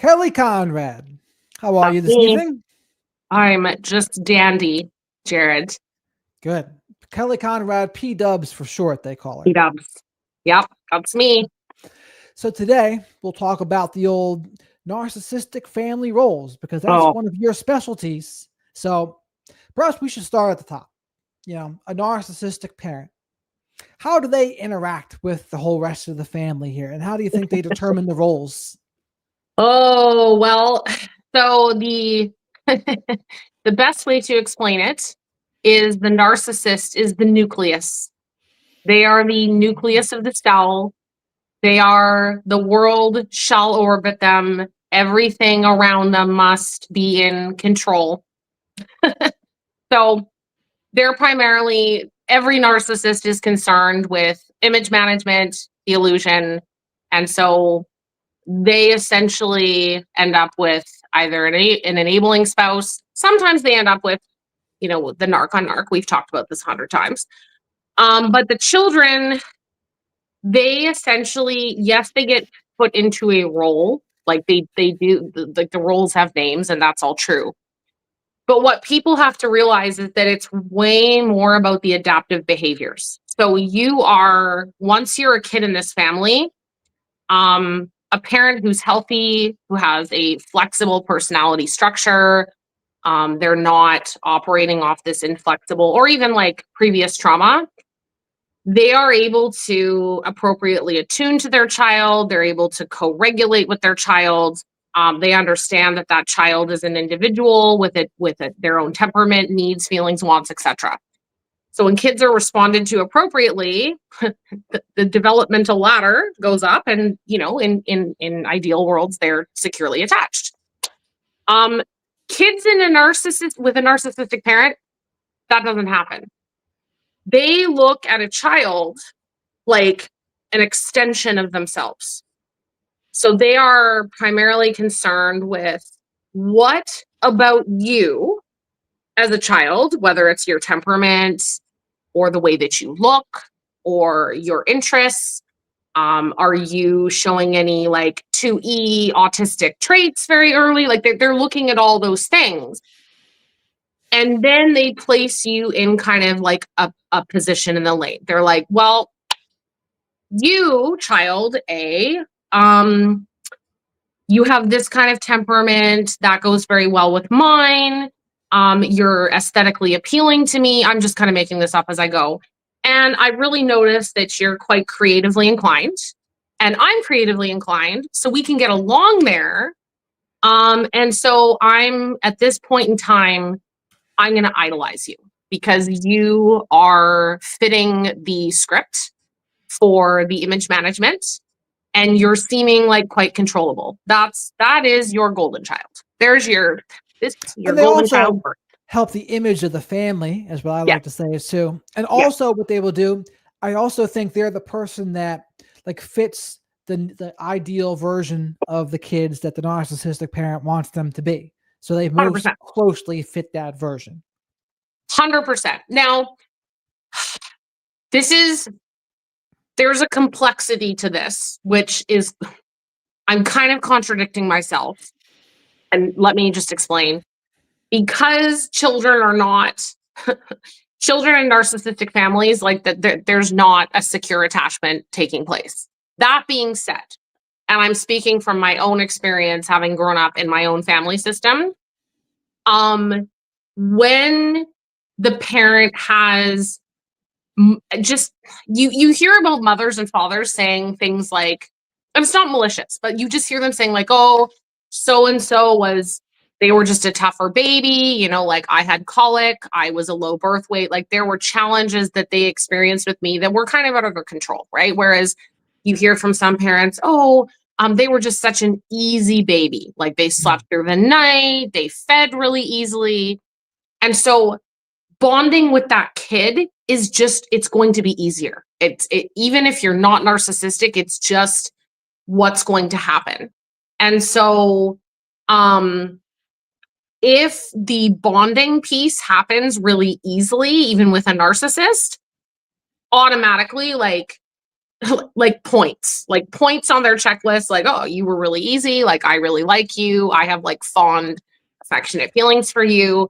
Kelly Conrad. How are That's you this me. evening? I'm just dandy, Jared. Good. Kelly Conrad, P Dubz for short, they call P her. Dubz. Yep, that's me. So today we'll talk about the old narcissistic family roles because that's Oh, one of your specialties. So perhaps we should start at the top. A narcissistic parent. How do they interact with the whole rest of the family here? And how do you think they determine the roles? well, so the the best way to explain it is the narcissist is the nucleus. They are the nucleus of the cell. They are the world shall orbit them. Everything around them must be in control. So they're primarily every narcissist is concerned with image management, the illusion, and so they essentially end up with either an enabling spouse. Sometimes they end up with, the narc on narc. We've talked about this 100 times. But the children, they essentially, yes, they get put into a role. Like they do, like the roles have names, and that's all true. But what people have to realize is that it's way more about the adaptive behaviors. So once you're a kid in this family, a parent who's healthy, who has a flexible personality structure, they're not operating off this inflexible or even like previous trauma. They are able to appropriately attune to their child. They're able to co-regulate with their child. They understand that that child is an individual with their own temperament, needs, feelings, wants, etc. So when kids are responded to appropriately, the developmental ladder goes up, and in ideal worlds, they're securely attached. Kids in a narcissist with a narcissistic parent, that doesn't happen. They look at a child like an extension of themselves. So they are primarily concerned with what about you as a child, whether it's your temperament or the way that you look or your interests. Are you showing any like 2E autistic traits very early? Like they're looking at all those things. And then they place you in kind of like a position in the lane. They're like, well, you, child A, you have this kind of temperament that goes very well with mine. You're aesthetically appealing to me. I'm just kind of making this up as I go. And I really noticed that you're quite creatively inclined, and I'm creatively inclined, so we can get along there. And so I'm at this point in time, I'm going to idolize you because you are fitting the script for the image management, and you're seeming like quite controllable. That is your golden child. There's your And they golden child also birth. help the image of the family, as what I Yeah, like to say is too. And yeah, also what they will do, I also think they're the person that like fits the ideal version of the kids that the narcissistic parent wants them to be. So they most 100%. closely fit that version. 100%. Now, there's a complexity to this, which is I'm kind of contradicting myself. And let me just explain. Because children are not children in narcissistic families, like that there's not a secure attachment taking place. That being said, and I'm speaking from my own experience having grown up in my own family system, when the parent has just you hear about mothers and fathers saying things like, and it's not malicious, but you just hear them saying like, oh, so and so was, they were just a tougher baby, like I had colic, I was a low birth weight, like there were challenges that they experienced with me that were kind of out of their control, right? Whereas you hear from some parents, oh, they were just such an easy baby, like they slept through the night, they fed really easily. And so bonding with that kid is just, it's going to be easier. Even if you're not narcissistic, it's just what's going to happen. And so if the bonding piece happens really easily, even with a narcissist, automatically, like like points on their checklist, like, oh, you were really easy, like I really like you, I have like fond affectionate feelings for you.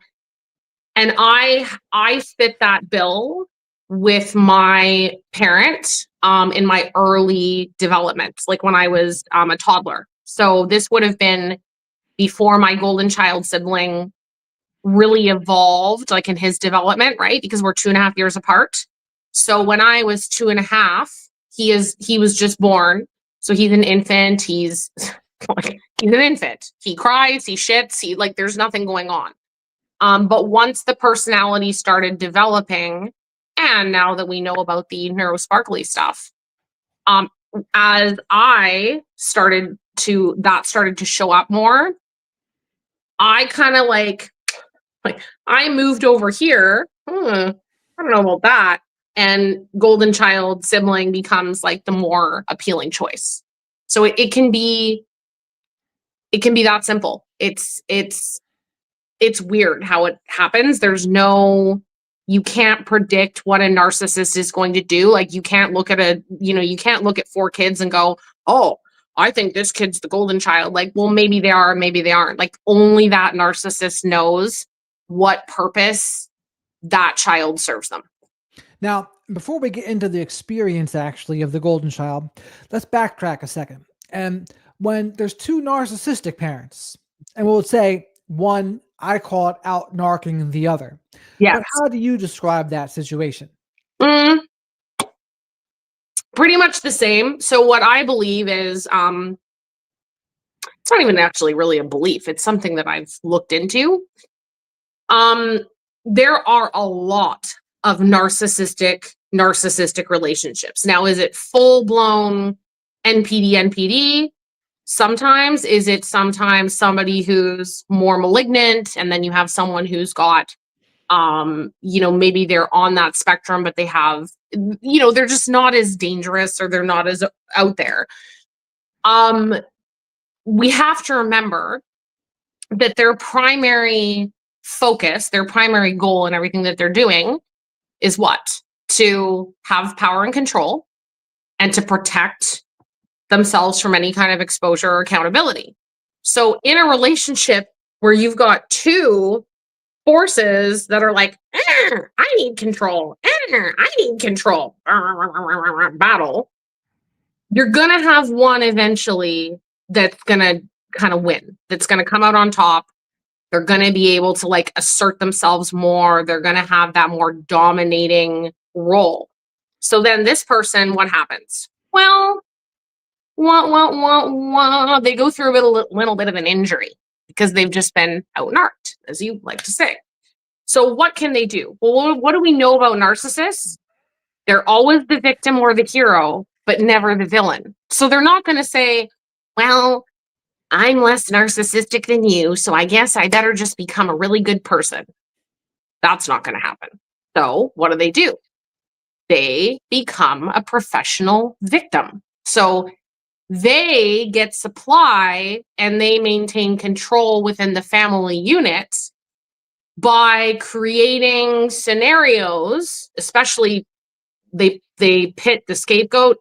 And I fit that bill with my parent in my early development, like when I was a toddler. So this would have been before my golden child sibling really evolved, like in his development, right? Because we're 2.5 years apart. So when I was 2.5, he was just born. So he's an infant. He's like, he's an infant. He cries, he shits, he like there's nothing going on. But once the personality started developing, and now that we know about the neurosparkly stuff, um, as I started to that started to show up more, I kind of like I moved over here. I don't know about that. And golden child sibling becomes like the more appealing choice. So it can be that simple. It's weird how it happens. You can't predict what a narcissist is going to do. Like you can't look at you can't look at 4 kids and go, oh, I think this kid's the golden child. Like, well, maybe they are, maybe they aren't. Like only that narcissist knows what purpose that child serves them. Now, before we get into the experience actually of the golden child, let's backtrack a second. And when there's two narcissistic parents, and we'll say one, I call it out narking the other. Yes. But how do you describe that situation? Pretty much the same. So what I believe is it's not even actually really a belief. It's something that I've looked into. There are a lot of narcissistic relationships. Now, is it full blown NPD? Sometimes. Is it sometimes somebody who's more malignant, and then you have someone who's got maybe they're on that spectrum, but they have, they're just not as dangerous or they're not as out there. We have to remember that their primary focus, their primary goal in everything that they're doing is what? To have power and control and to protect themselves from any kind of exposure or accountability. So in a relationship where you've got two forces that are like, I need control, I need control, battle, you're going to have one eventually that's going to kind of win, that's going to come out on top. They're going to be able to like assert themselves more. They're going to have that more dominating role. So then this person, what happens? Well, they go through a little bit of an injury because they've just been out-narked, as you like to say. So what can they do? Well, what do we know about narcissists? They're always the victim or the hero, but never the villain. So they're not going to say, well, I'm less narcissistic than you, so I guess I better just become a really good person. That's not going to happen. So what do? They become a professional victim. So they get supply and they maintain control within the family unit by creating scenarios, especially they pit the scapegoat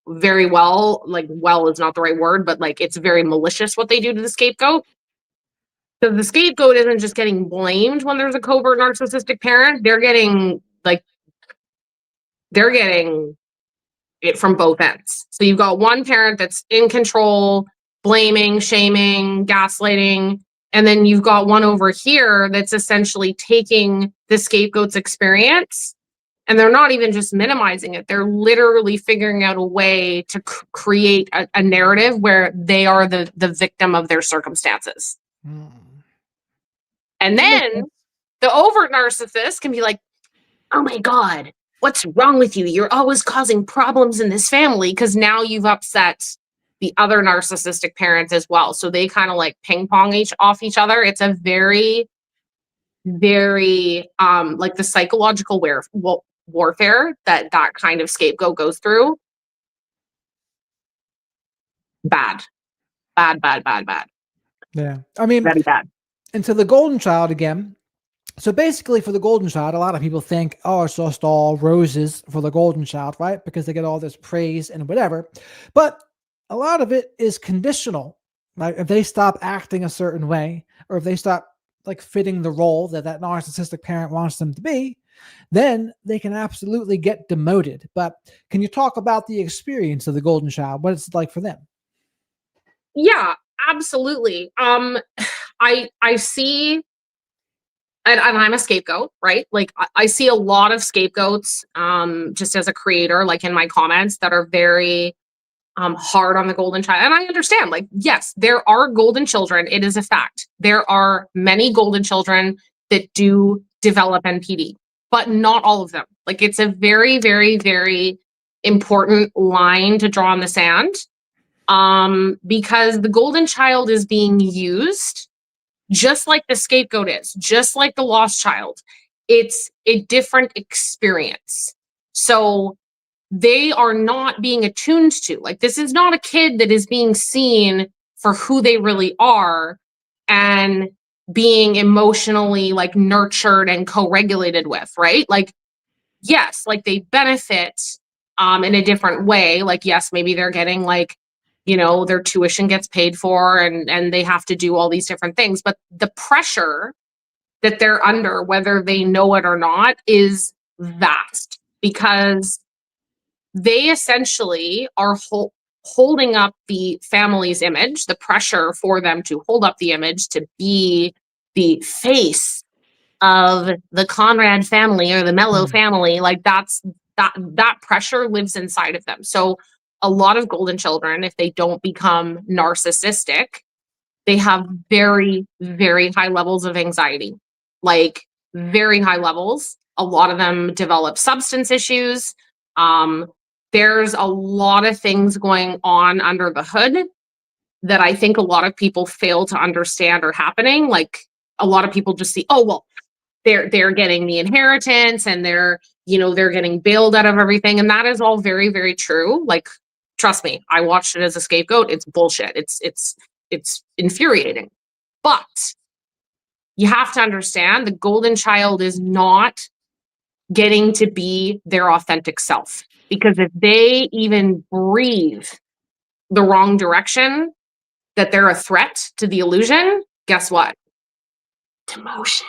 very well. Like, well is not the right word, but like it's very malicious what they do to the scapegoat. So the scapegoat isn't just getting blamed when there's a covert narcissistic parent. They're getting it from both ends. So you've got one parent that's in control, blaming, shaming, gaslighting, and then you've got one over here that's essentially taking the scapegoat's experience, and they're not even just minimizing it. They're literally figuring out a way to create a narrative where they are the victim of their circumstances. And then the overt narcissist can be like, oh my God, what's wrong with you? You're always causing problems in this family, because now you've upset the other narcissistic parents as well. So they kind of like ping pong off each other. It's a very, very like the psychological warfare that kind of scapegoat goes through. Bad. Yeah. I mean, very bad. and so the golden child again, So basically, for the golden child, a lot of people think, oh, it's just all roses for the golden child, right? Because they get all this praise and whatever. But a lot of it is conditional, right? If they stop acting a certain way, or if they stop like fitting the role that that narcissistic parent wants them to be, then they can absolutely get demoted. But can you talk about the experience of the golden child? What it's like for them? Yeah, absolutely. I see, and I'm a scapegoat, right? Like I see a lot of scapegoats, just as a creator, like in my comments that are very hard on the golden child. And I understand, like, yes, there are golden children. It is a fact. There are many golden children that do develop NPD, but not all of them. Like, it's a very, very, very important line to draw in the sand, because the golden child is being used just like the scapegoat is, just like the lost child. It's a different experience. So they are not being attuned to. Like, this is not a kid that is being seen for who they really are and being emotionally like nurtured and co-regulated with, right? Like, yes, like they benefit in a different way. Like, yes, maybe they're getting like, their tuition gets paid for, and they have to do all these different things. But the pressure that they're under, whether they know it or not, is vast, because they essentially are holding up the family's image, the pressure for them to hold up the image, to be the face of the Conrad family or the Mello Hmm. family. Like, that pressure lives inside of them. So a lot of golden children, if they don't become narcissistic, they have very, very high levels of anxiety, like very high levels. A lot of them develop substance issues. Um, there's a lot of things going on under the hood that I think a lot of people fail to understand are happening. Like, a lot of people just see, oh, well, they're getting the inheritance, and they're getting bailed out of everything. And that is all very, very true. Like, trust me, I watched it as a scapegoat. It's bullshit. It's infuriating. But you have to understand, the golden child is not getting to be their authentic self. Because if they even breathe the wrong direction, that they're a threat to the illusion, guess what? Demotion.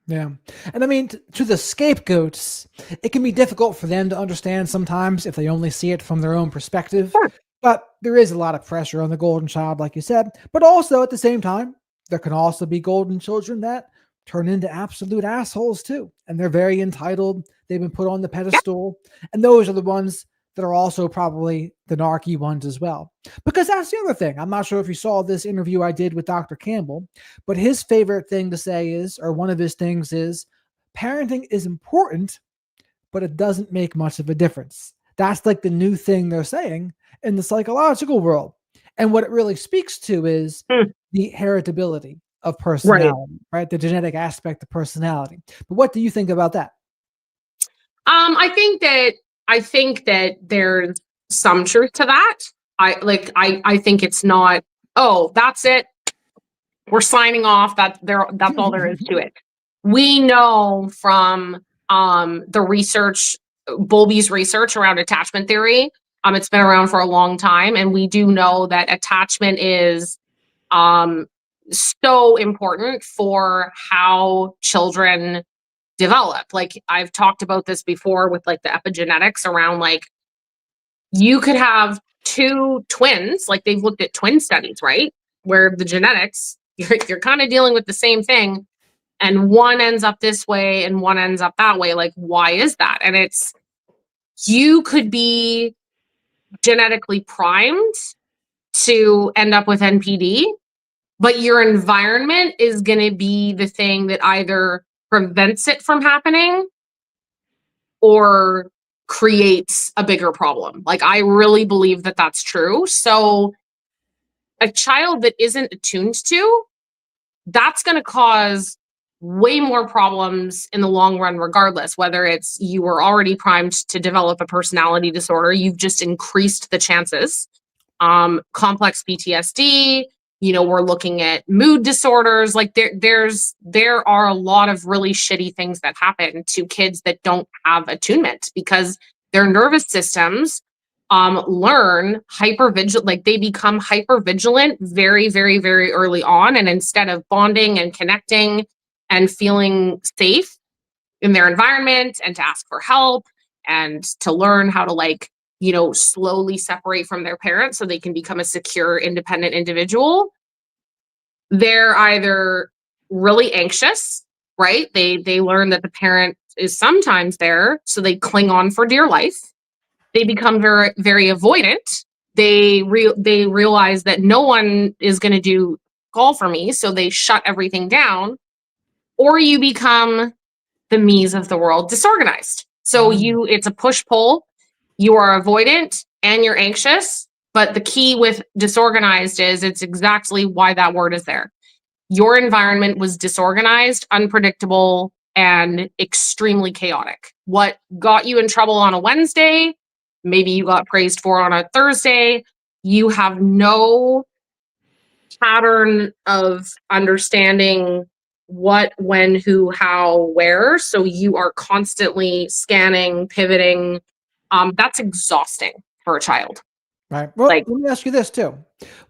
Yeah. And I mean, to the scapegoats, it can be difficult for them to understand sometimes if they only see it from their own perspective. Sure. But there is a lot of pressure on the golden child, like you said. But also at the same time, there can also be golden children that turn into absolute assholes too. And they're very entitled. They've been put on the Yeah. pedestal. And those are the ones that are also probably the narky ones as well. Because that's the other thing. I'm not sure if you saw this interview I did with Dr. Campbell, but his favorite thing to say is, or one of his things is, parenting is important, but it doesn't make much of a difference. That's like the new thing they're saying in the psychological world. And what it really speaks to is Mm, the heritability of right. personality, right? The genetic aspect of personality. But what do you think about that? I think that there's some truth to that. I think it's not, oh, that's it. We're signing off. That's all there is to it. We know from the research, Bowlby's research around attachment theory. It's been around for a long time, and we do know that attachment is um so important for how children develop. Like, I've talked about this before with like the epigenetics around, like, you could have two twins, like they've looked at twin studies, right? Where the genetics, you're kind of dealing with the same thing, and one ends up this way and one ends up that way. Like, why is that? And it's, you could be genetically primed to end up with NPD, but your environment is going to be the thing that either prevents it from happening or creates a bigger problem. Like, I really believe that that's true. So a child that isn't attuned to, that's going to cause way more problems in the long run, regardless, whether it's you were already primed to develop a personality disorder, you've just increased the chances. Complex PTSD, We're looking at mood disorders. Like there are a lot of really shitty things that happen to kids that don't have attunement because their nervous systems learn hypervigilant, like they become hypervigilant very, very, very early on. And instead of bonding and connecting and feeling safe in their environment and to ask for help and to learn how to slowly separate from their parents so they can become a secure, independent individual, they're either really anxious, right? They learn that the parent is sometimes there, so they cling on for dear life. They become very, very avoidant. They realize that no one is going to do call for me, so they shut everything down. Or you become the me's of the world, disorganized. So it's a push-pull. You are avoidant and you're anxious, but the key with disorganized is it's exactly why that word is there. Your environment was disorganized, unpredictable, and extremely chaotic. What got you in trouble on a Wednesday, maybe you got praised for on a Thursday. You have no pattern of understanding what, when, who, how, where. So you are constantly scanning, pivoting. That's exhausting for a child. Right. Well, let me ask you this too.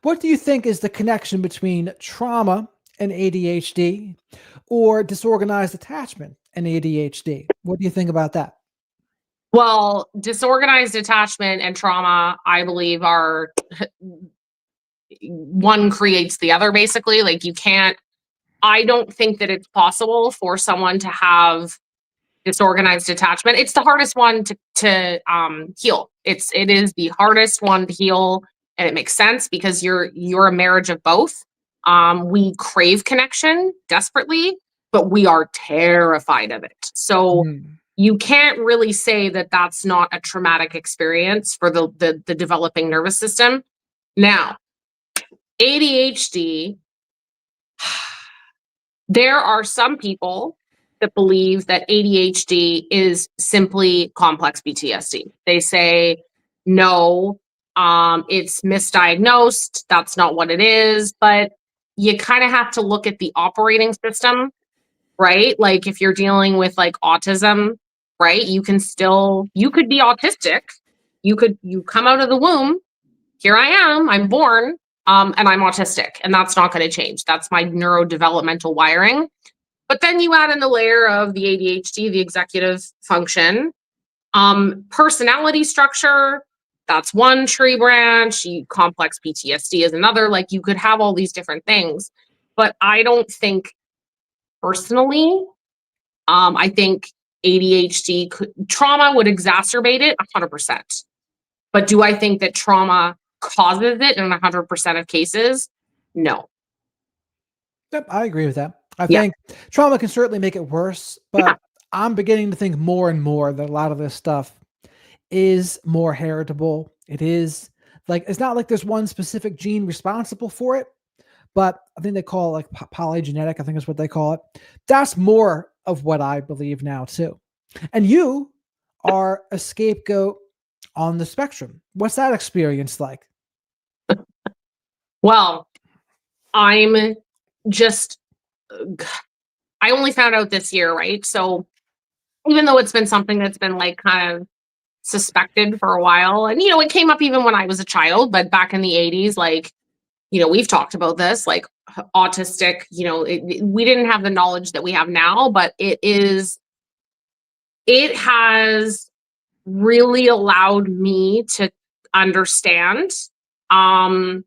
What do you think is the connection between trauma and ADHD or disorganized attachment and ADHD? What do you think about that? Well, disorganized attachment and trauma, I believe, are one creates the other, basically. Like I don't think that it's possible for someone to have disorganized attachment. It's the hardest one to heal. It is the hardest one to heal, and it makes sense because you're a marriage of both. We crave connection desperately, but we are terrified of it. So you can't really say that that's not a traumatic experience for the developing nervous system. Now, ADHD, there are some people that believe that ADHD is simply complex PTSD. They say, no, it's misdiagnosed. That's not what it is. But you kind of have to look at the operating system, right? Like if you're dealing with like autism, right? You could be autistic. You come out of the womb. Here I am, I'm born, and I'm autistic, and that's not going to change. That's my neurodevelopmental wiring. But then you add in the layer of the ADHD, the executive function, personality structure. That's one tree branch. Complex PTSD is another. Like you could have all these different things, but I don't think personally. I think trauma would exacerbate it 100%. But do I think that trauma causes it in 100% of cases? No. Yep, I agree with that. I think trauma can certainly make it worse, but I'm beginning to think more and more that a lot of this stuff is more heritable. It is like, it's not like there's one specific gene responsible for it, but I think they call it like polygenetic. I think is what they call it. That's more of what I believe now too. And you are a scapegoat on the spectrum. What's that experience like? Well, I only found out this year, right? So even though it's been something that's been like kind of suspected for a while, and it came up even when I was a child, but back in the 80s, like, we've talked about this, like autistic, we didn't have the knowledge that we have now, but it has really allowed me to understand, not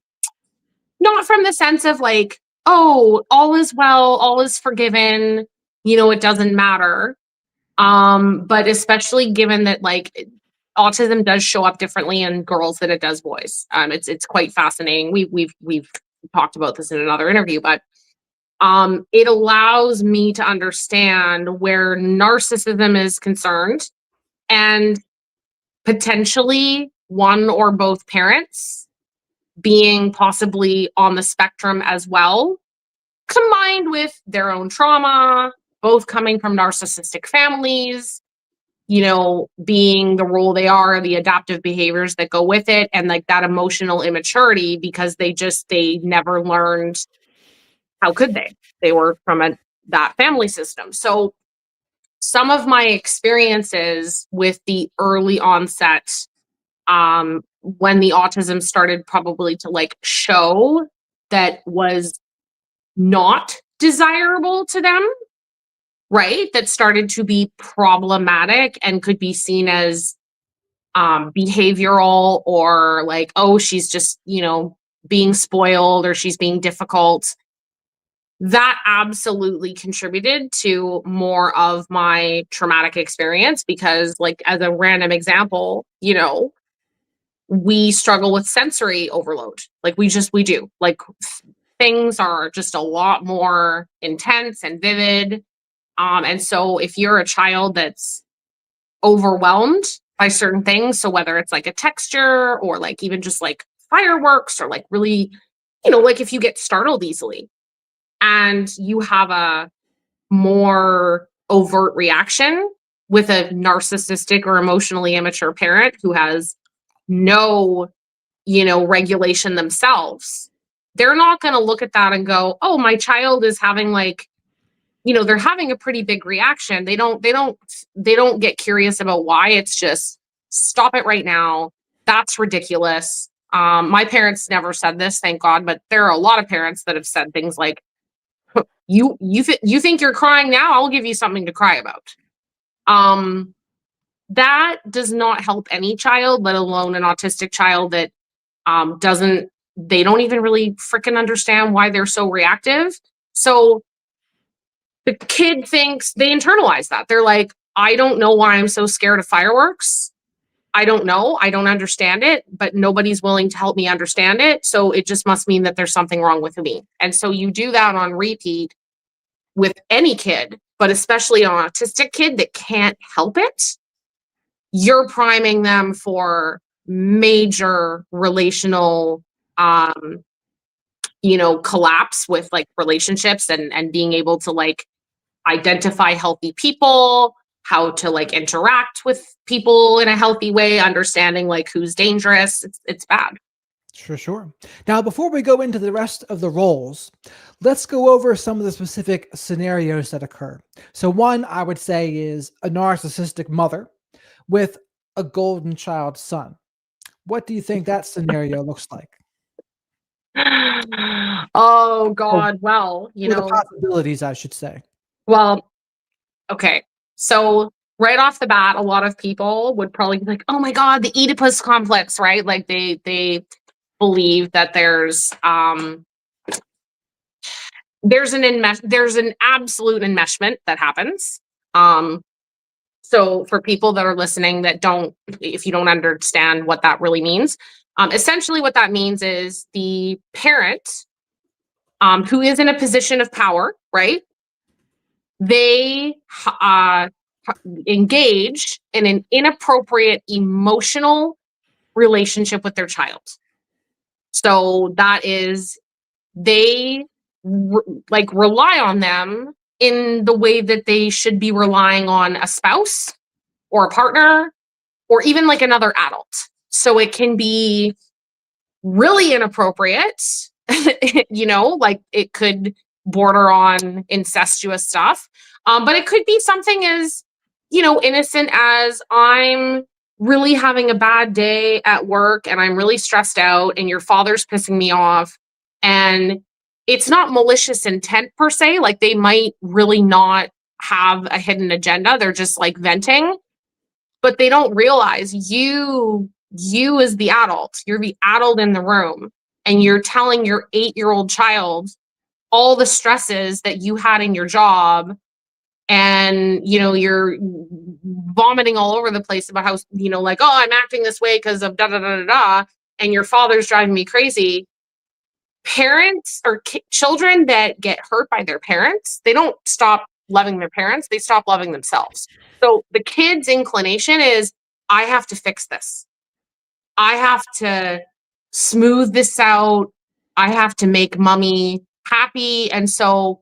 from the sense of like, oh, all is well, all is forgiven, it doesn't matter. But especially given that like autism does show up differently in girls than it does boys. It's quite fascinating. We've talked about this in another interview, but it allows me to understand where narcissism is concerned and potentially one or both parents being possibly on the spectrum as well, combined with their own trauma, both coming from narcissistic families. being the role they are, the adaptive behaviors that go with it, and like that emotional immaturity because they never learned. How could they? They were from that family system. So some of my experiences with the early onset, when the autism started probably to like show that was not desirable to them, right? That started to be problematic and could be seen as behavioral, or like, oh, she's just, being spoiled, or she's being difficult. That absolutely contributed to more of my traumatic experience because, like, as a random example, we struggle with sensory overload. Like, we do. Like, things are just a lot more intense and vivid. And so if you're a child that's overwhelmed by certain things, so whether it's like a texture or like even just like fireworks, or like really, like if you get startled easily and you have a more overt reaction with a narcissistic or emotionally immature parent who has no, regulation themselves, they're not going to look at that and go, oh, my child is having like, they're having a pretty big reaction. They don't get curious about why. It's just, stop it right now. That's ridiculous. My parents never said this, thank God, but there are a lot of parents that have said things like, you think you're crying now? I'll give you something to cry about. That does not help any child, let alone an autistic child that they don't even really freaking understand why they're so reactive. So the kid thinks, they internalize that. They're like, I don't know why I'm so scared of fireworks. I don't know. I don't understand it, but nobody's willing to help me understand it. So it just must mean that there's something wrong with me. And so you do that on repeat with any kid, but especially an autistic kid that can't help it. You're priming them for major relational, collapse with like relationships, and being able to like identify healthy people, how to like interact with people in a healthy way, understanding like who's dangerous. It's bad. For sure. Now, before we go into the rest of the roles, let's go over some of the specific scenarios that occur. So, one I would say is a narcissistic mother with a golden child son. What do you think that scenario looks like? Oh Or, God. Well, or the possibilities, I should say. well, okay. So right off the bat, a lot of people would probably be like, "Oh my God, the Oedipus complex," right? Like they believe that there's an absolute enmeshment that happens. So for people that are listening that if you don't understand what that really means, essentially what that means is the parent, who is in a position of power, right? They engage in an inappropriate emotional relationship with their child. So that is, they like rely on them in the way that they should be relying on a spouse or a partner or even like another adult. So it can be really inappropriate, like it could border on incestuous stuff. But it could be something as, innocent as, I'm really having a bad day at work and I'm really stressed out and your father's pissing me off. And it's not malicious intent per se. Like they might really not have a hidden agenda. They're just like venting, but they don't realize you as the adult, you're the adult in the room, and you're telling your 8-year-old child all the stresses that you had in your job, and you're vomiting all over the place about how, like, oh, I'm acting this way because of da da da da da, and your father's driving me crazy. Parents or children that get hurt by their parents, they don't stop loving their parents, they stop loving themselves. So the kid's inclination is, I have to fix this. I have to smooth this out. I have to make mommy happy. And so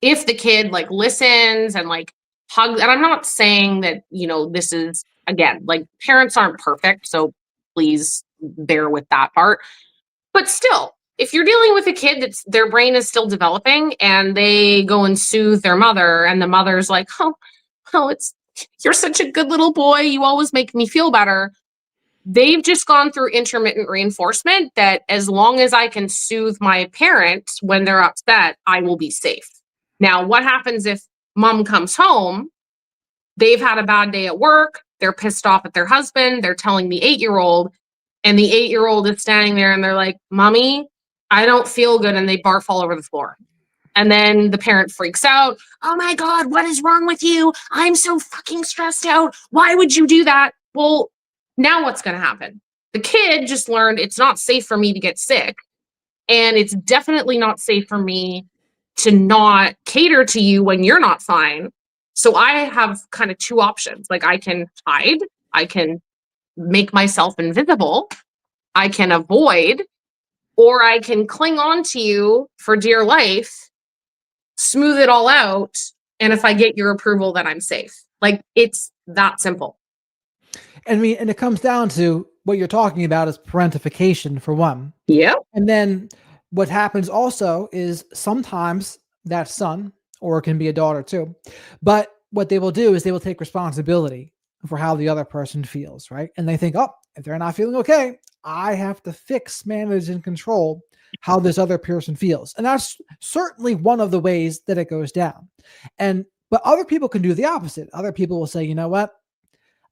if the kid like listens and like hug. And I'm not saying that, this is, again, like, parents aren't perfect. So please bear with that part. But still, if you're dealing with a kid that's their brain is still developing and they go and soothe their mother and the mother's like, oh, you're such a good little boy. You always make me feel better. They've just gone through intermittent reinforcement that as long as I can soothe my parent when they're upset, I will be safe. Now, what happens if mom comes home? They've had a bad day at work. They're pissed off at their husband. They're telling the 8-year-old, and the 8-year-old is standing there and they're like, Mommy, I don't feel good. And they barf all over the floor. And then the parent freaks out. Oh my God, what is wrong with you? I'm so fucking stressed out. Why would you do that? Well, now what's going to happen? The kid just learned it's not safe for me to get sick. And it's definitely not safe for me to not cater to you when you're not fine. So I have kind of two options. Like, I can hide, I can make myself invisible, I can avoid, or I can cling on to you for dear life, smooth it all out. And if I get your approval, then I'm safe. Like, it's that simple. And it comes down to what you're talking about is parentification for one. Yeah. And then what happens also is sometimes that son, or it can be a daughter too, but what they will do is they will take responsibility for how the other person feels, right? And they think, oh, if they're not feeling okay, I have to fix, manage, and control how this other person feels. And that's certainly one of the ways that it goes down. But other people can do the opposite. Other people will say, you know what?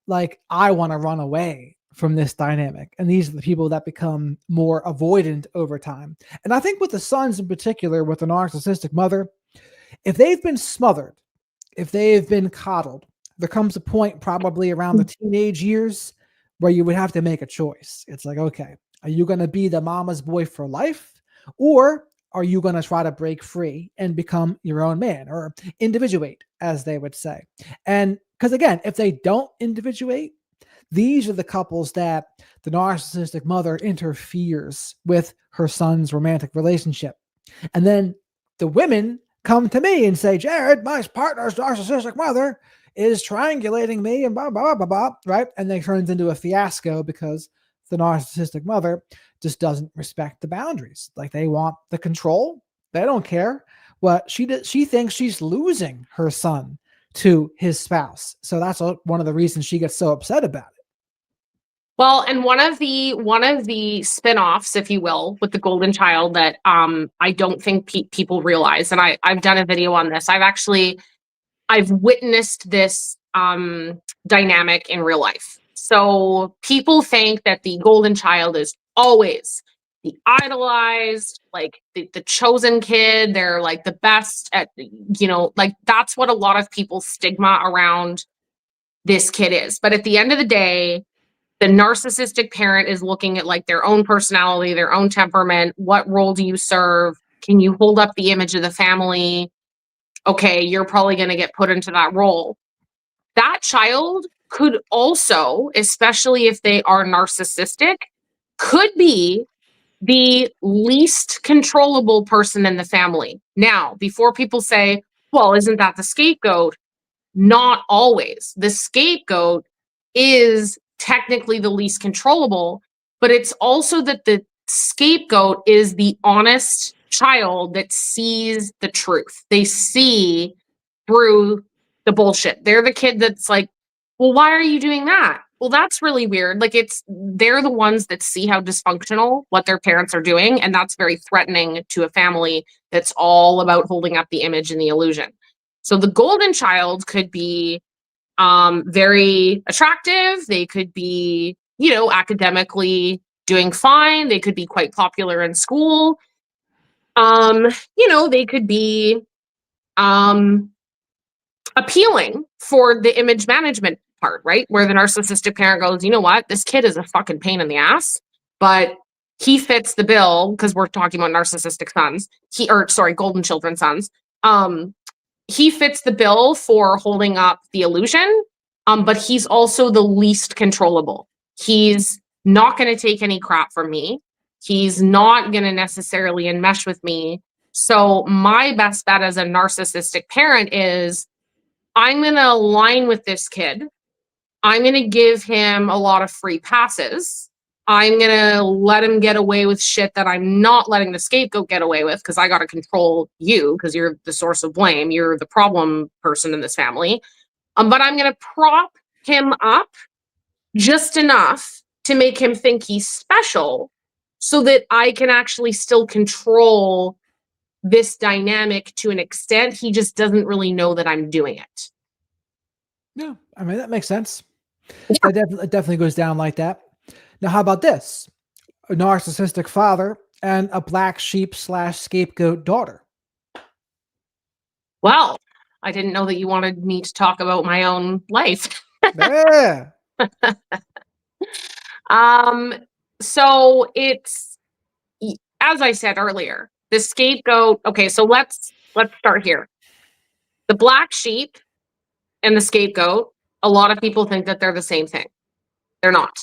Like, I want to run away from this dynamic. And these are the people that become more avoidant over time. And I think with the sons in particular, with the narcissistic mother, if they've been smothered, if they've been coddled, there comes a point probably around the teenage years where you would have to make a choice. It's like, okay, are you going to be the mama's boy for life? Or are you going to try to break free and become your own man, or individuate, as they would say? And because again, if they don't individuate, these are the couples that the narcissistic mother interferes with her son's romantic relationship. And then the women come to me and say, Jared, my partner's narcissistic mother is triangulating me and blah, blah, blah, blah, right? And they turns into a fiasco because the narcissistic mother just doesn't respect the boundaries. Like, they want the control. They don't care what she did. She thinks she's losing her son to his spouse. So that's one of the reasons she gets so upset about it. Well, and one of the spin-offs, if you will, with the golden child that I don't think people realize, and I've done a video on this. I've witnessed this dynamic in real life. So people think that the golden child is always the idolized, like the chosen kid. They're like the best at, like, that's what a lot of people's stigma around this kid is. But at the end of the day, the narcissistic parent is looking at like their own personality, their own temperament. What role do you serve? Can you hold up the image of the family? Okay, you're probably going to get put into that role. That child could also, especially if they are narcissistic, could be the least controllable person in the family. Now, before people say, well, isn't that the scapegoat? Not always. The scapegoat is technically the least controllable, but it's also that the scapegoat is the honest child that sees the truth. They see through the bullshit. They're the kid that's like, well, why are you doing that? Well, that's really weird. Like, they're the ones that see how dysfunctional what their parents are doing. And that's very threatening to a family that's all about holding up the image and the illusion. So the golden child could be very attractive. They could be, academically doing fine. They could be quite popular in school. They could be appealing for the image management part, right? Where the narcissistic parent goes, you know what? This kid is a fucking pain in the ass, but he fits the bill, because we're talking about narcissistic sons. Golden children sons. He fits the bill for holding up the illusion, but he's also the least controllable. He's not going to take any crap from me. He's not going to necessarily enmesh with me. So my best bet as a narcissistic parent is I'm going to align with this kid. I'm going to give him a lot of free passes. I'm going to let him get away with shit that I'm not letting the scapegoat get away with, because I got to control you because you're the source of blame. You're the problem person in this family. But I'm going to prop him up just enough to make him think he's special so that I can actually still control this dynamic to an extent. He just doesn't really know that I'm doing it. Yeah, I mean, that makes sense. Yeah. That definitely goes down like that. Now, how about this? A narcissistic father and a black sheep / scapegoat daughter. Well, I didn't know that you wanted me to talk about my own life. Yeah. So it's, as I said earlier, the scapegoat. Okay, so let's start here. The black sheep and the scapegoat, a lot of people think that they're the same thing. They're not.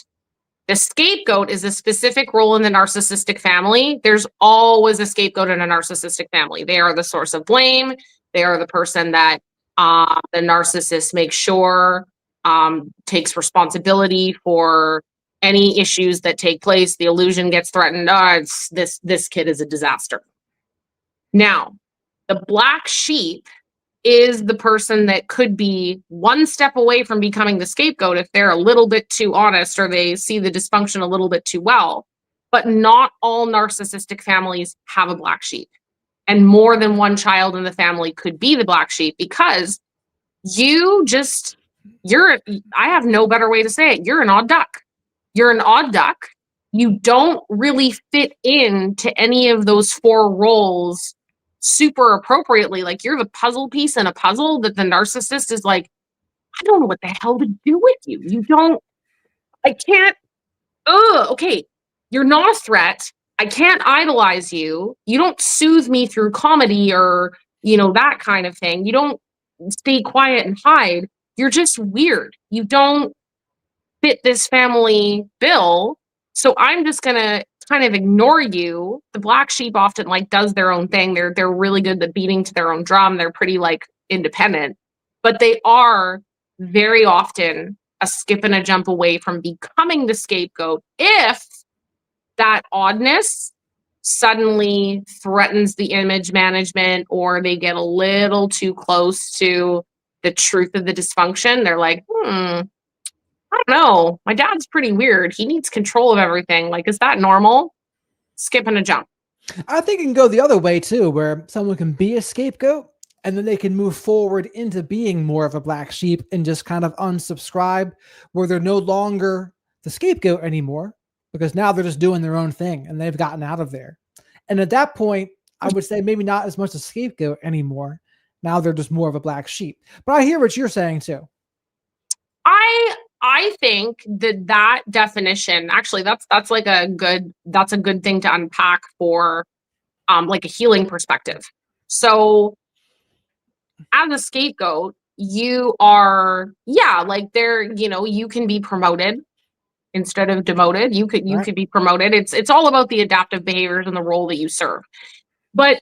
The scapegoat is a specific role in the narcissistic family. There's always a scapegoat in a narcissistic family. They are the source of blame. They are the person that the narcissist makes sure takes responsibility for any issues that take place. The illusion gets threatened. This kid is a disaster. Now, the black sheep is the person that could be one step away from becoming the scapegoat if they're a little bit too honest or they see the dysfunction a little bit too well. But not all narcissistic families have a black sheep. And more than one child in the family could be the black sheep, because I have no better way to say it. You're an odd duck. You're an odd duck. You don't really fit into any of those 4 roles super appropriately. Like, you're the puzzle piece in a puzzle that the narcissist is like, I don't know what the hell to do with you. I can't, okay, you're not a threat. I can't idolize you. You don't soothe me through comedy or, that kind of thing. You don't stay quiet and hide. You're just weird. You don't fit this family bill. So I'm just going to kind of ignore you. The black sheep often does their own thing. They're really good at beating to their own drum. They're pretty independent, but they are very often a skip and a jump away from becoming the scapegoat if that oddness suddenly threatens the image management, or they get a little too close to the truth of the dysfunction. They're like, I don't know. My dad's pretty weird. He needs control of everything. Is that normal? Skip and a jump. I think it can go the other way too, where someone can be a scapegoat and then they can move forward into being more of a black sheep and just kind of unsubscribe, where they're no longer the scapegoat anymore, because now they're just doing their own thing and they've gotten out of there. And at that point, I would say maybe not as much a scapegoat anymore. Now they're just more of a black sheep. But I hear what you're saying too. I think that definition, actually, that's a good thing to unpack for a healing perspective. So as a scapegoat, you are, you can be promoted instead of demoted. You could be promoted. It's all about the adaptive behaviors and the role that you serve. But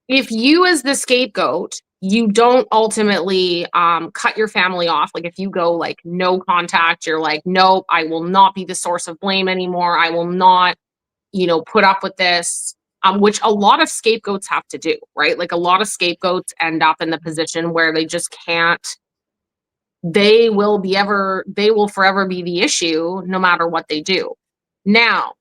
if you, as the scapegoat, you don't ultimately cut your family off. If you go no contact, you're like, nope, I will not be the source of blame anymore. I will not, put up with this, which a lot of scapegoats have to do, right? A lot of scapegoats end up in the position where they just can't, they will forever be the issue no matter what they do. Now,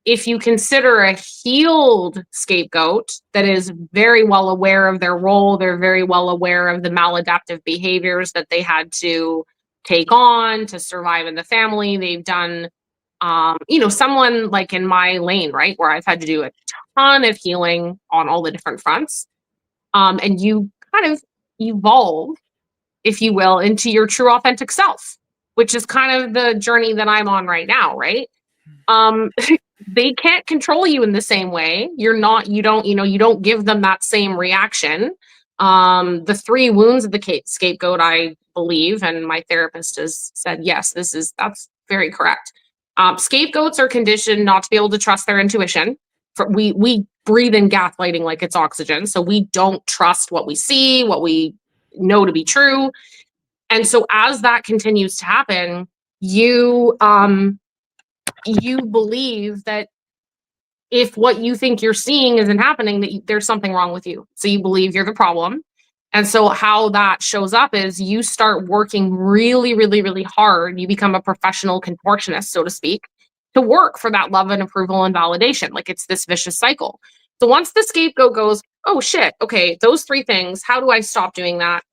if you consider a healed scapegoat that is very well aware of their role, they're very well aware of the maladaptive behaviors that they had to take on to survive in the family. They've done, someone in my lane, right, where I've had to do a ton of healing on all the different fronts. And you kind of evolve, if you will, into your true authentic self, which is kind of the journey that I'm on right now, right? They can't control you in the same way. You don't give them that same reaction. The 3 wounds of the scapegoat, I believe, and my therapist has said, yes, that's very correct. Scapegoats are conditioned not to be able to trust their intuition. We breathe in gaslighting like it's oxygen. So we don't trust what we see, what we know to be true. And so as that continues to happen, you believe that if what you think you're seeing isn't happening, that there's something wrong with you. So you believe you're the problem. And so how that shows up is you start working really, really, really hard. You become a professional contortionist, so to speak, to work for that love and approval and validation. Like it's this vicious cycle. So once the scapegoat goes, oh shit, okay, those three things, how do I stop doing that?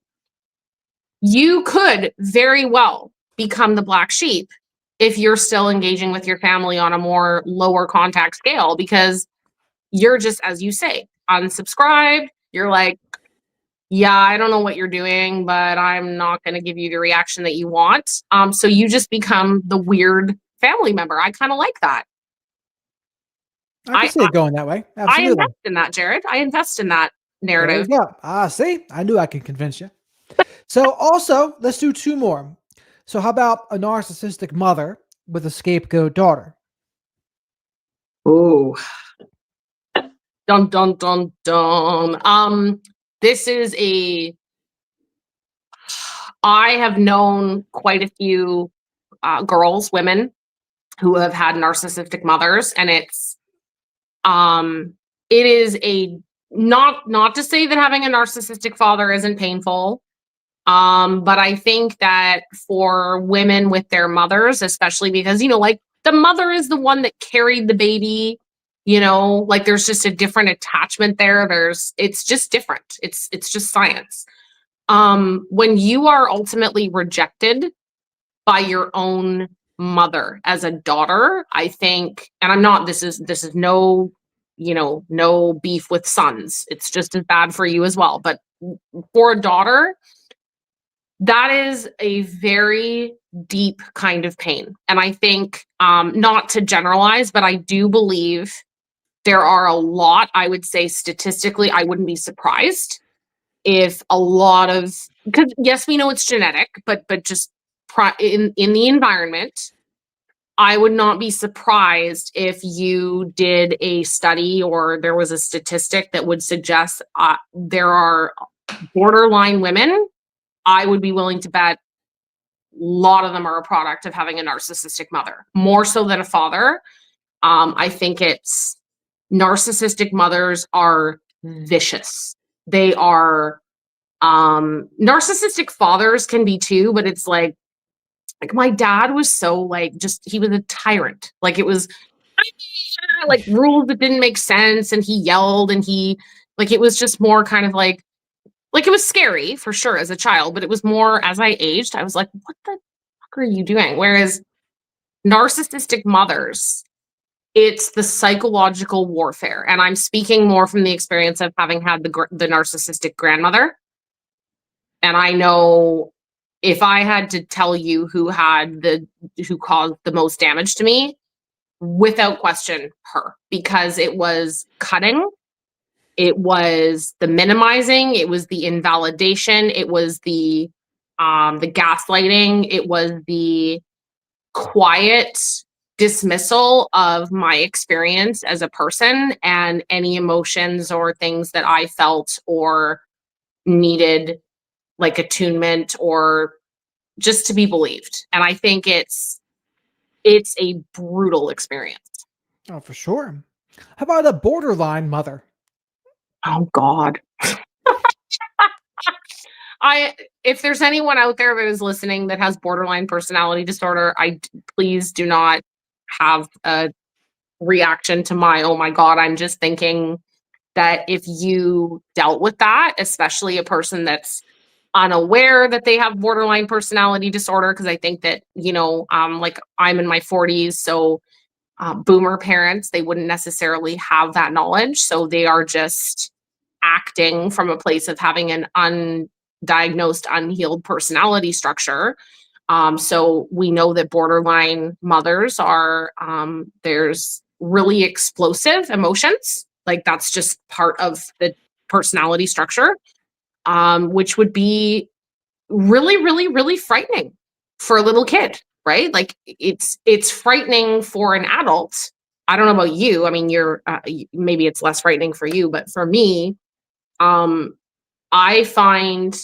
You could very well become the black sheep if you're still engaging with your family on a more lower contact scale, because you're just, as you say, unsubscribed. You're like, yeah, I don't know what you're doing, but I'm not going to give you the reaction that you want. So you just become the weird family member. I kind of like that. I can see it going that way. I Absolutely. invest in that, Jared. I invest in that There you narrative. go. See, I knew I could convince you. So also, let's do two more. So how about a narcissistic mother with a scapegoat daughter? Oh, dun dun dun dun. This is I have known quite a few girls, women who have had narcissistic mothers, and it is a not to say that having a narcissistic father isn't painful. But I think that for women with their mothers, especially because, like the mother is the one that carried the baby, like there's just a different attachment there. It's just different. It's just science. When you are ultimately rejected by your own mother as a daughter, I think, and I'm not, this is no, no beef with sons. It's just as bad for you as well. But for a daughter, that is a very deep kind of pain. And I think, not to generalize, but I do believe there are a lot, I would say statistically, I wouldn't be surprised if a lot of, because yes, we know it's genetic, but just in the environment, I would not be surprised if you did a study or there was a statistic that would suggest there are borderline women. I would be willing to bet a lot of them are a product of having a narcissistic mother, more so than a father. I think it's narcissistic mothers are vicious. They are narcissistic fathers can be too, but it's like my dad was so he was a tyrant. Like it was like rules that didn't make sense, and he yelled, and it was just more kind of like it was scary for sure as a child, but it was more as I aged, I was like, what the fuck are you doing? Whereas narcissistic mothers, it's the psychological warfare. And I'm speaking more from the experience of having had the narcissistic grandmother. And I know if I had to tell you who caused the most damage to me, without question, her, because it was cutting. It was the minimizing, it was the invalidation, it was the gaslighting, it was the quiet dismissal of my experience as a person and any emotions or things that I felt or needed, like attunement or just to be believed. And I think it's a brutal experience. Oh, for sure. How about a borderline mother? Oh God. If there's anyone out there that is listening that has borderline personality disorder, please do not have a reaction to oh my God. I'm just thinking that if you dealt with that, especially a person that's unaware that they have borderline personality disorder, because I think that, I'm in my 40s, so boomer parents, they wouldn't necessarily have that knowledge. So they are just acting from a place of having an undiagnosed, unhealed personality structure. So we know that borderline mothers are, there's really explosive emotions. Like that's just part of the personality structure, which would be really, really, really frightening for a little kid. Right? Like it's frightening for an adult. I don't know about you. I mean, maybe it's less frightening for you, but for me, I find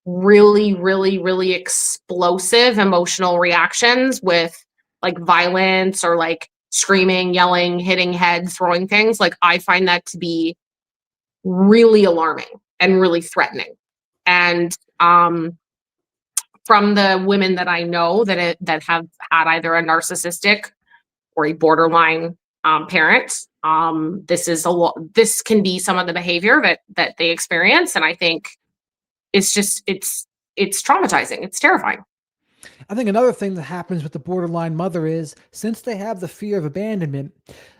really, really, really explosive emotional reactions with like violence or like screaming, yelling, hitting heads, throwing things. Like I find that to be really alarming and really threatening. And from the women that I know that have had either a narcissistic or a borderline parent, this can be some of the behavior that they experience, and I think it's traumatizing. It's terrifying. I think another thing that happens with the borderline mother is since they have the fear of abandonment,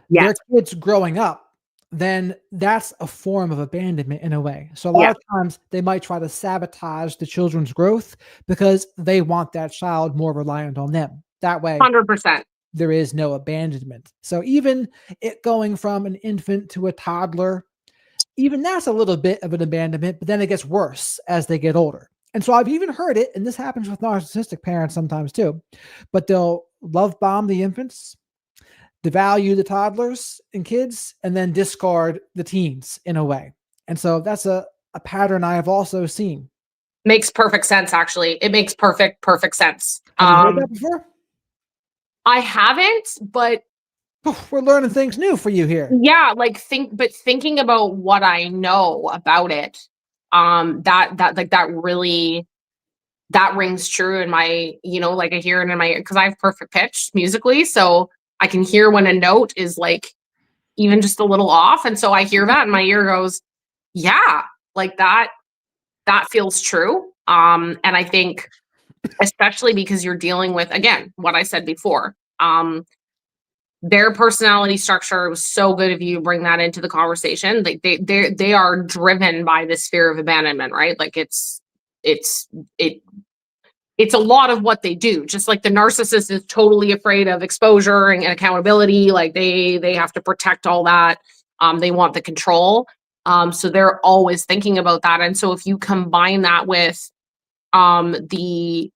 Yes. their kids growing up, then that's a form of abandonment in a way. So a lot Yeah. of times they might try to sabotage the children's growth because they want that child more reliant on them. That way, 100%. there is no abandonment. So even it going from an infant to a toddler, even that's a little bit of an abandonment, but then it gets worse as they get older. And so I've even heard it, and this happens with narcissistic parents sometimes too, but they'll love bomb the infants, devalue the toddlers and kids, and then discard the teens in a way. And so that's a pattern I have also seen. Makes perfect sense, actually. It makes perfect sense. Have you heard that before? I haven't, but We're learning things new for you here. yeah, like thinking about what I know about it, that really that rings true in my, like I hear it in my ear because I have perfect pitch musically, so I can hear when a note is like even just a little off, and so I hear that and my ear goes, yeah, like that feels true. And I think especially because you're dealing with, again, what I said before, their personality structure was so good if you bring that into the conversation. Like they are driven by this fear of abandonment, right? Like it's it it's a lot of what they do. Just like the narcissist is totally afraid of exposure and accountability, like they have to protect all that. They want the control. So they're always thinking about that. And so if you combine that with the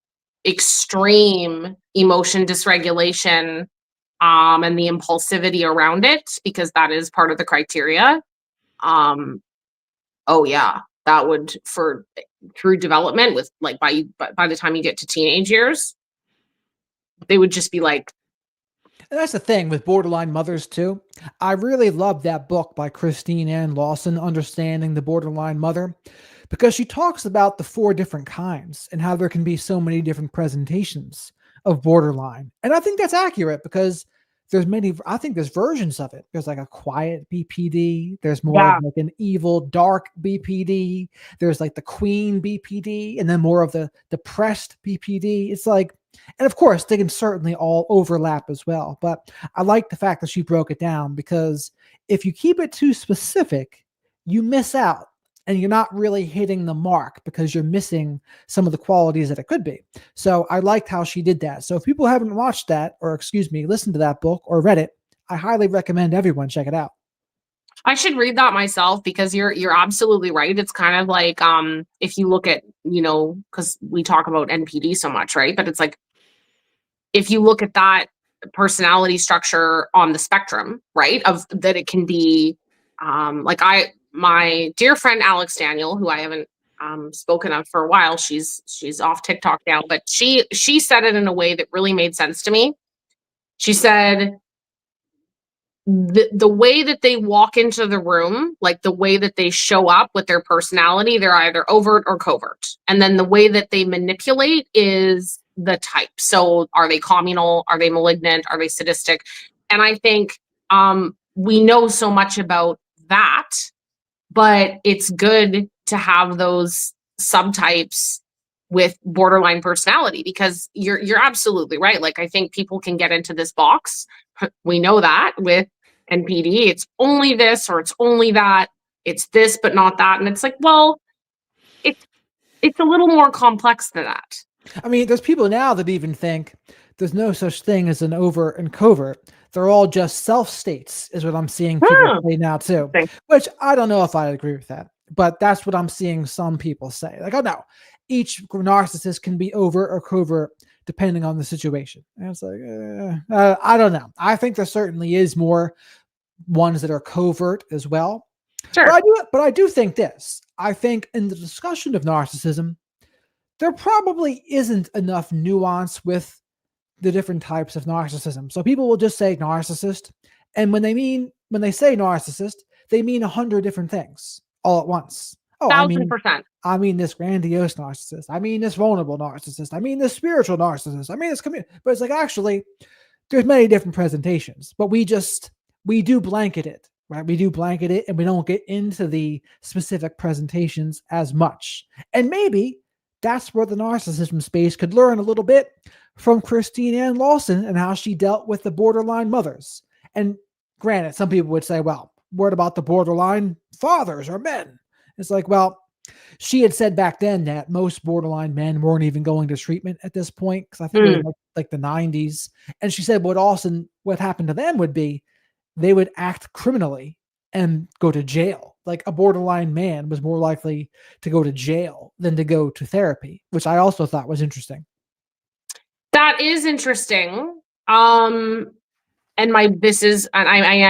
extreme emotion dysregulation, and the impulsivity around it, because that is part of the criteria. Um, oh yeah, that would for through development with like by the time you get to teenage years, they would just be like, And that's the thing with borderline mothers too. I really love that book by Christine Ann Lawson, Understanding the Borderline Mother, because she talks about the four different kinds and how there can be so many different presentations of borderline. And I think that's accurate because there's many, I think there's versions of it. There's like a quiet BPD. There's more of yeah, like an evil, dark BPD. There's like the queen BPD and then more of the depressed BPD. It's like, and of course, they can certainly all overlap as well. But I like the fact that she broke it down because if you keep it too specific, you miss out and you're not really hitting the mark because you're missing some of the qualities that it could be. So I liked how she did that. So if people haven't watched that, or excuse me, listened to that book or read it, I highly recommend everyone check it out. I should read that myself because you're absolutely right. It's kind of like if you look at, because we talk about NPD so much, right? But it's like if you look at that personality structure on the spectrum, right? Of that it can be like my dear friend Alex Daniel, who I haven't spoken of for a while, she's off TikTok now, but she said it in a way that really made sense to me. She said the way that they walk into the room, like the way that they show up with their personality, they're either overt or covert. And then the way that they manipulate is the type. So are they communal? Are they malignant? Are they sadistic? And I think we know so much about that, but it's good to have those subtypes with borderline personality because you're absolutely right. Like I think people can get into this box. We know that with NPD, it's only this or it's only that. It's this but not that. And it's like, well, it's it's a little more complex than that. I mean, there's people now that even think there's no such thing as an overt and covert. They're all just self states, is what I'm seeing people Hmm. say now too. Thing. Which I don't know if I agree with that, but that's what I'm seeing some people say. Like, oh no, each narcissist can be overt or covert depending on the situation. And it's like, I don't know. I think there certainly is more ones that are covert as well. Sure. But I do think this. I think in the discussion of narcissism, there probably isn't enough nuance with the different types of narcissism. So people will just say narcissist, and when they say narcissist, they mean 100 different things all at once. Oh, 1000%. I mean this grandiose narcissist. I mean this vulnerable narcissist. I mean this spiritual narcissist. I mean this community. But it's like, actually, there's many different presentations, but we do blanket it, right? We do blanket it, and we don't get into the specific presentations as much. And maybe that's where the narcissism space could learn a little bit from Christine Ann Lawson and how she dealt with the borderline mothers. And granted, some people would say, well, what about the borderline fathers or men? It's like, well, she had said back then that most borderline men weren't even going to treatment at this point, because I think it was like the 90s. And she said what happened to them would be they would act criminally and go to jail. Like a borderline man was more likely to go to jail than to go to therapy, which I also thought was interesting. That is interesting. And I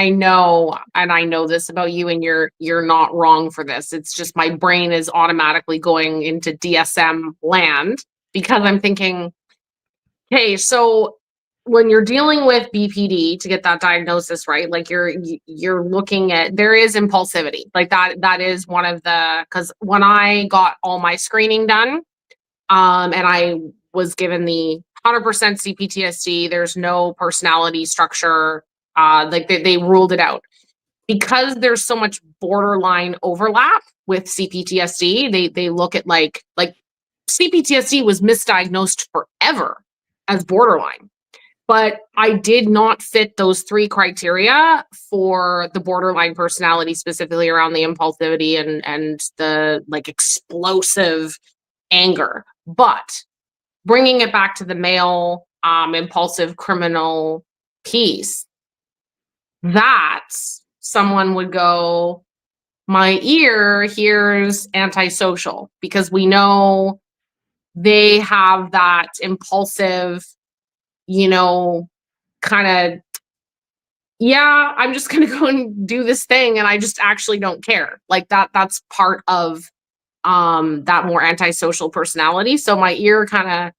know this about you, and you're not wrong for this. It's just my brain is automatically going into DSM land because I'm thinking, hey, so when you're dealing with BPD to get that diagnosis right, like you're looking at, there is impulsivity. Like that is one of because when I got all my screening done, and I was given the 100% CPTSD, there's no personality structure. Like they ruled it out because there's so much borderline overlap with CPTSD. They look at like CPTSD was misdiagnosed forever as borderline, but I did not fit those 3 criteria for the borderline personality, specifically around the impulsivity and the like explosive anger. But bringing it back to the male impulsive criminal piece, that someone would go, my ear hears antisocial, because we know they have that impulsive, kind of, yeah, I'm just going to go and do this thing, and I just actually don't care. Like that's part of that more antisocial personality. So my ear kind of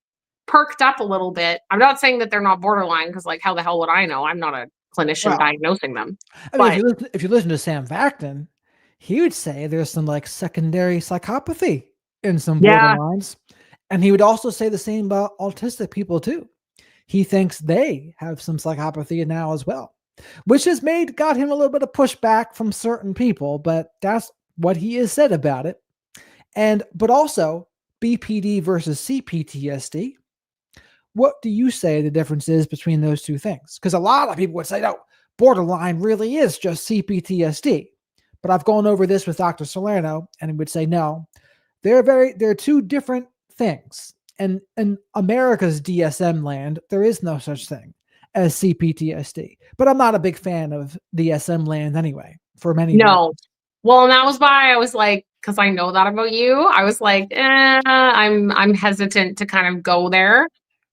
perked up a little bit. I'm not saying that they're not borderline, because like, how the hell would I know? I'm not a clinician diagnosing them. I mean, if you listen to Sam Vaknin, he would say there's some like secondary psychopathy in some borderlines. And he would also say the same about autistic people too. He thinks they have some psychopathy now as well, which has got him a little bit of pushback from certain people, but that's what he has said about it. But also BPD versus CPTSD. What do you say the difference is between those two things? Because a lot of people would say, no, borderline really is just CPTSD. But I've gone over this with Dr. Salerno, and he would say, no, they're 2 different things. And in America's DSM land, there is no such thing as CPTSD. But I'm not a big fan of DSM land anyway, for many reasons. Well, and that was why I was like, because I know that about you, I was like, I'm hesitant to kind of go there.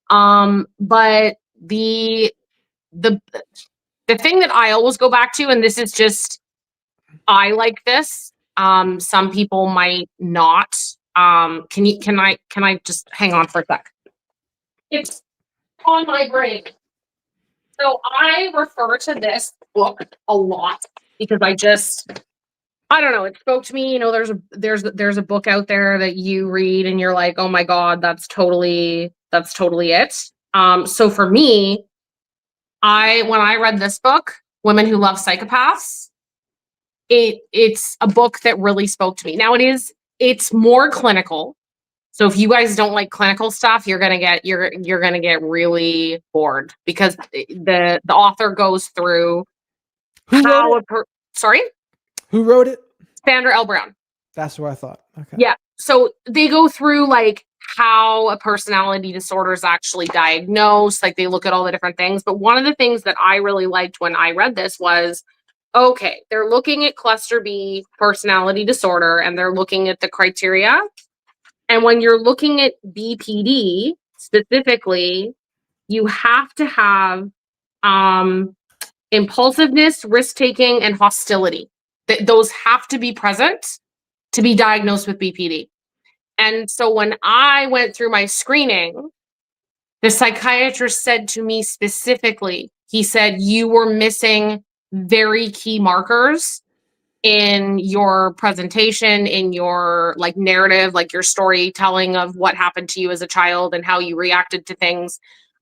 But the thing that I always go back to, and this is just, I like this. Some people might not. Can I just hang on for a sec? It's on my brain. So I refer to this book a lot because I don't know, it spoke to me. There's a book out there that you read and you're like, oh my God, that's totally it. So for me, when I read this book, Women Who Love Psychopaths, it's a book that really spoke to me. Now it's more clinical. So if you guys don't like clinical stuff, you're gonna get really bored, because the author goes through sorry? Who wrote it? Sandra L. Brown. That's what I thought. Okay. Yeah. So they go through like how a personality disorder is actually diagnosed. Like they look at all the different things. But one of the things that I really liked when I read this was, okay, they're looking at cluster B personality disorder and they're looking at the criteria. And when you're looking at BPD specifically, you have to have impulsiveness, risk-taking, and hostility. Those have to be present to be diagnosed with BPD. And so when I went through my screening, the psychiatrist said to me specifically, he said, you were missing very key markers in your presentation, in your like narrative, like your storytelling of what happened to you as a child and how you reacted to things.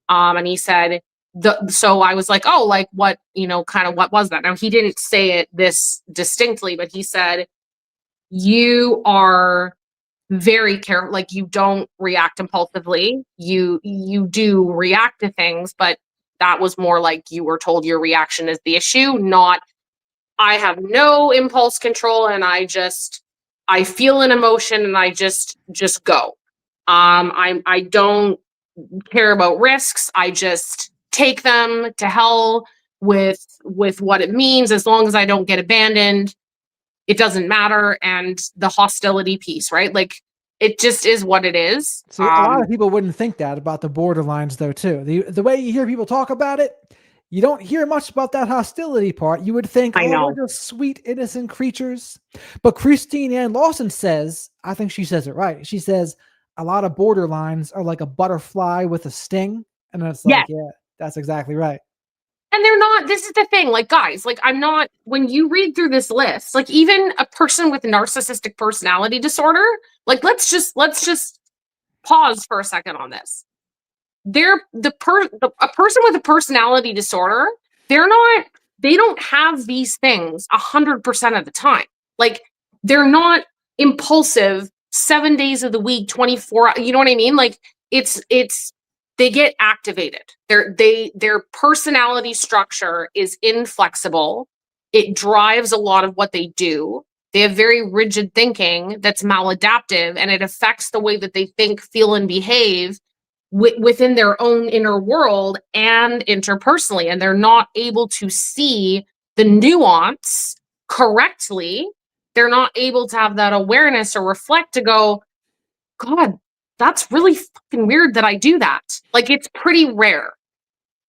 And he said, so I was like, oh, like what, kind of what was that? Now he didn't say it this distinctly, but he said, you are very careful, like you don't react impulsively. You do react to things, but that was more like you were told your reaction is the issue, not I have no impulse control and I feel an emotion and I just go. I don't care about risks. I just take them to hell with what it means. As long as I don't get abandoned, it doesn't matter. And the hostility piece, right? Like it just is what it is. See, a lot of people wouldn't think that about the borderlines, though, too. The way you hear people talk about it, you don't hear much about that hostility part. You would think, I oh, know. they're just sweet, innocent creatures. But Christine Ann Lawson says, I think she says it right. She says a lot of borderlines are like a butterfly with a sting. And it's like, yeah, that's exactly right. And they're not, this is the thing, like, guys, like, I'm not, when you read through this list, like, even a person with narcissistic personality disorder, like, let's just pause for a second on this. A person with a personality disorder, they don't have these things 100% of the time. Like, they're not impulsive 7 days of the week, 24, you know what I mean? Like, it's, they get activated. Their personality structure is inflexible. It drives a lot of what they do. They have very rigid thinking that's maladaptive, and it affects the way that they think, feel, and behave within their own inner world and interpersonally. And they're not able to see the nuance correctly. They're not able to have that awareness or reflect to go, God, that's really fucking weird that I do that. Like, it's pretty rare.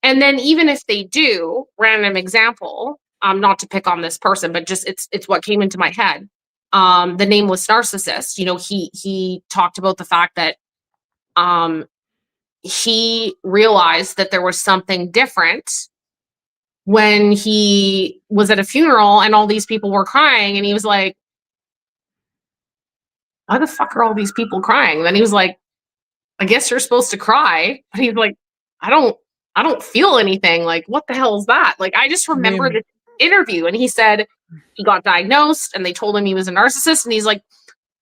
And then even if they do, random example, not to pick on this person, but just it's what came into my head. The nameless narcissist, he talked about the fact that he realized that there was something different when he was at a funeral and all these people were crying, and he was like, why the fuck are all these people crying? And then he was like, I guess you're supposed to cry. But he's like, I don't feel anything. Like, what the hell is that? Like, I just remember this interview, and he said he got diagnosed and they told him he was a narcissist. And he's like,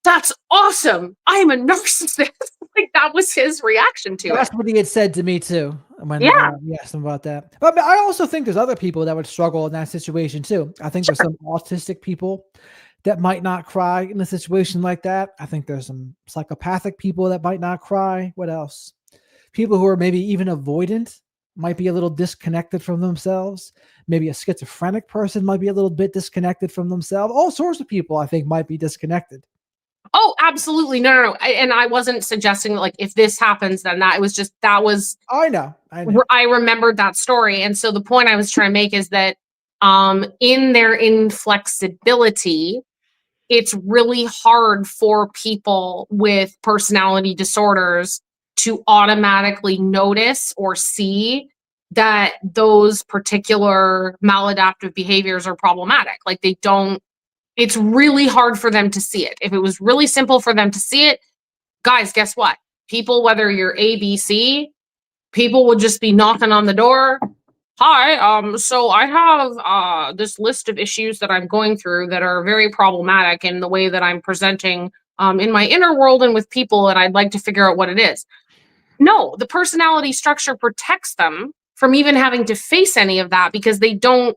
that's awesome. I am a narcissist. Like, that was his reaction to it. That's what he had said to me too. When we asked him about that. But I also think there's other people that would struggle in that situation too. I think there's some autistic people that might not cry in a situation like that. I think there's some psychopathic people that might not cry. What else? People who are maybe even avoidant might be a little disconnected from themselves. Maybe a schizophrenic person might be a little bit disconnected from themselves. All sorts of people, I think, might be disconnected. Oh, absolutely. No. And I wasn't suggesting that, like, if this happens, then that. It was just, that was. I know. I remembered that story. And so the point I was trying to make is that in their inflexibility, it's really hard for people with personality disorders to automatically notice or see that those particular maladaptive behaviors are problematic. Like, it's really hard for them to see it. If it was really simple for them to see it, guys, guess what? People, whether you're ABC, people would just be knocking on the door. Hi, so I have this list of issues that I'm going through that are very problematic in the way that I'm presenting in my inner world and with people, and I'd like to figure out what it is. No, the personality structure protects them from even having to face any of that, because they don't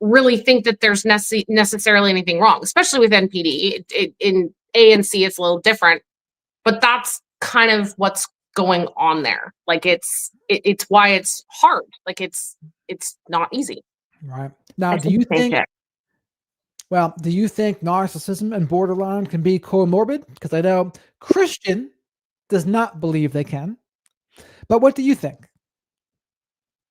really think that there's necessarily anything wrong, especially with NPD. In A and C, it's a little different, but that's kind of what's going on there. Like, it's why it's hard. Like, it's not easy. Right. Now, do you think narcissism and borderline can be comorbid? Because I know Christian does not believe they can. But what do you think?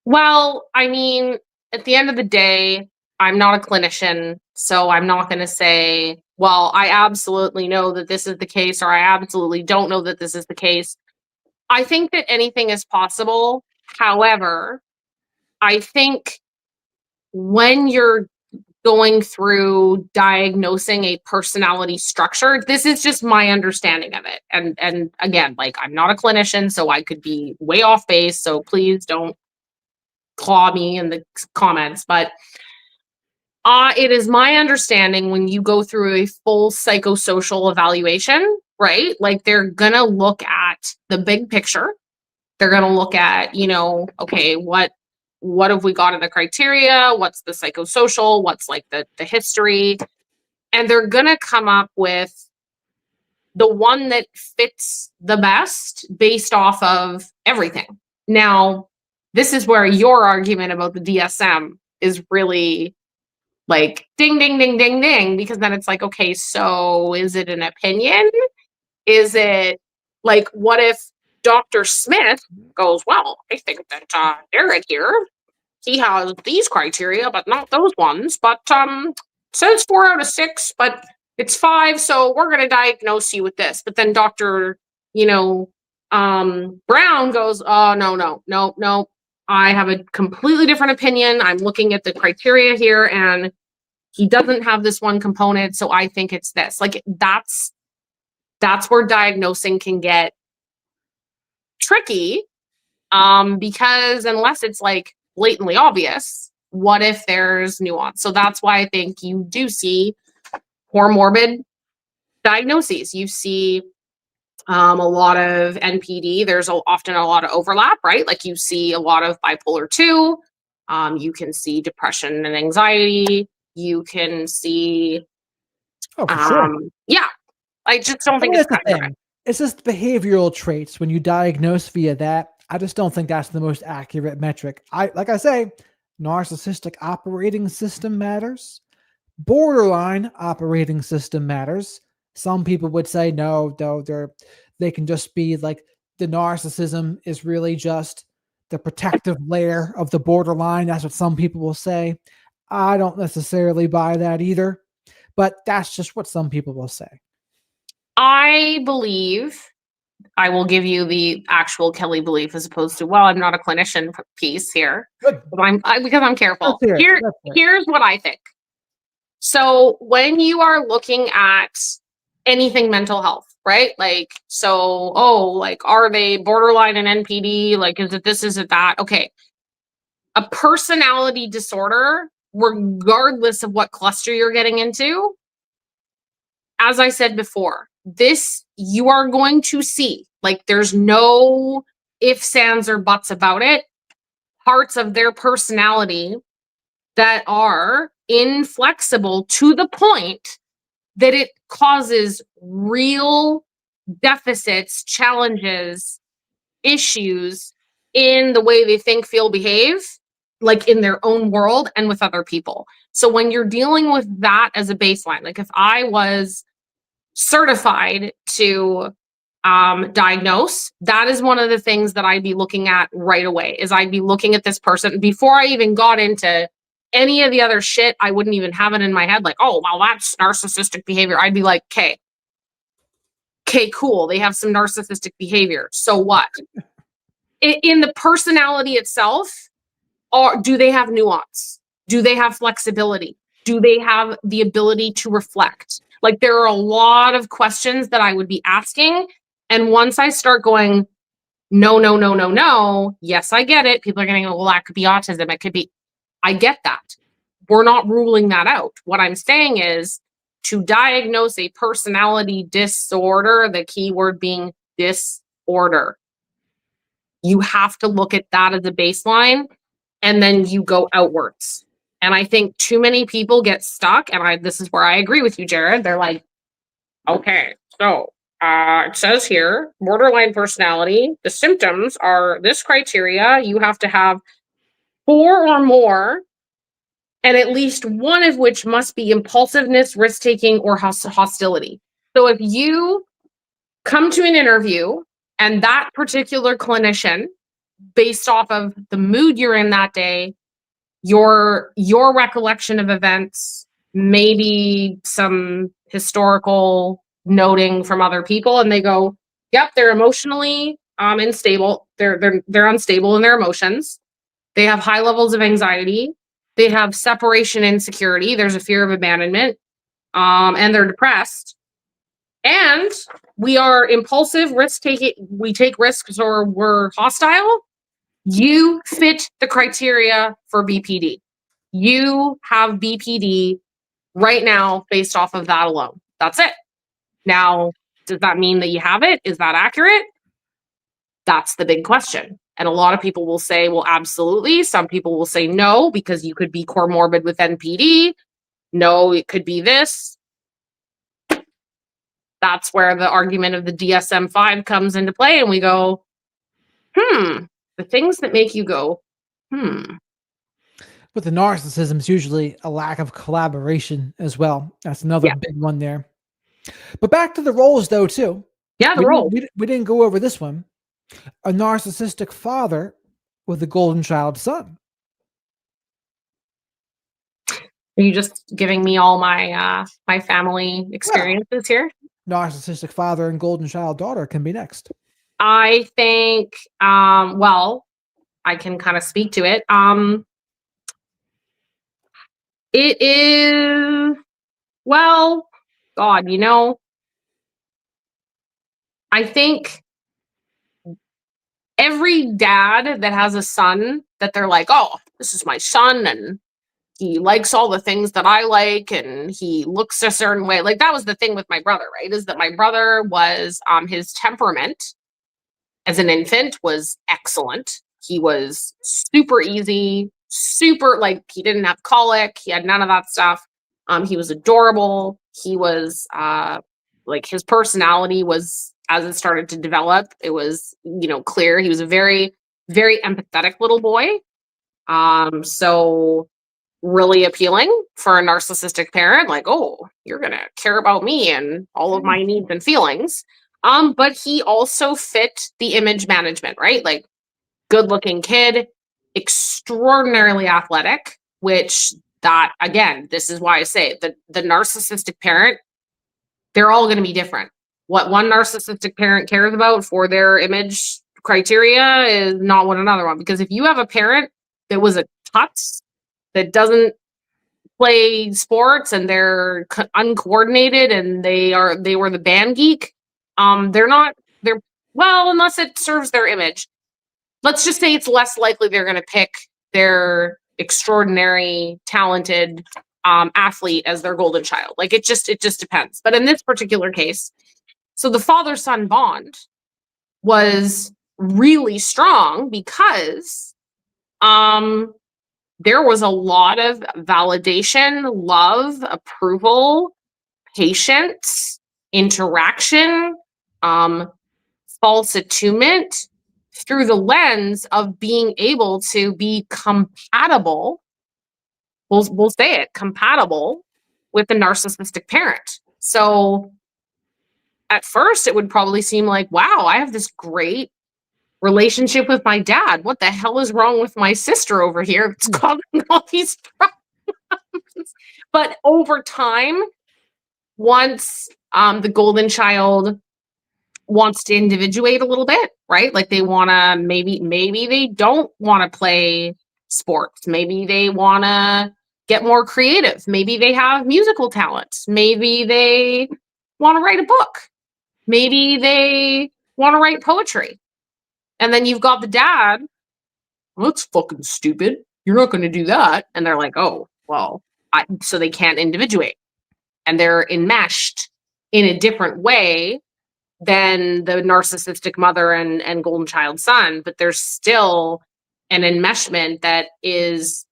Well, I mean, at the end of the day, I'm not a clinician, so I'm not going to say well, I absolutely know that this is the case, or I absolutely don't know that this is the case. I think that anything is possible. However, I think when you're going through diagnosing a personality structure, this is just my understanding of it. And again, like, I'm not a clinician, so I could be way off base. So please don't claw me in the comments. But it is my understanding when you go through a full psychosocial evaluation, right? Like, they're gonna look at the big picture. They're gonna look at, okay, what have we got in the criteria? What's the psychosocial? What's like the history? And they're gonna come up with the one that fits the best based off of everything. Now, this is where your argument about the DSM is really like ding, ding, ding, ding, ding, because then it's like, okay, so is it an opinion? Is it like, what if Dr. Smith goes, well, I think that Jared here, he has these criteria, but not those ones. But says 4 out of 6, but it's 5, so we're going to diagnose you with this. But then Dr. Brown goes, oh, no. I have a completely different opinion. I'm looking at the criteria here, and he doesn't have this one component, so I think it's this. Like, that's where diagnosing can get tricky, because unless it's like blatantly obvious, what if there's nuance? So that's why I think you do see more morbid diagnoses. You see a lot of NPD. There's often a lot of overlap, right? Like, you see a lot of bipolar 2. You can see depression and anxiety. You can see, Oh, for sure. yeah. I just don't think that's it's the thing. It's just behavioral traits. When you diagnose via that, I just don't think that's the most accurate metric. Like I say, narcissistic operating system matters. Borderline operating system matters. Some people would say no, though they can just be like, the narcissism is really just the protective layer of the borderline. That's what some people will say. I don't necessarily buy that either, but that's just what some people will say. I believe, I will give you the actual Kelly belief as opposed to, well, I'm not a clinician piece here. Good. Because I'm careful. Let's hear it. Here's what I think. So when you are looking at anything mental health, right? Like, so, like, are they borderline and NPD? Like, is it this, is it that? Okay. A personality disorder, regardless of what cluster you're getting into, as I said before, this, you are going to see, like, there's no ifs, ands, or buts about it, parts of their personality that are inflexible to the point that it causes real deficits, challenges, issues in the way they think, feel, behave, like in their own world and with other people. So when you're dealing with that as a baseline, like, if I was certified to diagnose, that is one of the things that I'd be looking at right away. Is I'd be looking at this person before I even got into any of the other shit. I wouldn't even have it in my head like, oh, well, that's narcissistic behavior. I'd be like, okay, cool, they have some narcissistic behavior, so what? In the personality itself, or do they have nuance? Do they have flexibility? Do they have the ability to reflect? Like, there are a lot of questions that I would be asking. And once I start going, no, yes, I get it. People are going to go, well, that could be autism. It could be, I get that. We're not ruling that out. What I'm saying is, to diagnose a personality disorder, the key word being disorder, you have to look at that as a baseline, and then you go outwards. And I think too many people get stuck. And this is where I agree with you, Jared. They're like, okay, so it says here, borderline personality, the symptoms are this criteria. You have to have 4 or more, and at least one of which must be impulsiveness, risk-taking, or hostility. So if you come to an interview and that particular clinician, based off of the mood you're in that day, your recollection of events, maybe some historical noting from other people, and they go, "Yep, they're emotionally unstable. They're unstable in their emotions. They have high levels of anxiety. They have separation insecurity. There's a fear of abandonment, and they're depressed. And we are impulsive, risk taking. We take risks, or we're hostile. You fit the criteria for BPD. You have BPD right now based off of that alone. That's it. Now, does that mean that you have it? Is that accurate? That's the big question. And a lot of people will say, well, absolutely. Some people will say no, because you could be comorbid with NPD. No, it could be this. That's where the argument of the DSM-5 comes into play. And we go, the things that make you go, With the narcissism, it's usually a lack of collaboration as well. That's another Yeah. big one there. But back to the roles, though, too. Yeah, the role. We didn't go over this one. A narcissistic father with a golden child son. Are you just giving me all my my family experiences here? Narcissistic father and golden child daughter can be next. I think, well, I can kind of speak to it. It is, well, God, I think every dad that has a son that they're like, oh, this is my son, and he likes all the things that I like, and he looks a certain way. Like, that was the thing with my brother, right? Is that my brother was, his temperament as an infant was excellent. He was super easy, super, like, he didn't have colic. He had none of that stuff. He was adorable. He was, like, his personality was, as it started to develop, it was, clear. He was a very, very empathetic little boy. So really appealing for a narcissistic parent, like, oh, you're gonna care about me and all of my needs and feelings. But he also fit the image management, right? Like, good looking kid, extraordinarily athletic, which, that, again, this is why I say the narcissistic parent, they're all going to be different. What one narcissistic parent cares about for their image criteria is not what another one. Because if you have a parent that was a tutz, that doesn't play sports, and they're uncoordinated, and they were the band geek, they're well, unless it serves their image. Let's just say it's less likely they're going to pick their extraordinary talented athlete as their golden child. Like, it just depends. But in this particular case, so the father-son bond was really strong because there was a lot of validation, love, approval, patience, interaction, false attunement, through the lens of being able to be compatible. We'll say it, compatible with the narcissistic parent. So at first it would probably seem like, wow, I have this great relationship with my dad. What the hell is wrong with my sister over here? It's causing all these problems. But over time, once the golden child wants to individuate a little bit, right? Like, they want to, maybe they don't want to play sports. Maybe they want to get more creative. Maybe they have musical talents. Maybe they want to write a book. Maybe they want to write poetry. And then you've got the dad, well, that's fucking stupid. You're not going to do that. And they're like, oh, well, so they can't individuate. And they're enmeshed in a different way than the narcissistic mother and golden child son. But there's still an enmeshment that is,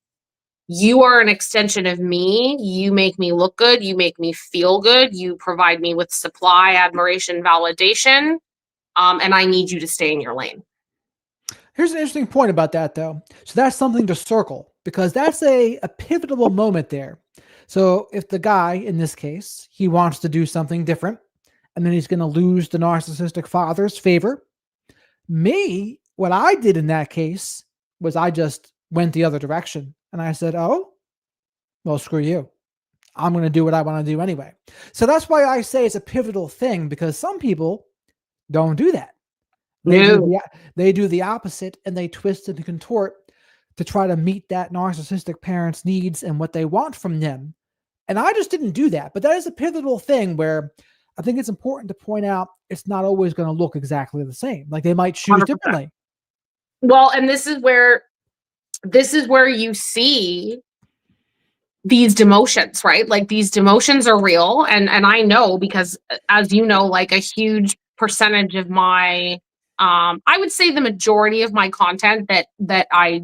you are an extension of me. You make me look good. You make me feel good. You provide me with supply, admiration, validation. And I need you to stay in your lane. Here's an interesting point about that, though. So that's something to circle, because that's a pivotal moment there. So if the guy, in this case, he wants to do something different, and then he's going to lose the narcissistic father's favor. Me, what I did in that case was I just went the other direction. And I said, oh, well, screw you. I'm going to do what I want to do anyway. So that's why I say it's a pivotal thing, because some people don't do that. No. They do the opposite, and they twist and contort to try to meet that narcissistic parent's needs and what they want from them. And I just didn't do that. But that is a pivotal thing where I think it's important to point out it's not always going to look exactly the same. Like they might choose 100%. differently. Well, and this is where you see these demotions, right? Like these demotions are real. And I know, because as you know, like a huge percentage of my, I would say the majority of my content that I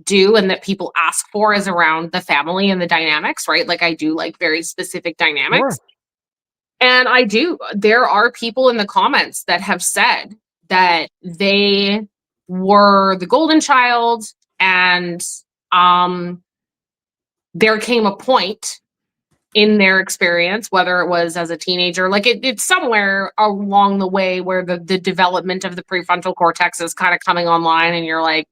do and that people ask for is around the family and the dynamics, right? Like I do like very specific dynamics. Sure. And there are people in the comments that have said that they were the golden child, and there came a point in their experience, whether it was as a teenager, like it's somewhere along the way where the development of the prefrontal cortex is kind of coming online, and you're like,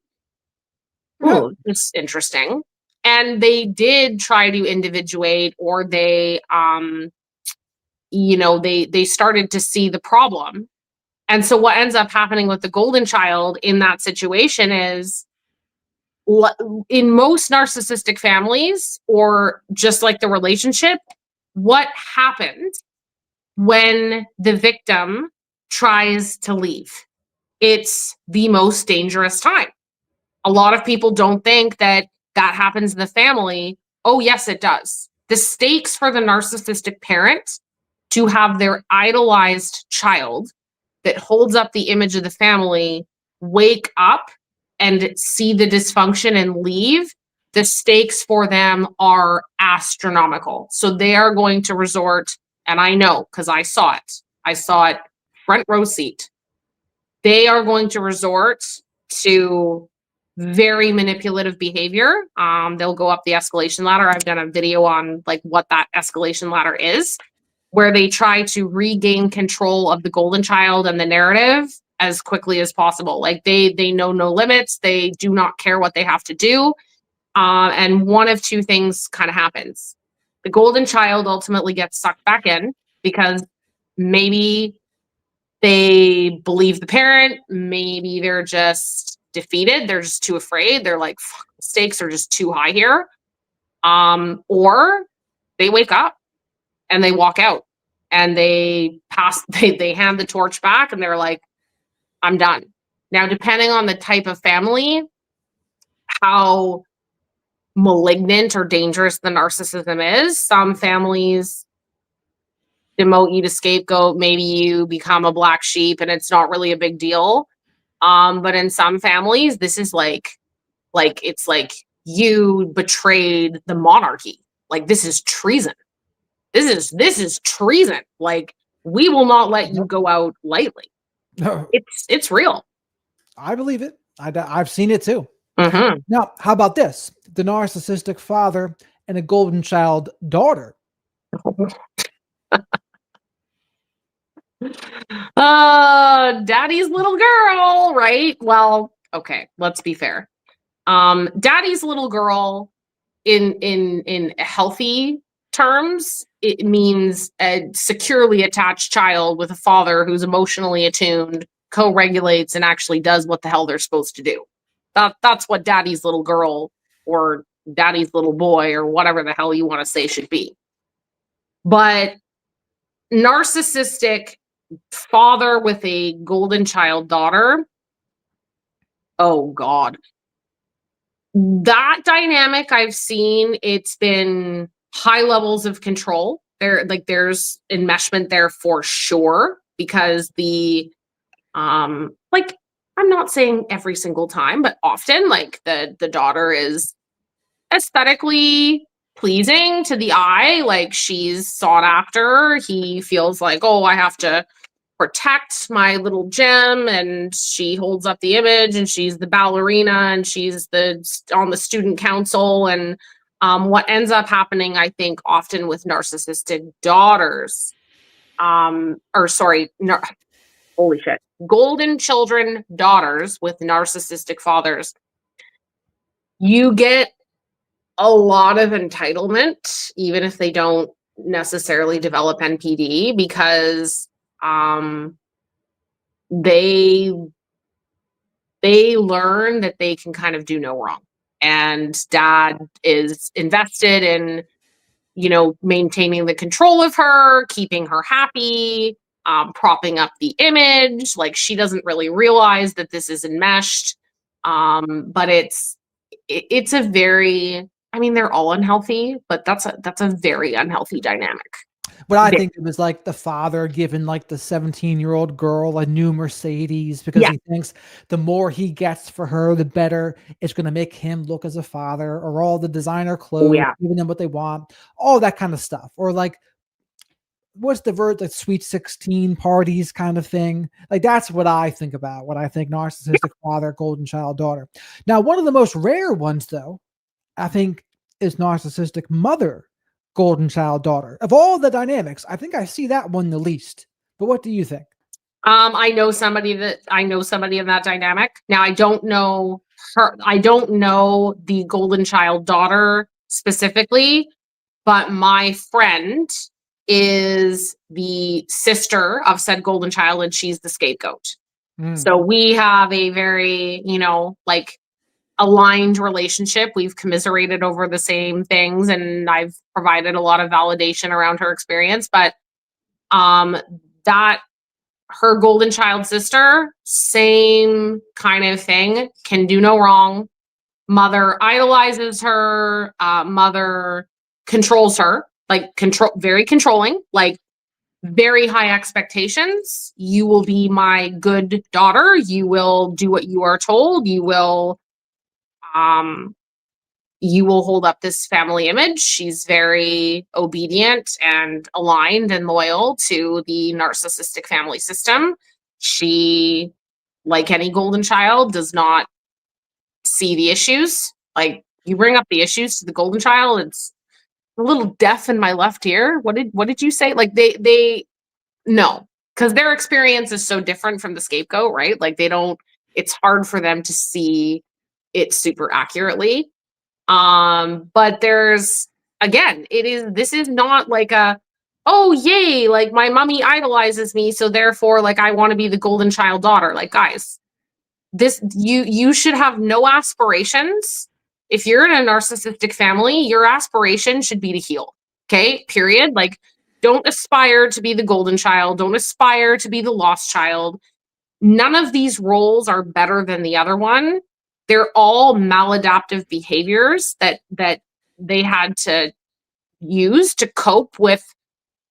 ooh, it's interesting. And they did try to individuate, or they they started to see the problem. And so what ends up happening with the golden child in that situation is, in most narcissistic families, or just like the relationship, what happens when the victim tries to leave? It's the most dangerous time. A lot of people don't think that happens in the family. Oh, yes, it does. The stakes for the narcissistic parent to have their idolized child that holds up the image of the family wake up and see the dysfunction and leave, the stakes for them are astronomical. So they are going to resort, and I know because I saw it front row seat. They are going to resort to very manipulative behavior. They'll go up the escalation ladder. I've done a video on like what that escalation ladder is, where they try to regain control of the golden child and the narrative as quickly as possible. Like they know no limits. They do not care what they have to do. And one of two things kind of happens. The golden child ultimately gets sucked back in because maybe they believe the parent, maybe they're just defeated, they're just too afraid, they're like, fuck, the stakes are just too high here. Or they wake up and they walk out and they hand the torch back and they're like, I'm done. Now, depending on the type of family, how malignant or dangerous the narcissism is, some families demote you to scapegoat. Maybe you become a black sheep and it's not really a big deal. But in some families, this is like it's like you betrayed the monarchy. Like this is treason. This is treason. Like we will not let you go out lightly. No, It's real. I believe it. I've seen it too. Mm-hmm. Now, how about this? The narcissistic father and a golden child daughter. Daddy's little girl, right? Well, okay, let's be fair. Daddy's little girl in healthy terms, it means a securely attached child with a father who's emotionally attuned, co-regulates, and actually does what the hell they're supposed to do. That's what daddy's little girl or daddy's little boy or whatever the hell you want to say should be. But narcissistic father with a golden child daughter, oh God. That dynamic I've seen, it's been high levels of control. There's enmeshment there for sure, because I'm not saying every single time, but often like the daughter is aesthetically pleasing to the eye, like she's sought after. He feels like, oh, I have to protect my little gem, and she holds up the image, and she's the ballerina, and she's on the student council. And what ends up happening, I think, often with narcissistic daughters, holy shit, golden children daughters with narcissistic fathers, you get a lot of entitlement, even if they don't necessarily develop NPD, because they learn that they can kind of do no wrong. And dad is invested in, maintaining the control of her, keeping her happy, propping up the image. Like, she doesn't really realize that this is enmeshed. But it's a very, I mean, they're all unhealthy, but that's a very unhealthy dynamic. But I think it was like the father giving like the 17-year-old girl a new Mercedes because he thinks the more he gets for her, the better it's going to make him look as a father, or all the designer clothes, giving them what they want, all that kind of stuff. Or like, what's the word, like sweet 16 parties kind of thing. Like, that's what I think about when I think narcissistic father, golden child, daughter. Now, one of the most rare ones, though, I think, is narcissistic mother, golden child, daughter. Of all the dynamics, I think I see that one the least. But what do you think? I know somebody in that dynamic. Now, I don't know her. I don't know the golden child daughter specifically, but my friend is the sister of said golden child, and she's the scapegoat. So we have a very, like, aligned relationship. We've commiserated over the same things, and I've provided a lot of validation around her experience. But that her golden child sister, same kind of thing, can do no wrong. Mother idolizes her. Mother controls her, like very controlling, like very high expectations. You will be my good daughter. You will do what you are told. You will hold up this family image. She's very obedient and aligned and loyal to the narcissistic family system. She, like any golden child, does not see the issues. Like, you bring up the issues to the golden child, it's a little deaf in my left ear. What did you say? Like, they no, because their experience is so different from the scapegoat, right? Like, it's hard for them to see it super accurately. But there's, again, this is not like oh yay, like my mommy idolizes me, so therefore, like, I want to be the golden child daughter. Like, guys, you should have no aspirations. If you're in a narcissistic family, your aspiration should be to heal. Okay, period. Like, don't aspire to be the golden child. Don't aspire to be the lost child. None of these roles are better than the other one. They're all maladaptive behaviors that they had to use to cope with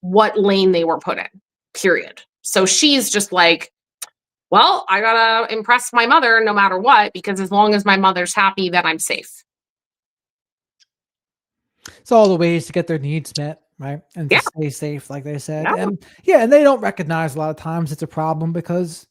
what lane they were put in, period. So she's just like, well, I gotta impress my mother no matter what, because as long as my mother's happy, then I'm safe. It's all the ways to get their needs met, right? And to stay safe, like they said. And they don't recognize a lot of times it's a problem because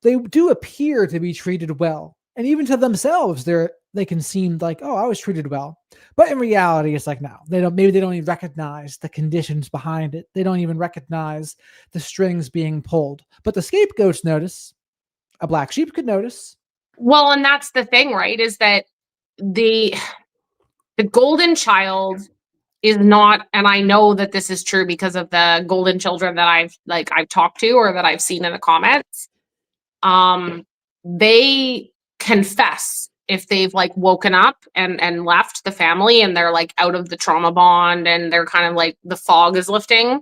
they do appear to be treated well. And even to themselves, they can seem like, oh, I was treated well. But in reality, it's like, no, maybe they don't even recognize the conditions behind it. They don't even recognize the strings being pulled. But the scapegoats notice. A black sheep could notice. Well, and that's the thing, right? Is that the golden child is not, and I know that this is true because of the golden children that I've talked to, or that I've seen in the comments. They confess if they've like woken up and left the family, and they're like out of the trauma bond, and they're kind of like, the fog is lifting.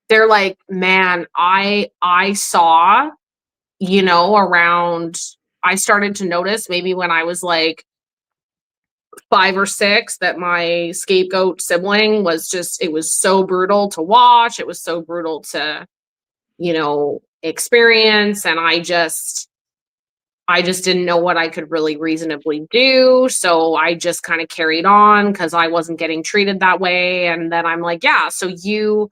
They're like, man, I saw, around, I started to notice maybe when I was like 5 or 6, that my scapegoat sibling was just, it was so brutal to watch. It was so brutal to, experience. And I just didn't know what I could really reasonably do. So I just kind of carried on because I wasn't getting treated that way. And then I'm like, yeah, so you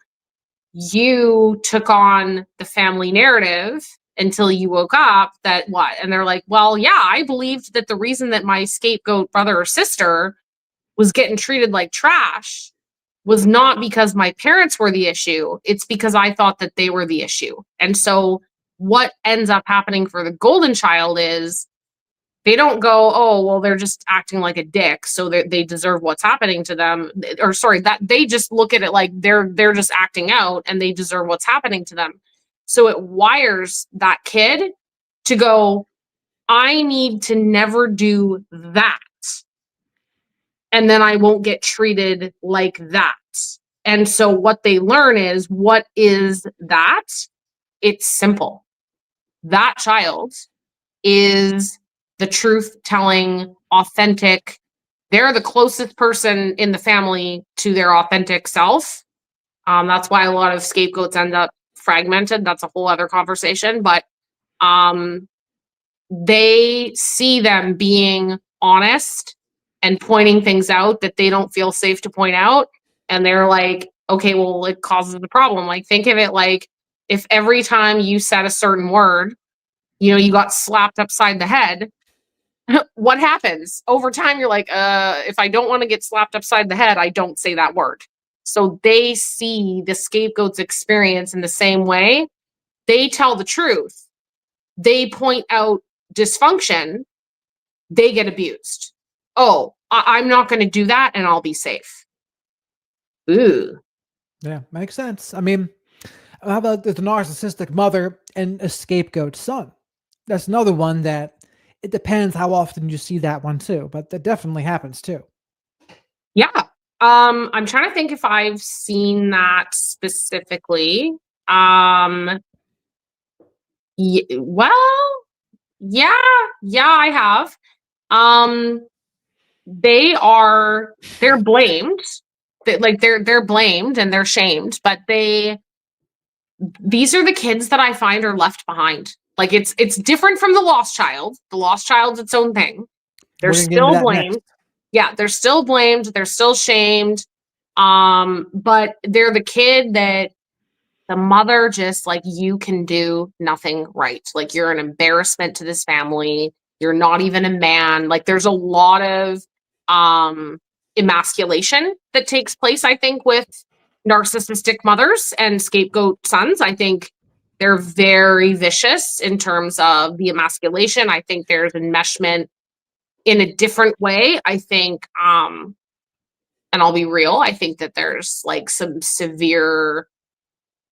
took on the family narrative until you woke up, that what? And they're like, well, yeah, I believed that the reason that my scapegoat brother or sister was getting treated like trash was not because my parents were the issue. It's because I thought that they were the issue. And so what ends up happening for the golden child is They don't go, oh, well, they're just acting like a dick, so they deserve what's happening to them. Or sorry, that they just look at it like they're just acting out and they deserve what's happening to them. So it wires that kid to go, I need to never do that. And then I won't get treated like that. And so what they learn is, what is that? It's simple. That child is the truth telling, authentic. They're the closest person in the family to their authentic self. That's why a lot of scapegoats end up fragmented. That's a whole other conversation. But they see them being honest and pointing things out that they don't feel safe to point out. And they're like, okay, well, it causes the problem. Like, think of it like if every time you said a certain word, you got slapped upside the head, what happens? Over time, you're like, if I don't want to get slapped upside the head, I don't say that word. So they see the scapegoat's experience in the same way. They tell the truth. They point out dysfunction. They get abused. Oh, I'm not going to do that and I'll be safe. Ooh. Yeah, makes sense. I mean, how about the narcissistic mother and a scapegoat son? That's another one that it depends how often you see that one too, but that definitely happens too. Yeah. I'm trying to think if I've seen that specifically. Well, yeah, I have. They're blamed. They're blamed and they're shamed, but these are the kids that I find are left behind. Like it's different from the lost child. The lost child's its own thing. They're still blamed. Yeah, they're still blamed. They're still shamed. But they're the kid that the mother just like, you can do nothing right. Like, you're an embarrassment to this family. You're not even a man. Like, there's a lot of emasculation that takes place, I think, with narcissistic mothers and scapegoat sons. I think they're very vicious in terms of the emasculation. I think there's enmeshment in a different way. I think, and I'll be real, I think that there's like some severe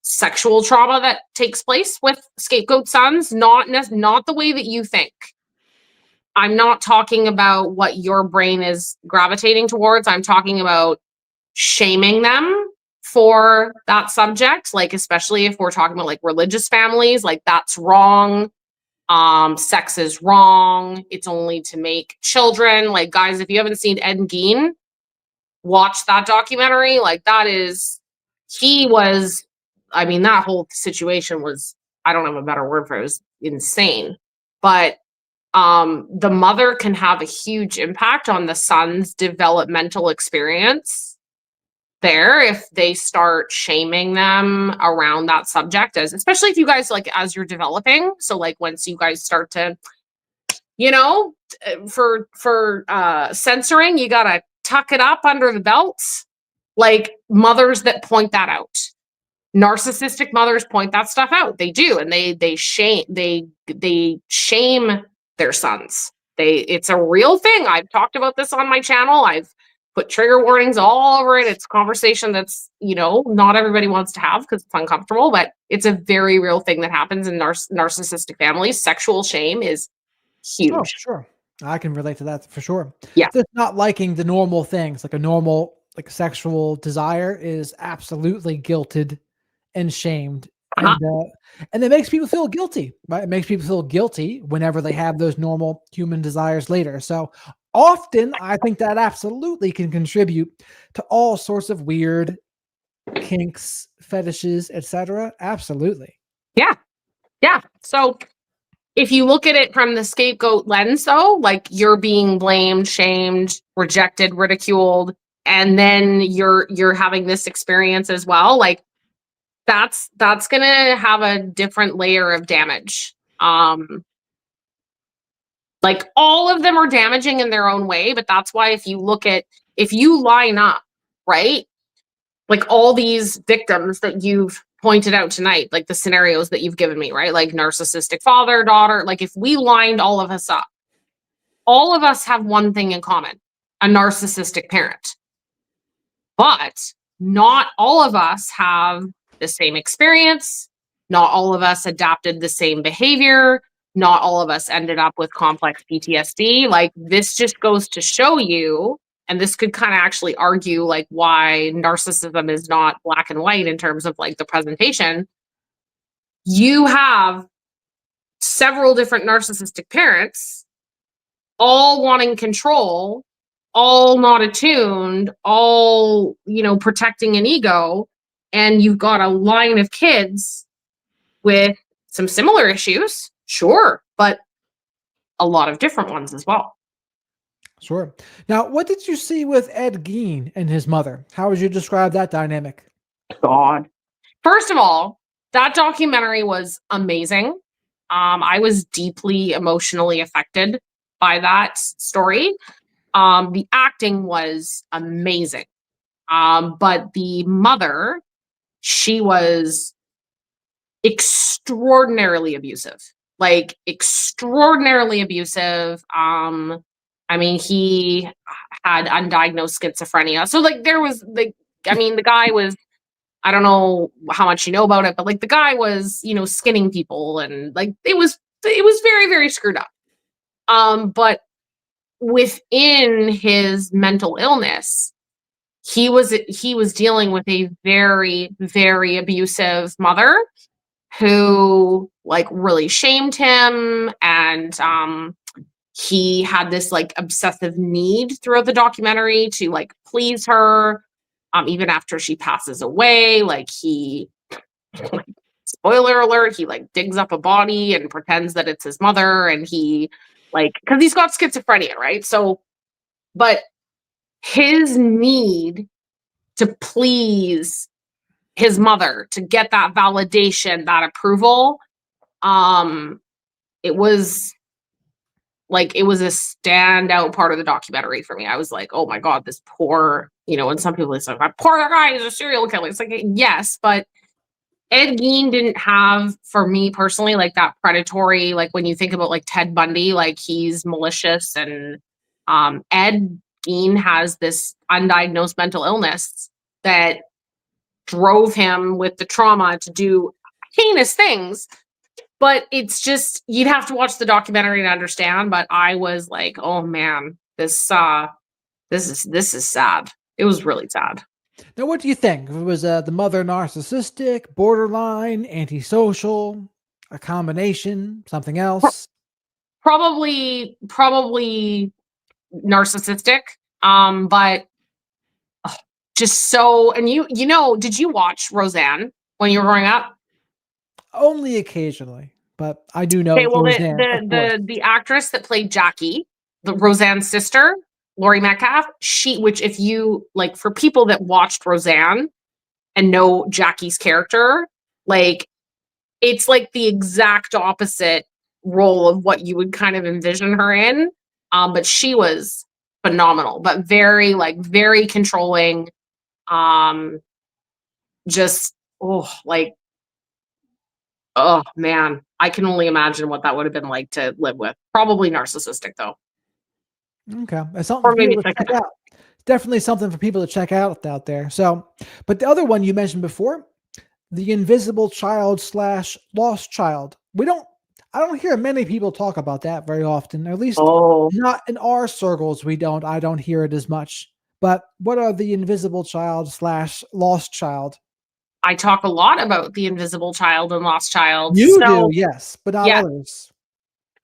sexual trauma that takes place with scapegoat sons, not the way that you think. I'm not talking about what your brain is gravitating towards. I'm talking about shaming them for that subject, like especially if we're talking about like religious families, like that's wrong. Sex is wrong. It's only to make children. Like, guys, if you haven't seen Ed Gein, watch that documentary. Like, that whole situation was, I don't have a better word for it, it was insane. But the mother can have a huge impact on the son's developmental experience there if they start shaming them around that subject, especially if you guys, like, as you're developing. So like once you guys start to, for censoring, you gotta tuck it up under the belts. Like, mothers that point that out, narcissistic mothers point that stuff out. They do, and they shame their sons. It's a real thing. I've talked about this on my channel. I've put trigger warnings all over it. It's a conversation that's, not everybody wants to have because it's uncomfortable, but it's a very real thing that happens in narcissistic families. Sexual shame is huge. Oh, sure. I can relate to that for sure. Yeah. Just not liking the normal things, like a normal, like sexual desire is absolutely guilted and shamed. And it makes people feel guilty, right? It makes people feel guilty whenever they have those normal human desires later. So often I think that absolutely can contribute to all sorts of weird kinks, fetishes, etc. Absolutely. Yeah. Yeah. So if you look at it from the scapegoat lens, though, like, you're being blamed, shamed, rejected, ridiculed, and then you're having this experience as well, like, that's going to have a different layer of damage. Like, all of them are damaging in their own way, but that's why if you line up, right? Like, all these victims that you've pointed out tonight, like the scenarios that you've given me, right? Like narcissistic father, daughter, like if we lined all of us up, all of us have one thing in common: a narcissistic parent. But not all of us have the same experience. Not all of us adapted the same behavior. Not all of us ended up with complex PTSD. Like, this just goes to show you, and this could kind of actually argue like why narcissism is not black and white in terms of like the presentation. You have several different narcissistic parents, all wanting control, all not attuned, all, protecting an ego. And you've got a line of kids with some similar issues, sure, but a lot of different ones as well. Sure. Now, what did you see with Ed Gein and his mother? How would you describe that dynamic? God. First of all, that documentary was amazing. I was deeply emotionally affected by that story. The acting was amazing. But the mother, she was extraordinarily abusive. Like, extraordinarily abusive. I mean, he had undiagnosed schizophrenia. So like there was like, I mean, the guy was, I don't know how much you know about it, but like the guy was, skinning people, and like it was very, very screwed up. But within his mental illness, he was dealing with a very, very abusive mother who like really shamed him, and he had this like obsessive need throughout the documentary to like please her, even after she passes away. Like, he spoiler alert, he like digs up a body and pretends that it's his mother, and he like, because he's got schizophrenia, right? So, but his need to please his mother, to get that validation, that approval, it was like, it was a standout part of the documentary for me. I was like, oh my God, this poor, and some people say, that poor guy is a serial killer. It's like, yes, but Ed Gein didn't have, for me personally, like that predatory, like when you think about like Ted Bundy, like he's malicious, and Ed Gein has this undiagnosed mental illness that drove him with the trauma to do heinous things. But it's just, you'd have to watch the documentary to understand. But I was like, oh man, this is sad. It was really sad. Now, what do you think? If it was the mother narcissistic, borderline, antisocial, a combination, something else? Probably narcissistic. But just so, and did you watch Roseanne when you were growing up? Only occasionally, but I do know Okay, well, Roseanne, of course. the actress that played Jackie, the Roseanne's sister, Laurie Metcalf, which if you like, for people that watched Roseanne and know Jackie's character, like, it's like the exact opposite role of what you would kind of envision her in. But she was phenomenal, but very, like, very controlling. Just, like, oh man, I can only imagine what that would have been like to live with. Probably narcissistic though, Okay, it's something or for maybe people to check psychopath. out. Definitely something for people to check out there. So, but the other one you mentioned before, the invisible child slash lost child. I don't hear many people talk about that very often, or at least Oh, not in our circles. I don't hear it as much. But what are the invisible child slash lost child? I talk a lot about the invisible child and lost child. You do, yes, but not Yeah, others.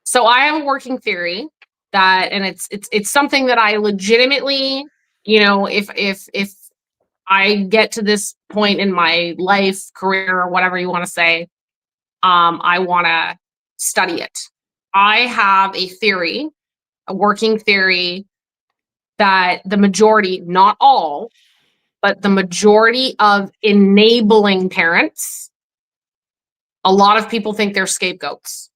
so I have a working theory that, and it's something that I legitimately, if I get to this point in my life, career, or whatever you want to say, I want to study it. I have a theory, a working theory, that the majority, not all, but the majority of enabling parents, a lot of people think they're scapegoats.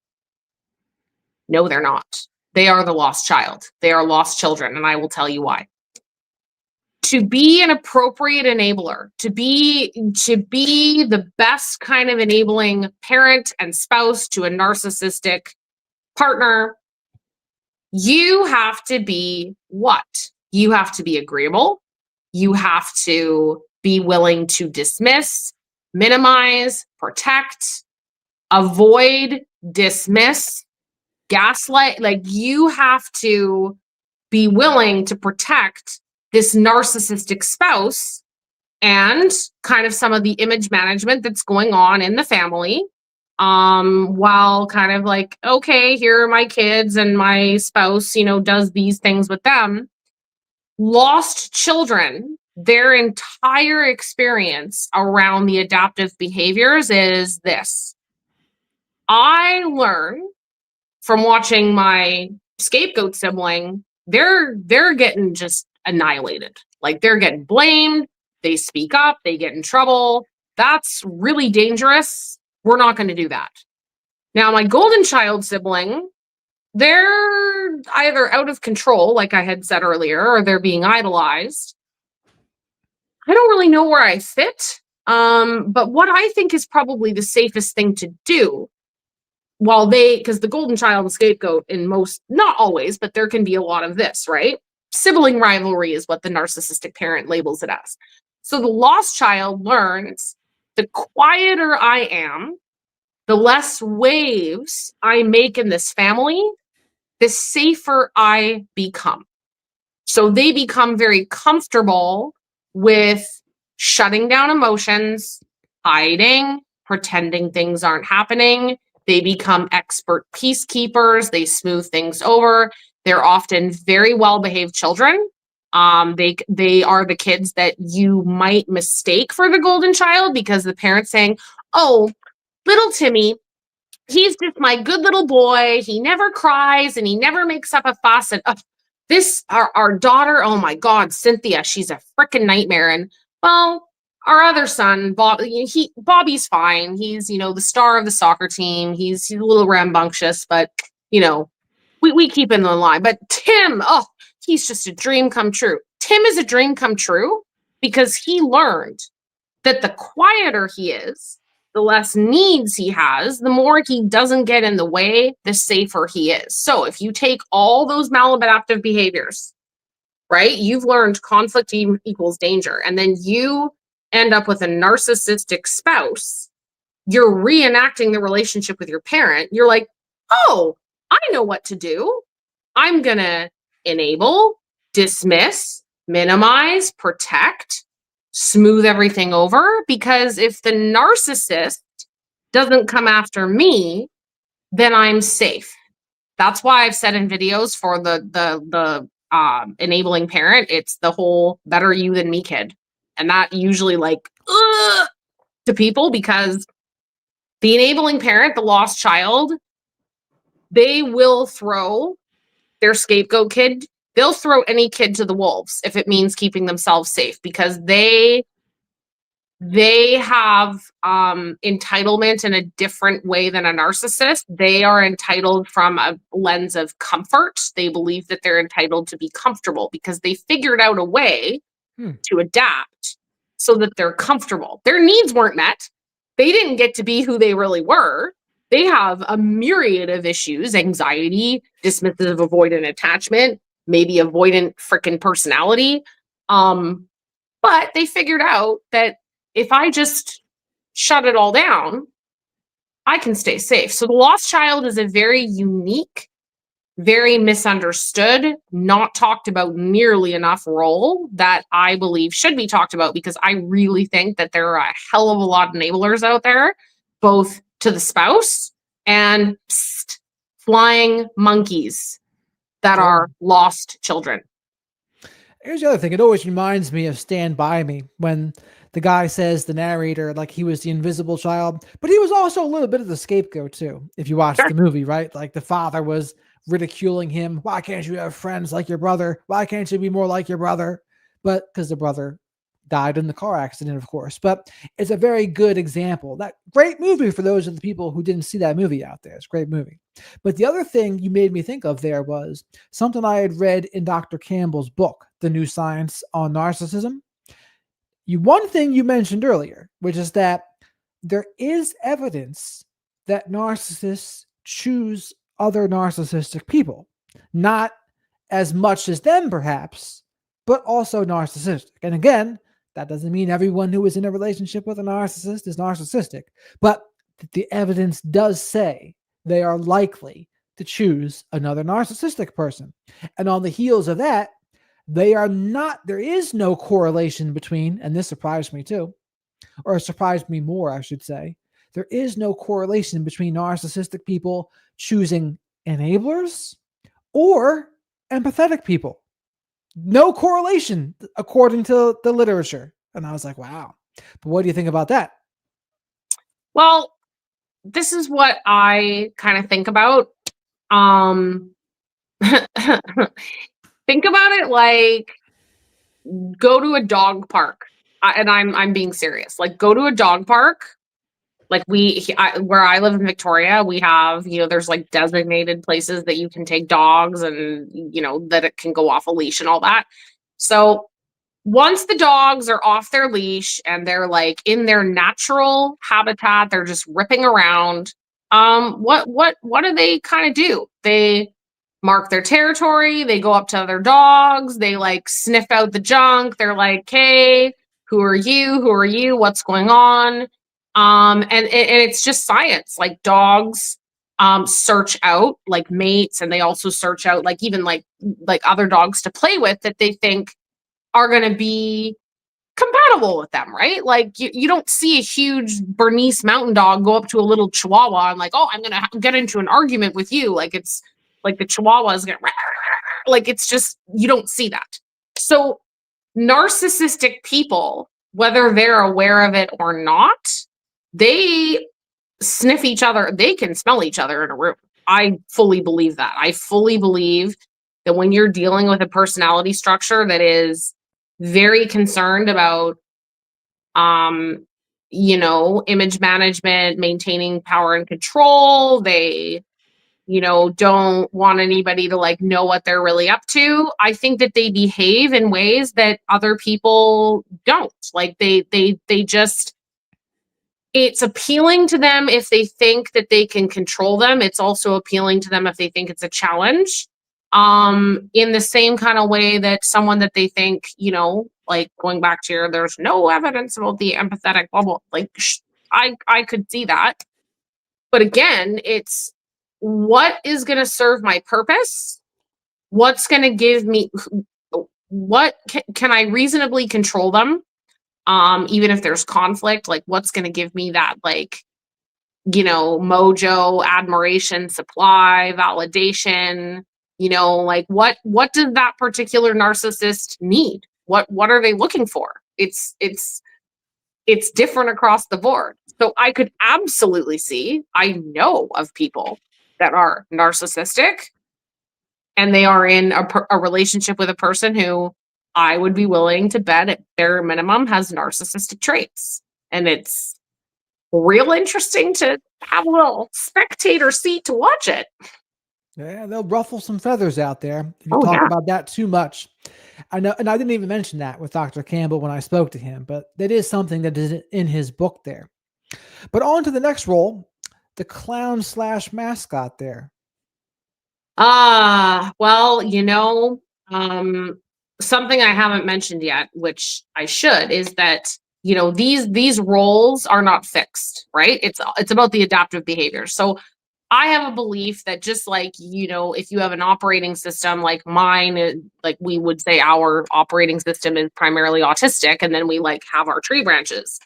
No, they're not. They are the lost child. They are lost children, and I will tell you why. To be an appropriate enabler, to be the best kind of enabling parent and spouse to a narcissistic partner, You have to be what? You have to be agreeable. You have to be willing to dismiss, minimize, protect, avoid, dismiss, gaslight. Like you have to be willing to protect this narcissistic spouse and kind of some of the image management that's going on in the family, while kind of like, okay, here are my kids and my spouse, does these things with them. Lost children, their entire experience around the adaptive behaviors is this. I learn from watching my scapegoat sibling, they're getting just annihilated. Like they're getting blamed, they speak up, they get in trouble. That's really dangerous. We're not going to do that. Now, my golden child sibling, they're either out of control, like I had said earlier, or they're being idolized. I don't really know where I fit. But what I think is probably the safest thing to do because the golden child and scapegoat in most, not always, but there can be a lot of this, right? Sibling rivalry is what the narcissistic parent labels it as. So the lost child learns the quieter I am, the less waves I make in this family, the safer I become. So they become very comfortable with shutting down emotions, hiding, pretending things aren't happening. They become expert peacekeepers. They smooth things over. They're often very well-behaved children. They are the kids that you might mistake for the golden child because the parent's saying, "Oh, little Timmy, he's just my good little boy. He never cries and he never makes up a fuss." And our daughter, oh my God, Cynthia, she's a freaking nightmare. And well, our other son, Bobby's fine. He's, the star of the soccer team. He's a little rambunctious, but we keep him in line. But Tim, oh, he's just a dream come true. Tim is a dream come true because he learned that the quieter he is, the less needs he has, the more he doesn't get in the way, the safer he is. So if you take all those maladaptive behaviors, right, you've learned conflict equals danger, and then you end up with a narcissistic spouse, you're reenacting the relationship with your parent. You're like, oh, I know what to do. I'm going to enable, dismiss, minimize, protect, smooth everything over, because if the narcissist doesn't come after me, then I'm safe. That's why I've said in videos for the enabling parent, it's the whole better you than me kid. And that usually to people, because the enabling parent, the lost child, they will throw their scapegoat kid. They'll throw any kid to the wolves if it means keeping themselves safe, because they have entitlement in a different way than a narcissist. They are entitled from a lens of comfort. They believe that they're entitled to be comfortable because they figured out a way to adapt so that they're comfortable. Their needs weren't met. They didn't get to be who they really were. They have a myriad of issues: anxiety, dismissive, avoidant attachment, maybe avoidant freaking personality. But they figured out that if I just shut it all down, I can stay safe. So the lost child is a very unique, very misunderstood, not talked about nearly enough role that I believe should be talked about, because I really think that there are a hell of a lot of enablers out there, both to the spouse and flying monkeys that are lost children. Here's the other thing. It always reminds me of Stand By Me, when the guy says, the narrator, like he was the invisible child, but he was also a little bit of the scapegoat too. If you watch the movie, right? Like the father was ridiculing him. Why can't you have friends like your brother? Why can't you be more like your brother? But because the brother died in the car accident, of course. But it's a very good example. That great movie for those of the people who didn't see that movie out there. It's a great movie. But the other thing you made me think of there was something I had read in Dr. Campbell's book, The New Science on Narcissism. One thing you mentioned earlier, which is that there is evidence that narcissists choose other narcissistic people. Not as much as them, perhaps, but also narcissistic. And again, that doesn't mean everyone who is in a relationship with a narcissist is narcissistic, but the evidence does say they are likely to choose another narcissistic person. And on the heels of that, there is no correlation between, and this surprised me too, or surprised me more, I should say. There is no correlation between narcissistic people choosing enablers or empathetic people. No correlation according to the literature. And I was like, wow. But what do you think about that? Well, this is what I kind of think about. Um, think about it like go to a dog park. And I'm being serious. Like go to a dog park. Like where I live in Victoria, we have, there's like designated places that you can take dogs and, that it can go off a leash and all that. So once the dogs are off their leash and they're like in their natural habitat, they're just ripping around. What do they kind of do? They mark their territory, they go up to other dogs, they like sniff out the junk, they're like, hey, who are you? Who are you? What's going on? And it's just science. Like dogs search out like mates, and they also search out like even like other dogs to play with that they think are going to be compatible with them, right? Like you don't see a huge Bernese mountain dog go up to a little Chihuahua and like, oh, I'm going to get into an argument with you. Like it's like the Chihuahua is going to like, it's just, you don't see that. So narcissistic people, whether they're aware of it or not, they sniff each other. They can smell each other in a room. I fully believe that. I fully believe that when you're dealing with a personality structure that is very concerned about, image management, maintaining power and control, they, don't want anybody to like know what they're really up to. I think that they behave in ways that other people don't. Like they just, it's appealing to them if they think that they can control them. It's also appealing to them if they think it's a challenge. In the same kind of way that someone that they think, like going back to there's no evidence about the empathetic bubble. Like I could see that. But again, it's what is going to serve my purpose? What's going to give me, what can I reasonably control them? Even if there's conflict, like what's going to give me that, like, mojo, admiration, supply, validation, like what does that particular narcissist need? What are they looking for? It's different across the board. So I could absolutely see, I know of people that are narcissistic and they are in a relationship with a person who I would be willing to bet at bare minimum has narcissistic traits. And it's real interesting to have a little spectator seat to watch it. Yeah, they'll ruffle some feathers out there if you talk about that too much. I know, and I didn't even mention that with Dr. Campbell when I spoke to him, but that is something that is in his book there. But on to the next role, the clown / mascot there. Well, something I haven't mentioned yet, which I should, is that these roles are not fixed, right? It's about the adaptive behavior. So I have a belief that just like, if you have an operating system like mine, like we would say our operating system is primarily autistic, and then we like have our tree branches.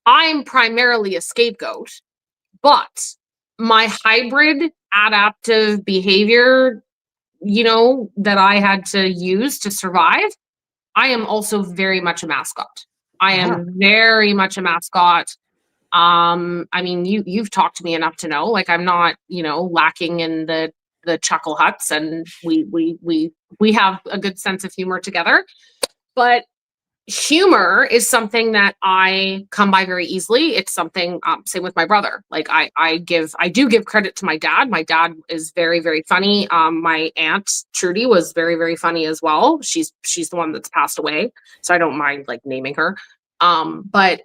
I'm primarily a scapegoat, but my hybrid adaptive behavior, that I had to use to survive, I am also very much a mascot. I am very much a mascot. I mean, you've talked to me enough to know, like, I'm not, lacking in the chuckle huts, and we have a good sense of humor together. But humor is something that I come by very easily. It's something, same with my brother. Like I do give credit to my dad. My dad is very, very funny. My aunt Trudy was very, very funny as well. She's the one that's passed away, so I don't mind like naming her. But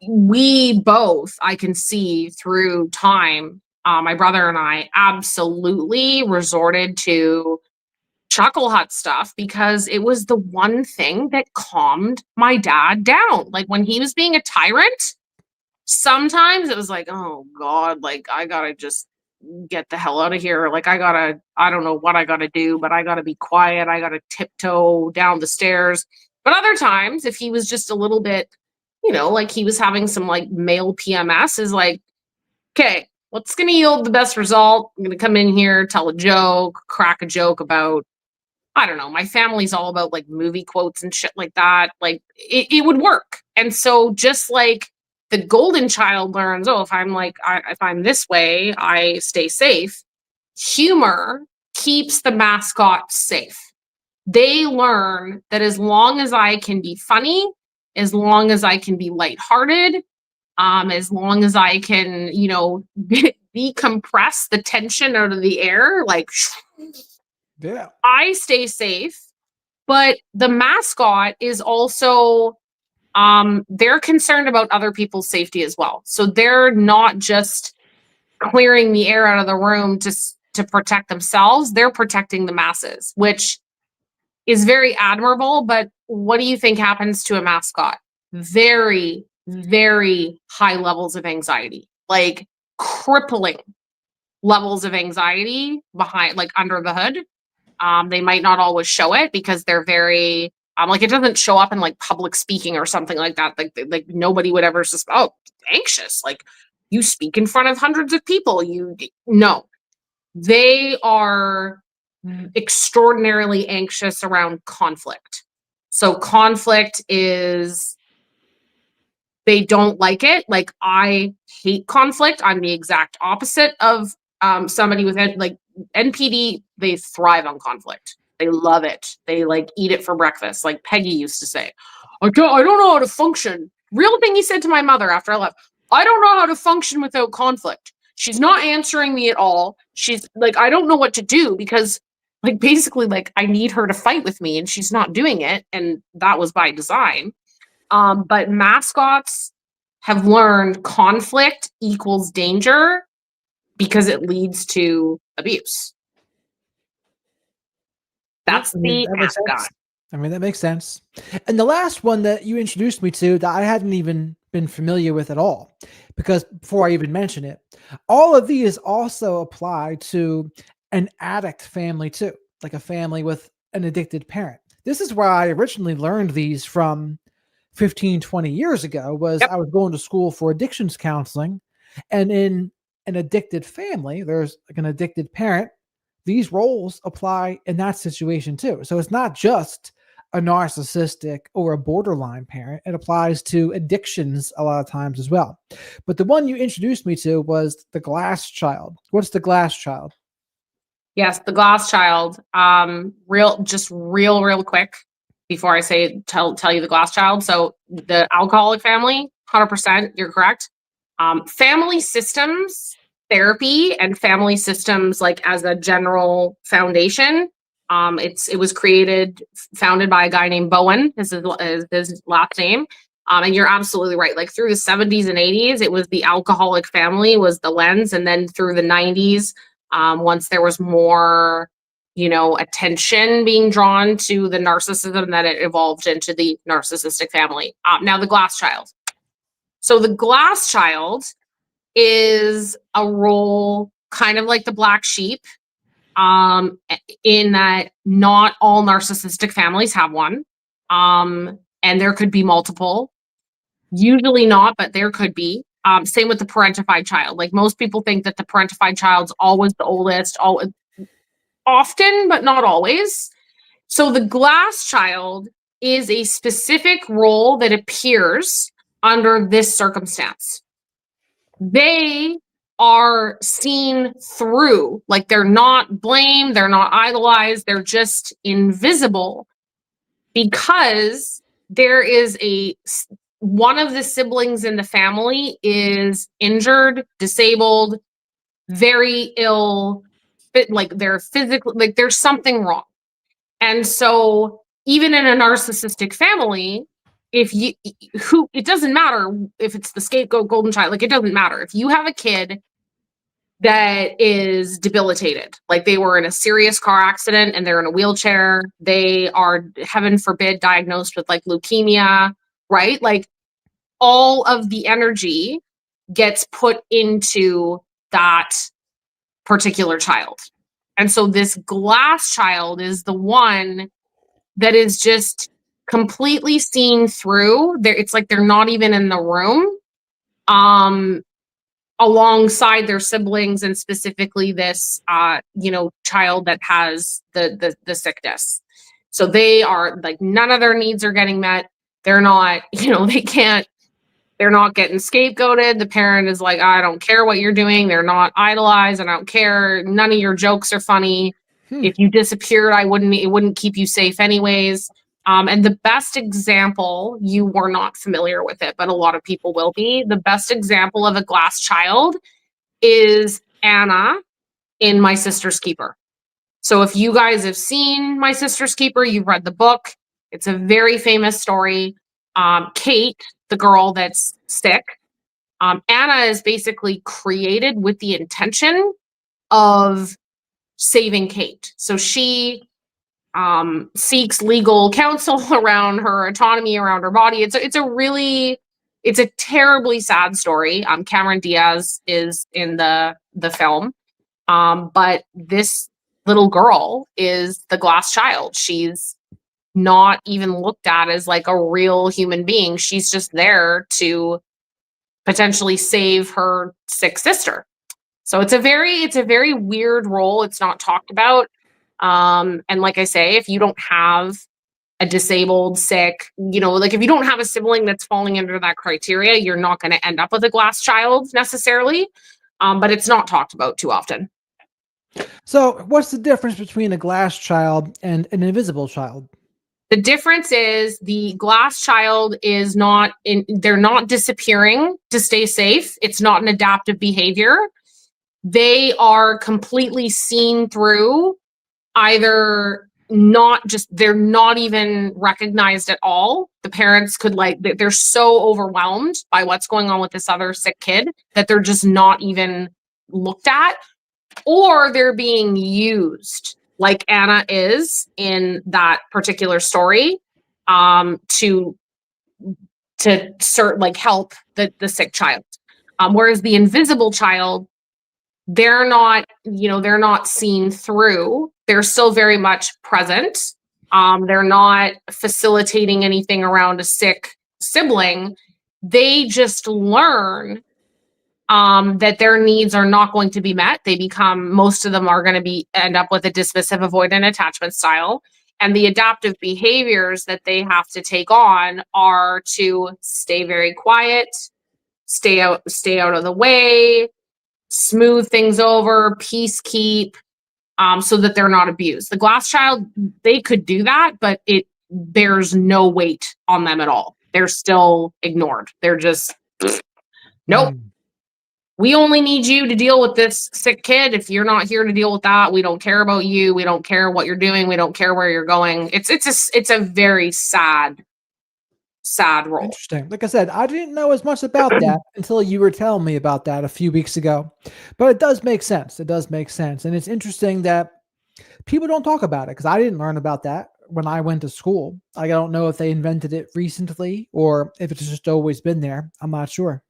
we both, I can see through time, my brother and I absolutely resorted to Chuckle Hut stuff because it was the one thing that calmed my dad down. Like when he was being a tyrant, sometimes it was like, oh God, like I gotta just get the hell out of here. Like I don't know what I gotta do, but I gotta be quiet. I gotta tiptoe down the stairs. But other times, if he was just a little bit, like he was having some like male PMS, is like, okay, what's gonna yield the best result? I'm gonna come in here, tell a joke, crack a joke about, I don't know, my family's all about like movie quotes and shit like that. Like it would work. And so just like the golden child learns, oh, if I'm this way, I stay safe. Humor keeps the mascot safe. They learn that as long as I can be funny, as long as I can be lighthearted, as long as I can, decompress the tension out of the air, like Yeah. I stay safe. But the mascot is also they're concerned about other people's safety as well. So they're not just clearing the air out of the room to protect themselves, they're protecting the masses, which is very admirable. But what do you think happens to a mascot? Very, very high levels of anxiety, like crippling levels of anxiety behind, like under the hood. They might not always show it because they're very like it doesn't show up in like public speaking or something like that. Like nobody would ever just anxious. Like you speak in front of hundreds of people. No, they are extraordinarily anxious around conflict. So conflict is they don't like it. Like I hate conflict. I'm the exact opposite of somebody with like NPD. They thrive on conflict. They love it. They like eat it for breakfast. Like Peggy used to say, I don't know how to function. Real thing he said to my mother after I left. I don't know how to function without conflict. She's not answering me at all. She's like, I don't know what to do because like basically like I need her to fight with me and she's not doing it. And that was by design. But mascots have learned conflict equals danger because it leads to abuse. That's the mascot. I mean, that makes sense. And the last one that you introduced me to that I hadn't even been familiar with at all, because before I even mention it, all of these also apply to an addict family too, like a family with an addicted parent. This is where I originally learned these from 15, 20 years ago. Yep. I was going to school for addictions counseling, and in an addicted family, there's like an addicted parent. These roles apply in that situation too. So it's not just a narcissistic or a borderline parent. It applies to addictions a lot of times as well. But the one you introduced me to was the glass child. What's the glass child? Yes, the glass child. Real quick before I tell you the glass child. So the alcoholic family, 100%, you're correct. Family systems therapy and family systems, like as a general foundation. It was founded by a guy named Bowen, is his last name. And you're absolutely right. Like through the 70s and 80s, it was the alcoholic family was the lens. And then through the 90s, once there was more, attention being drawn to the narcissism, that it evolved into the narcissistic family. Now the glass child. So the glass child is a role kind of like the black sheep, in that not all narcissistic families have one. And there could be multiple, usually not, but there could be. Same with the parentified child. Like most people think that the parentified child's always the oldest, often, but not always. So the glass child is a specific role that appears under this circumstance. They are seen through, like they're not blamed, they're not idolized, they're just invisible because there is one of the siblings in the family is injured, disabled, very ill, like they're physically, like there's something wrong. And so even in a narcissistic family, it doesn't matter if it's the scapegoat golden child, like it doesn't matter. If you have a kid that is debilitated. Like they were in a serious car accident and they're in a wheelchair. They are, heaven forbid, diagnosed with like leukemia, right? Like all of the energy gets put into that particular child. And so this glass child is the one that is just completely seen through. It's like they're not even in the room. Alongside their siblings, and specifically this child that has the sickness. So they are like, none of their needs are getting met. They're not, they're not getting scapegoated. The parent is like, I don't care what you're doing. They're not idolized. I don't care. None of your jokes are funny. If you disappeared, it wouldn't keep you safe anyways. And the best example, you were not familiar with it, but a lot of people will be. The best example of a glass child is Anna in My Sister's Keeper. So if you guys have seen My Sister's Keeper, you've read the book. It's a very famous story. Kate, the girl that's sick, Anna is basically created with the intention of saving Kate. So she seeks legal counsel around her autonomy, around her body. It's a terribly sad story. Cameron Diaz is in the film. But this little girl is the glass child. She's not even looked at as like a real human being. She's just there to potentially save her sick sister. So it's a very weird role. It's not talked about. And like I say, if you don't have a disabled, sick, like if you don't have a sibling that's falling under that criteria, you're not going to end up with a glass child necessarily. But it's not talked about too often. So what's the difference between a glass child and an invisible child? The difference is the glass child is they're not disappearing to stay safe. It's not an adaptive behavior. They are completely seen through, either they're not even recognized at all. The parents could they're so overwhelmed by what's going on with this other sick kid that they're just not even looked at, or they're being used like Anna is in that particular story, to help the sick child. Whereas the invisible child, they're not seen through. They're still very much present. They're not facilitating anything around a sick sibling. They just learn that their needs are not going to be met. Most of them are going to end up with a dismissive, avoidant attachment style. And the adaptive behaviors that they have to take on are to stay very quiet, stay out of the way, smooth things over, peace keep, so that they're not abused. The glass child, they could do that, but there's no weight on them at all. They're still ignored. They're just, nope. We only need you to deal with this sick kid. If you're not here to deal with that, we don't care about you. We don't care what you're doing. We don't care where you're going. It's a very sad role. Interesting. Like I said, I didn't know as much about that until you were telling me about that a few weeks ago. But it does make sense. It does make sense. And it's interesting that people don't talk about it, because I didn't learn about that when I went to school. I don't know if they invented it recently or if it's just always been there. I'm not sure.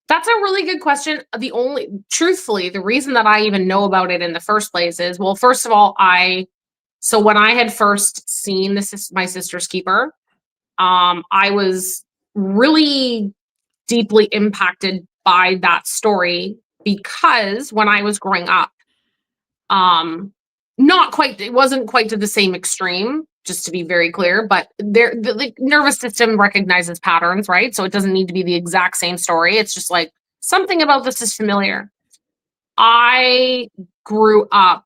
That's a really good question. Truthfully, the reason that I even know about it in the first place is, well, first of all, when I had first seen My Sister's Keeper, I was really deeply impacted by that story, because when I was growing up, it wasn't quite to the same extreme, just to be very clear, but the nervous system recognizes patterns, right? So it doesn't need to be the exact same story. It's just like, something about this is familiar. I grew up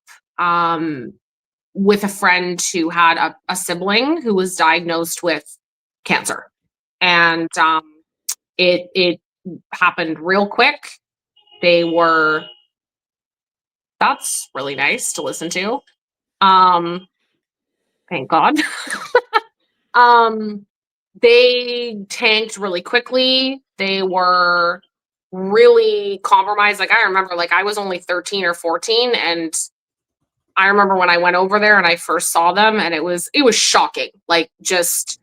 with a friend who had a sibling who was diagnosed with cancer. And it happened real quick. That's really nice to listen to. Thank God. They tanked really quickly. They were really compromised. Like I remember, like I was only 13 or 14, and I remember when I went over there and I first saw them, and it was shocking. Like just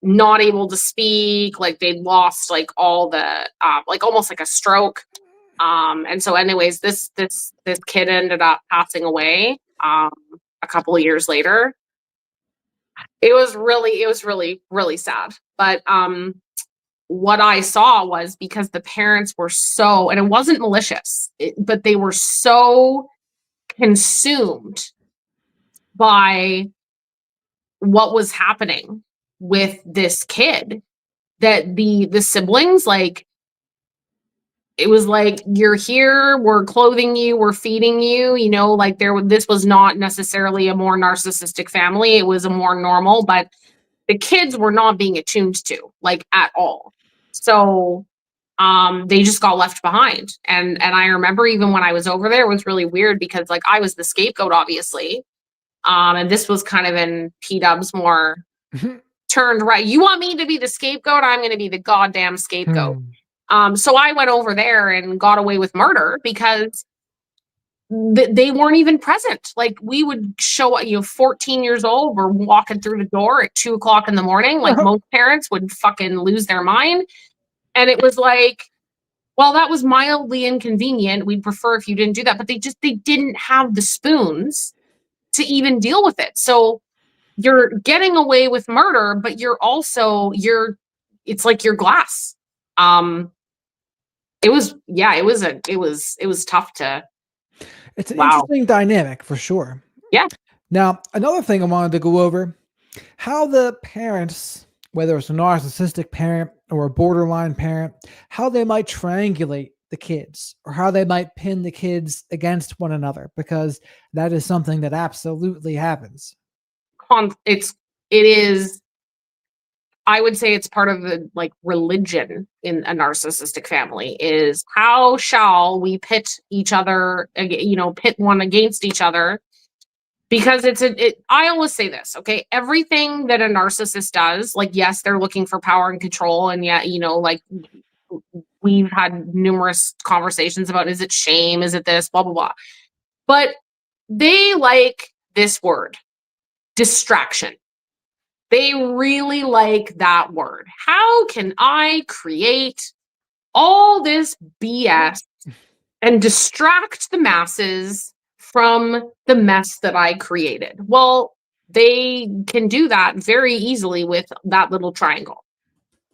not able to speak, like they'd lost like all the like almost like a stroke. And so anyways, this kid ended up passing away a couple of years later. It was really sad. But what I saw was, because the parents were so, and it wasn't malicious, but they were so consumed by what was happening with this kid that the siblings, like, it was like, you're here, we're clothing you, we're feeding you, you know, like this was not necessarily a more narcissistic family. It was a more normal, but the kids were not being attuned to, like, at all. So they just got left behind. And I remember even when I was over there, it was really weird because like I was the scapegoat, obviously. And this was kind of in P Dubz more turned right. You want me to be the scapegoat? I'm going to be the goddamn scapegoat. So I went over there and got away with murder because they weren't even present. Like we would show up, 14 years old, we're walking through the door at 2:00 in the morning. Like most parents would fucking lose their mind. And it was like, well, that was mildly inconvenient. We'd prefer if you didn't do that, but they didn't have the spoons to even deal with it. So you're getting away with murder, but it's like you're glass. It was tough to. It's an interesting dynamic for sure. Yeah. Now, another thing I wanted to go over, how the parents, whether it's a narcissistic parent or a borderline parent, how they might triangulate the kids or how they might pin the kids against one another, because that is something that absolutely happens. It is. I would say it's part of the like religion in a narcissistic family is how shall we pit each other, pit one against each other, because I always say this, okay, everything that a narcissist does, like, yes, they're looking for power and control. And yet, like we've had numerous conversations about, is it shame? Is it this, blah, blah, blah. But they like this word, distraction. They really like that word. How can I create all this BS and distract the masses from the mess that I created? Well, they can do that very easily with that little triangle.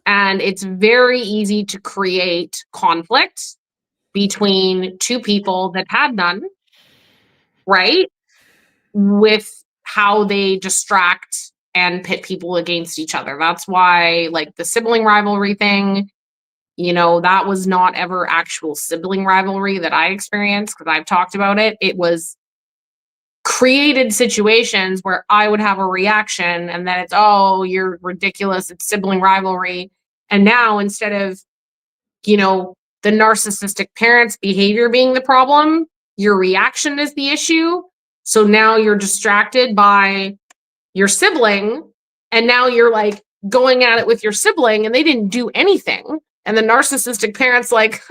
And it's very easy to create conflict between two people that had none, right? With how they distract and pit people against each other. That's why, like, the sibling rivalry thing, that was not ever actual sibling rivalry that I experienced, because I've talked about it. It was created situations where I would have a reaction and then it's, oh, you're ridiculous, it's sibling rivalry. And now, instead of, the narcissistic parent's behavior being the problem, your reaction is the issue. So now you're distracted by your sibling, and now you're like going at it with your sibling and they didn't do anything. And the narcissistic parent's like,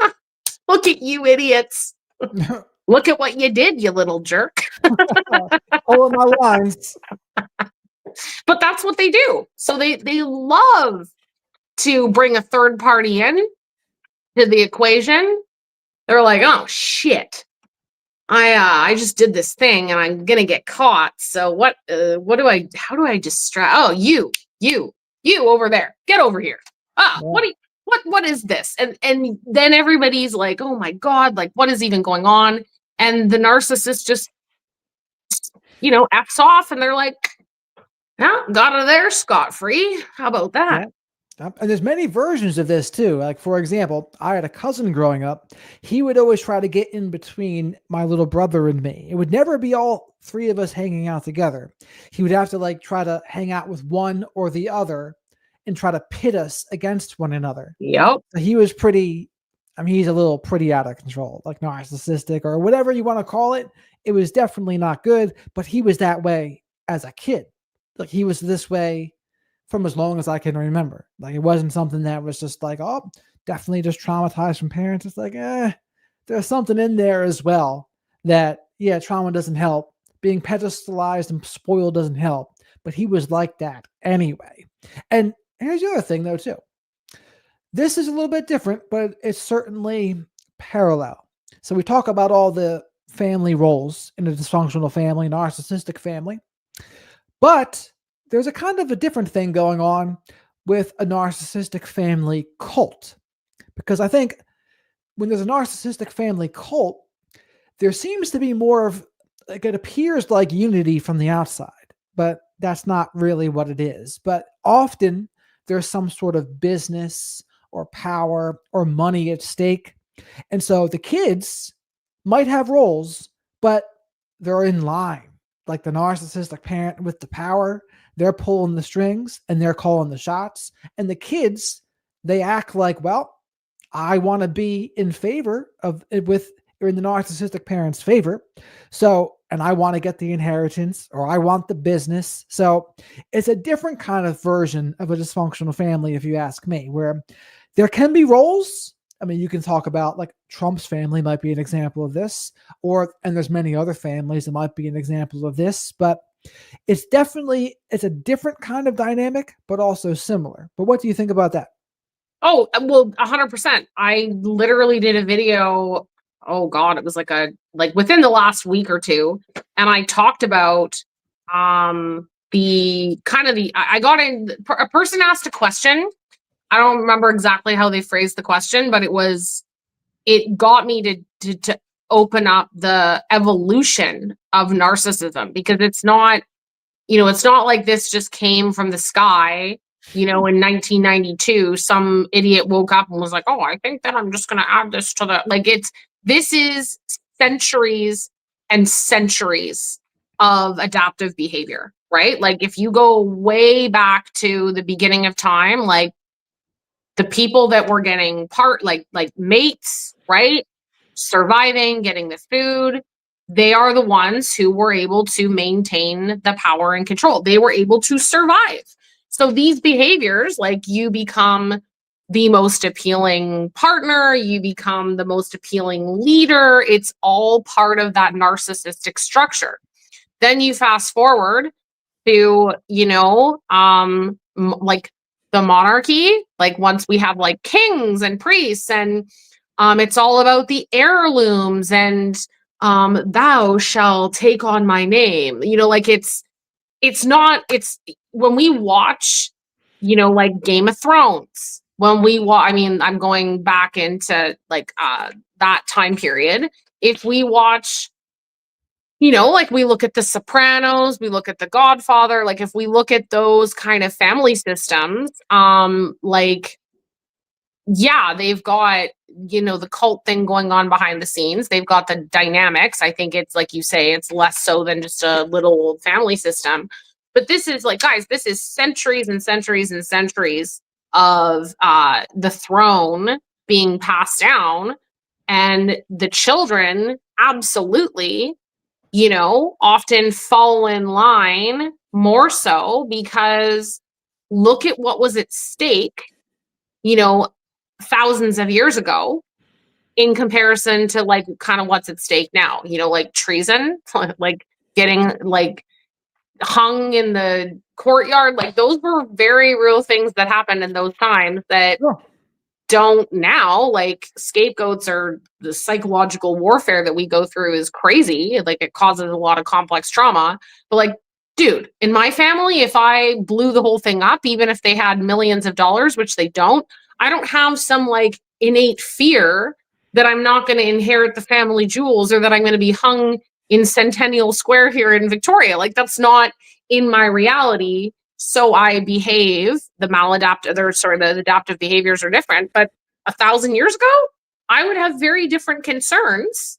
look at you idiots. Look at what you did, you little jerk. All of my lines. But that's what they do. So they love to bring a third party in to the equation. They're like, oh shit, I just did this thing and I'm gonna get caught. So how do I distract? Oh, you over there, get over here. What is this? And then everybody's like, oh my God, like, what is even going on? And the narcissist just, F's off, and they're like, yeah, got out of there scot-free. How about that? Yeah. And there's many versions of this too. Like, for example, I had a cousin growing up. He would always try to get in between my little brother and me. It would never be all three of us hanging out together. He would have to like try to hang out with one or the other and try to pit us against one another. Yep. He was pretty, he's a little pretty out of control, like narcissistic or whatever you want to call it. It was definitely not good, but he was that way as a kid. Like, he was this way from as long as I can remember. Like, it wasn't something that was just like, oh, definitely just traumatized from parents. It's like, there's something in there as well that, yeah, trauma doesn't help. Being pedestalized and spoiled doesn't help. But he was like that anyway. And here's the other thing, though, too. This is a little bit different, but it's certainly parallel. So we talk about all the family roles in a dysfunctional family, narcissistic family. But there's a kind of a different thing going on with a narcissistic family cult. Because I think when there's a narcissistic family cult, there seems to be more of, like, it appears like unity from the outside, but that's not really what it is. But often there's some sort of business or power or money at stake. And so the kids might have roles, but they're in line. Like the narcissistic parent with the power, they're pulling the strings and they're calling the shots. And the kids, they act like, well, I want to be in favor of it with, or in the narcissistic parent's favor. So, and I want to get the inheritance, or I want the business. So it's a different kind of version of a dysfunctional family, if you ask me, where there can be roles. I mean, you can talk about, like, Trump's family might be an example of this, and there's many other families that might be an example of this, but it's a different kind of dynamic, but also similar. But what do you think about that? Oh, well, 100%. I literally did a video. Oh God, it was like within the last week or two. And I talked about, I got in, a person asked a question. I don't remember exactly how they phrased the question, but it got me to open up the evolution of narcissism, because it's not like this just came from the sky. In 1992, some idiot woke up and was like, oh, I think that I'm just going to add this to this is centuries and centuries of adaptive behavior, right? Like, if you go way back to the beginning of time, like, the people that were getting mates, right? Surviving, getting the food, they are the ones who were able to maintain the power and control. They were able to survive. So these behaviors, like, you become the most appealing partner, you become the most appealing leader, it's all part of that narcissistic structure. Then you fast forward to, like, the monarchy, like, once we have, like, kings and priests, and it's all about the heirlooms and thou shall take on my name. It's when we watch, like, Game of Thrones, when we watch, I mean, I'm going back into, like, that time period. If we watch, like, we look at The Sopranos, we look at The Godfather, like, if we look at those kind of family systems, like, yeah, they've got, the cult thing going on behind the scenes. They've got the dynamics. I think it's, like you say, it's less so than just a little old family system. But this is, like, guys, this is centuries and centuries and centuries of the throne being passed down. And the children absolutely, often fall in line more so, because look at what was at stake, thousands of years ago, in comparison to, like, kind of what's at stake now, like treason, like getting, like, hung in the courtyard. Like, those were very real things that happened in those times that don't now. Like, scapegoats, or the psychological warfare that we go through is crazy. Like, it causes a lot of complex trauma. But, like, dude, in my family, if I blew the whole thing up, even if they had millions of dollars, which they don't, I don't have some, like, innate fear that I'm not going to inherit the family jewels, or that I'm going to be hung in Centennial Square here in Victoria. Like, that's not in my reality. So I behave. The adaptive behaviors are different. But 1,000 years ago, I would have very different concerns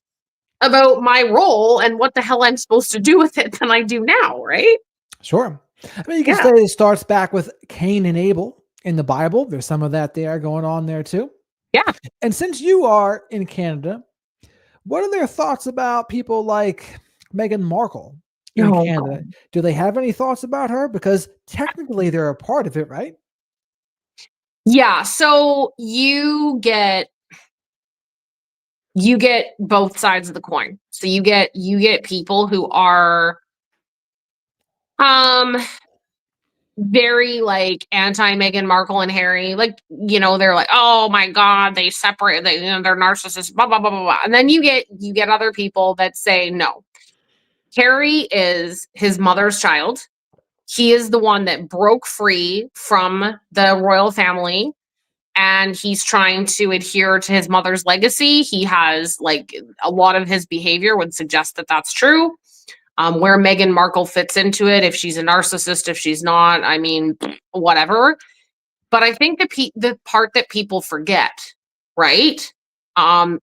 about my role and what the hell I'm supposed to do with it than I do now, right? Sure. I mean, you can say it starts back with Cain and Abel in the Bible. There's some of that there going on there too. Yeah. And since you are in Canada, what are their thoughts about people like Meghan Markle in Canada? God. Do they have any thoughts about her? Because technically they're a part of it, right? Yeah, so you get both sides of the coin. So you get people who are um very like anti Meghan Markle and Harry. Like, they're like, oh my God, they separate, they're narcissists, blah, blah, blah, blah, blah. And then you get other people that say, no, Harry is his mother's child. He is the one that broke free from the royal family, and he's trying to adhere to his mother's legacy. He has, like, a lot of his behavior would suggest that that's true. Where Meghan Markle fits into it, if she's a narcissist, if she's not, I mean, whatever. But I think the part that people forget, right,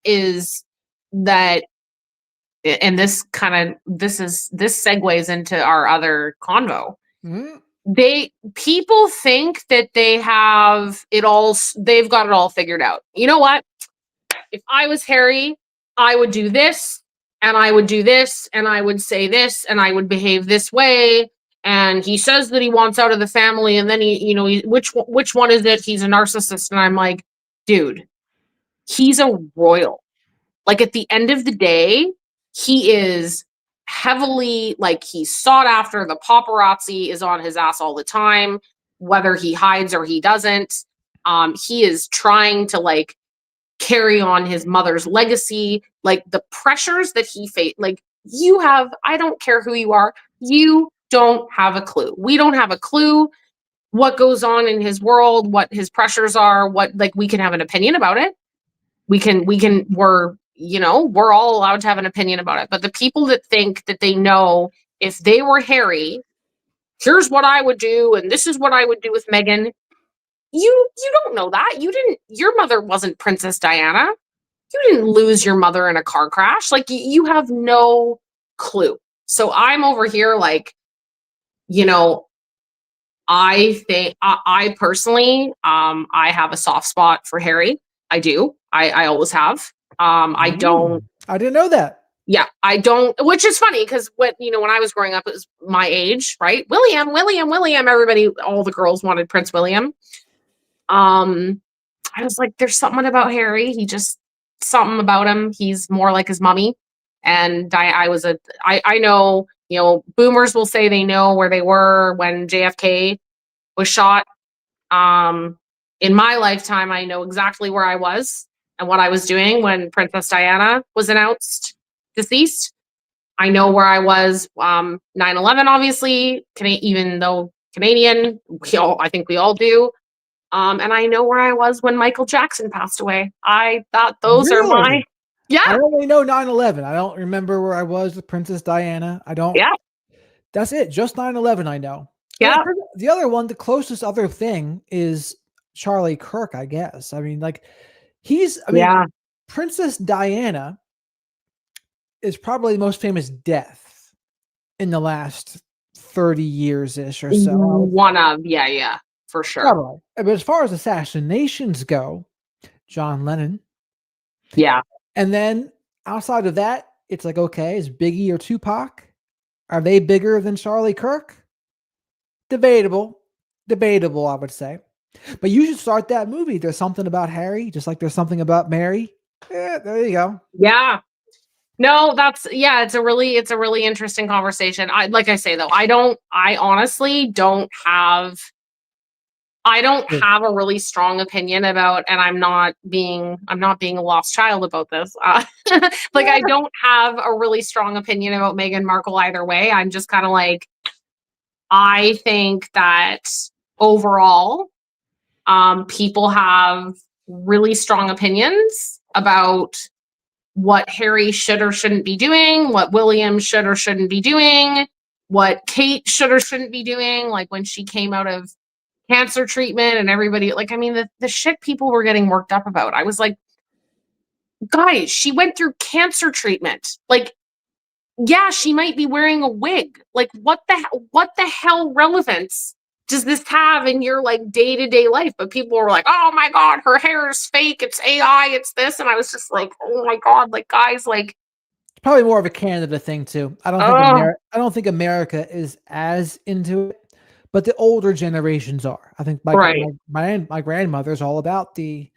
is that, and this segues into our other convo. Mhm. People think that they've got it all figured out. You know what? If I was Harry, I would do this, and I would do this, and I would say this, and I would behave this way. And he says that he wants out of the family, and then which one is it? He's a narcissist. And I'm like, dude, he's a royal. Like, at the end of the day, he is heavily, like, he's sought after. The paparazzi is on his ass all the time, whether he hides or he doesn't. He is trying to, like, carry on his mother's legacy. Like, the pressures that he faced, like, I don't care who you are, you don't have a clue. We don't have a clue what goes on in his world, what his pressures are, we can have an opinion about it. We're all allowed to have an opinion about it. But the people that think that they know, if they were Harry, here's what I would do, and this is what I would do with Meghan. You don't know that. Your mother wasn't Princess Diana. You didn't lose your mother in a car crash. Like, you have no clue. So I'm over here like, I think I personally, I have a soft spot for Harry. I do. I always have. I don't. I didn't know that. Yeah, I don't. Which is funny because when I was growing up, it was my age, right? William, William, William. Everybody, all the girls wanted Prince William. I was like, there's something about Harry. Something about him. He's more like his mommy. And I know, boomers will say they know where they were when JFK was shot. In my lifetime, I know exactly where I was and what I was doing when Princess Diana was announced deceased. I know where I was, 9/11, obviously, even though Canadian, I think we all do. And I know where I was when Michael Jackson passed away. I thought those are my, yeah. I only know 9/11. I don't remember where I was with Princess Diana. I don't. Yeah. That's it. Just 9/11. I know. Yeah. The other one, the closest other thing is Charlie Kirk, I guess. I mean, like, Princess Diana is probably the most famous death in the last 30 years-ish or so. One of, yeah, for sure. Probably. But as far as assassinations go, John Lennon. Yeah. And then outside of that, it's like, okay, is Biggie or Tupac, are they bigger than Charlie Kirk? Debatable, I would say. But you should start that movie. There's something about Harry, just like there's something about Mary. Yeah, there you go. Yeah. No, it's a really interesting conversation. Like I say though, I honestly don't have a really strong opinion about, and I'm not being a lost child about this. Like, I don't have a really strong opinion about Meghan Markle either way. I'm just kind of like, I think that overall, people have really strong opinions about what Harry should or shouldn't be doing, what William should or shouldn't be doing, what Kate should or shouldn't be doing. Like, when she came out of cancer treatment and everybody, like, I mean, the shit people were getting worked up about. I was like, guys, she went through cancer treatment. Like, yeah, she might be wearing a wig. Like, what the hell relevance does this have in your, like, day-to-day life? But people were like, oh my God, her hair is fake. It's AI. It's this. And I was just like, oh my God, like, guys, like, it's probably more of a Canada thing too. I don't think America is as into it, but the older generations are. I think Right. my grandmother's all about the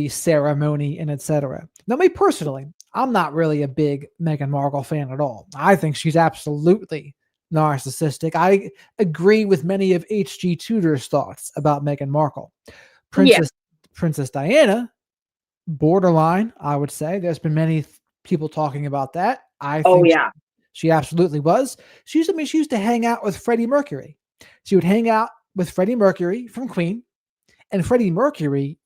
ceremony and etc. Now, me personally, I'm not really a big Meghan Markle fan at all. I think she's absolutely narcissistic. I agree with many of H.G. Tudor's thoughts about Meghan Markle. Yeah. Princess Princess Diana, borderline, I would say. There's been many people talking about that. I Oh, think yeah. she absolutely was. She used to hang out with Freddie Mercury. She would hang out with Freddie Mercury from Queen, and Freddie Mercury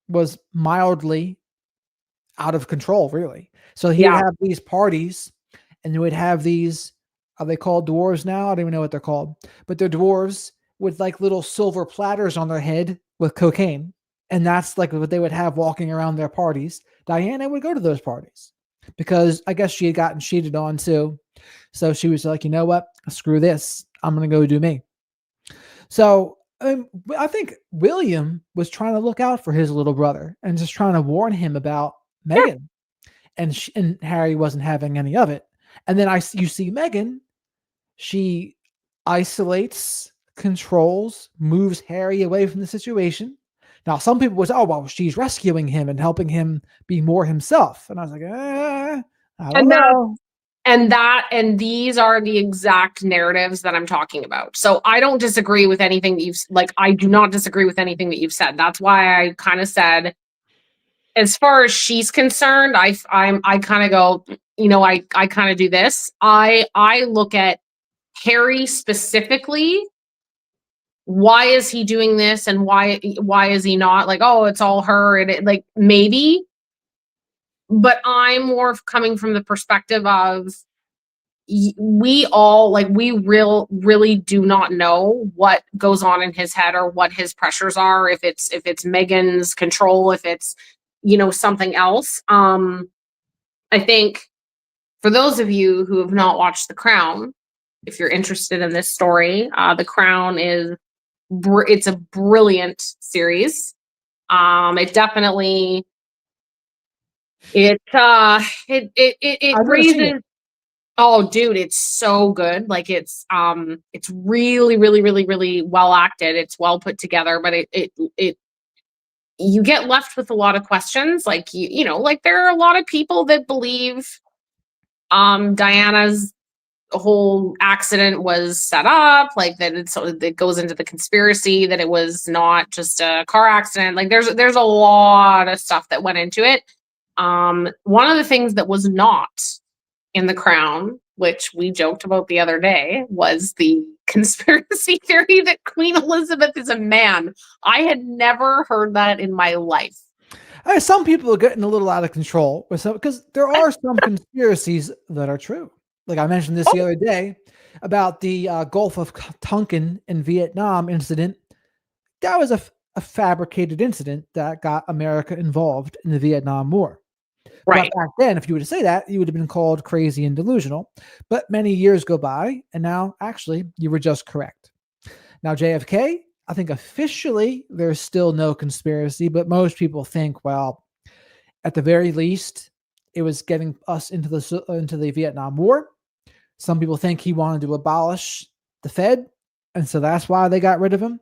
was mildly out of control, really. So he would Yeah. have these parties, and he would have these. Are they called dwarves now? I don't even know what they're called, but they're dwarves with like little silver platters on their head with cocaine, and that's like what they would have walking around their parties. Diana would go to those parties because I guess she had gotten cheated on too. So she was like, you know what? Screw this. I'm gonna go do me. So I think William was trying to look out for his little brother and just trying to warn him about Yeah. Meghan, and Harry wasn't having any of it. And then you see Meghan, she isolates, controls, moves Harry away from the situation. Now, some people would say, "Oh, well, she's rescuing him and helping him be more himself." And I was like, I don't And that know. and these are the exact narratives that I'm talking about. So I don't disagree with anything that I do not disagree with anything that you've said. That's why I kind of said, as far as she's concerned, I kind of go, I kind of do this. I look at Harry specifically. Why is he doing this, and why is he not like, oh, it's all her, and like, maybe, but I'm more coming from the perspective of, we all, like, really do not know what goes on in his head or what his pressures are, if it's Megan's control, if it's something else. I think, for those of you who have not watched The Crown, if you're interested in this story, The Crown it's a brilliant series. It definitely, it I've never seen it. raises. Oh, dude, it's so good. Like, it's really, really, really, really well acted. It's well put together, but it you get left with a lot of questions. Like, like, there are a lot of people that believe Diana's whole accident was set up, like, that it goes into the conspiracy, that it was not just a car accident. Like, there's a lot of stuff that went into it. One of the things that was not in The Crown, which we joked about the other day, was the conspiracy theory that Queen Elizabeth is a man. I had never heard that in my life. Some people are getting a little out of control with some, because there are some conspiracies that are true. Like I mentioned this the other day about the Gulf of Tonkin in Vietnam incident. That was a fabricated incident that got America involved in the Vietnam War. But Right. back then, if you were to say that, you would have been called crazy and delusional. But many years go by, and now actually you were just correct. Now, JFK, I think officially there's still no conspiracy, but most people think, well, at the very least, it was getting us into the Vietnam War. Some people think he wanted to abolish the Fed, and so that's why they got rid of him.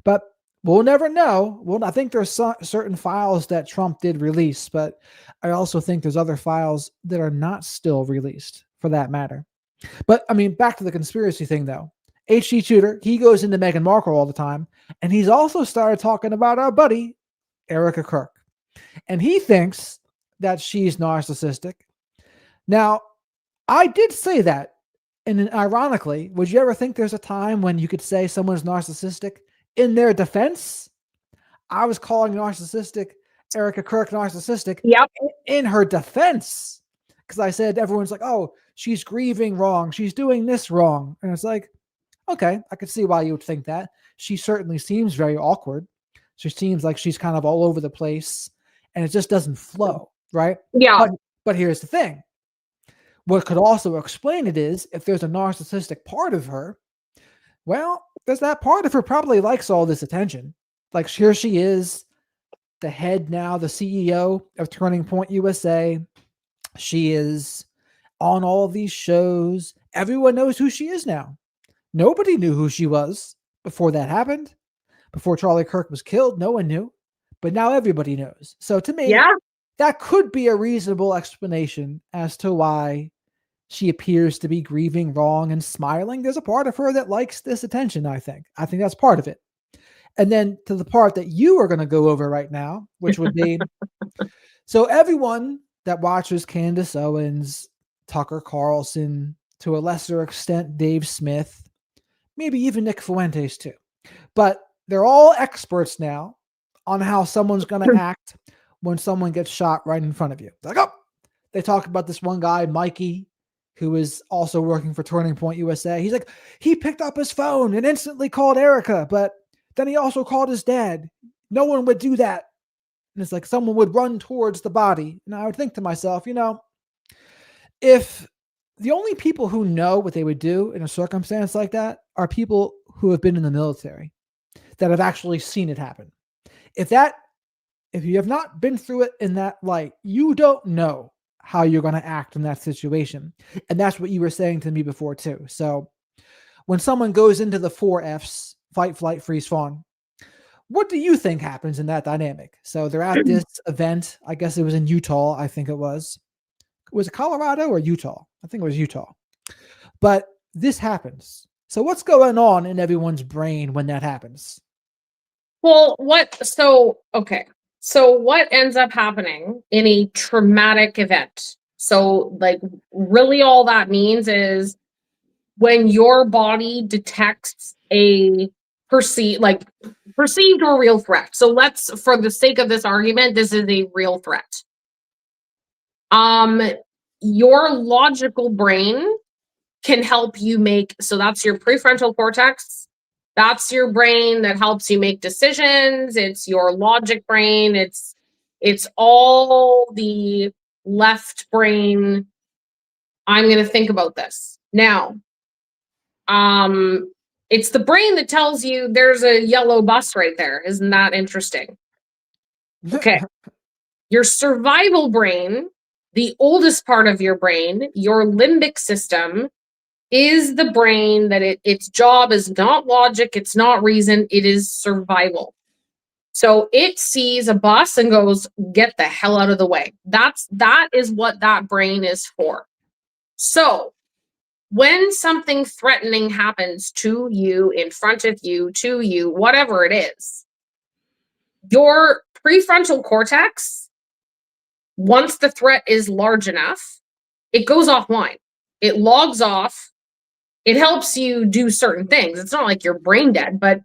But we'll never know. Well, I think there's certain files that Trump did release, but I also think there's other files that are not still released, for that matter. But I mean, back to the conspiracy thing, though. H.G. Tudor, he goes into Meghan Markle all the time, and he's also started talking about our buddy, Erica Kirk. And he thinks that she's narcissistic. Now, I did say that, and ironically, would you ever think there's a time when you could say someone's narcissistic in their defense? I was calling Erica Kirk narcissistic Yep. in her defense, because I said everyone's like, oh, she's grieving wrong, she's doing this wrong, and it's like, okay, I could see why you would think that. She certainly seems very awkward. She seems like she's kind of all over the place, and it just doesn't flow, right? Yeah. But here's the thing. What could also explain it is, if there's a narcissistic part of her, well, there's that part of her probably likes all this attention. Like, here she is, the head now, the CEO of Turning Point USA. She is on all of these shows. Everyone knows who she is now. Nobody knew who she was Before that happened, before Charlie Kirk was killed, no one knew, but now everybody knows. So to me, Yeah. that could be a reasonable explanation as to why she appears to be grieving wrong and smiling. There's a part of her that likes this attention, I think. I think that's part of it. And then to the part that you are going to go over right now, which would be so everyone that watches Candace Owens, Tucker Carlson, to a lesser extent, Dave Smith, maybe even Nick Fuentes too. But they're all experts now on how someone's going to act when someone gets shot right in front of you. They're like, oh, they talk about this one guy, Mikey, who is also working for Turning Point USA. He's like, he picked up his phone and instantly called Erica, but then he also called his dad. No one would do that. And it's like someone would run towards the body. And I would think to myself, if the only people who know what they would do in a circumstance like that are people who have been in the military, that have actually seen it happen. If you have not been through it in that light, you don't know how you're going to act in that situation. And that's what you were saying to me before too. So when someone goes into the 4Fs, fight, flight, freeze, fawn, what do you think happens in that dynamic? So they're at this event. I guess it was in Utah. I think it was. Was it Colorado or Utah? I think it was Utah. But this happens. So what's going on in everyone's brain when that happens? Well, so what ends up happening in a traumatic event? So like really all that means is when your body detects a perceived or real threat. So let's, for the sake of this argument, this is a real threat. Your logical brain can help you make, so that's your prefrontal cortex. That's your brain that helps you make decisions. It's your logic brain. It's all the left brain. I'm going to think about this. Now, it's the brain that tells you there's a yellow bus right there. Isn't that interesting? Okay. Your survival brain, the oldest part of your brain, your limbic system, is the brain that its job is not logic, it's not reason, it is survival. So it sees a bus and goes, get the hell out of the way. That is what that brain is for. So when something threatening happens to you, in front of you, to you, whatever it is, your prefrontal cortex, once the threat is large enough, it goes offline. It logs off. It helps you do certain things. It's not like you're brain dead, but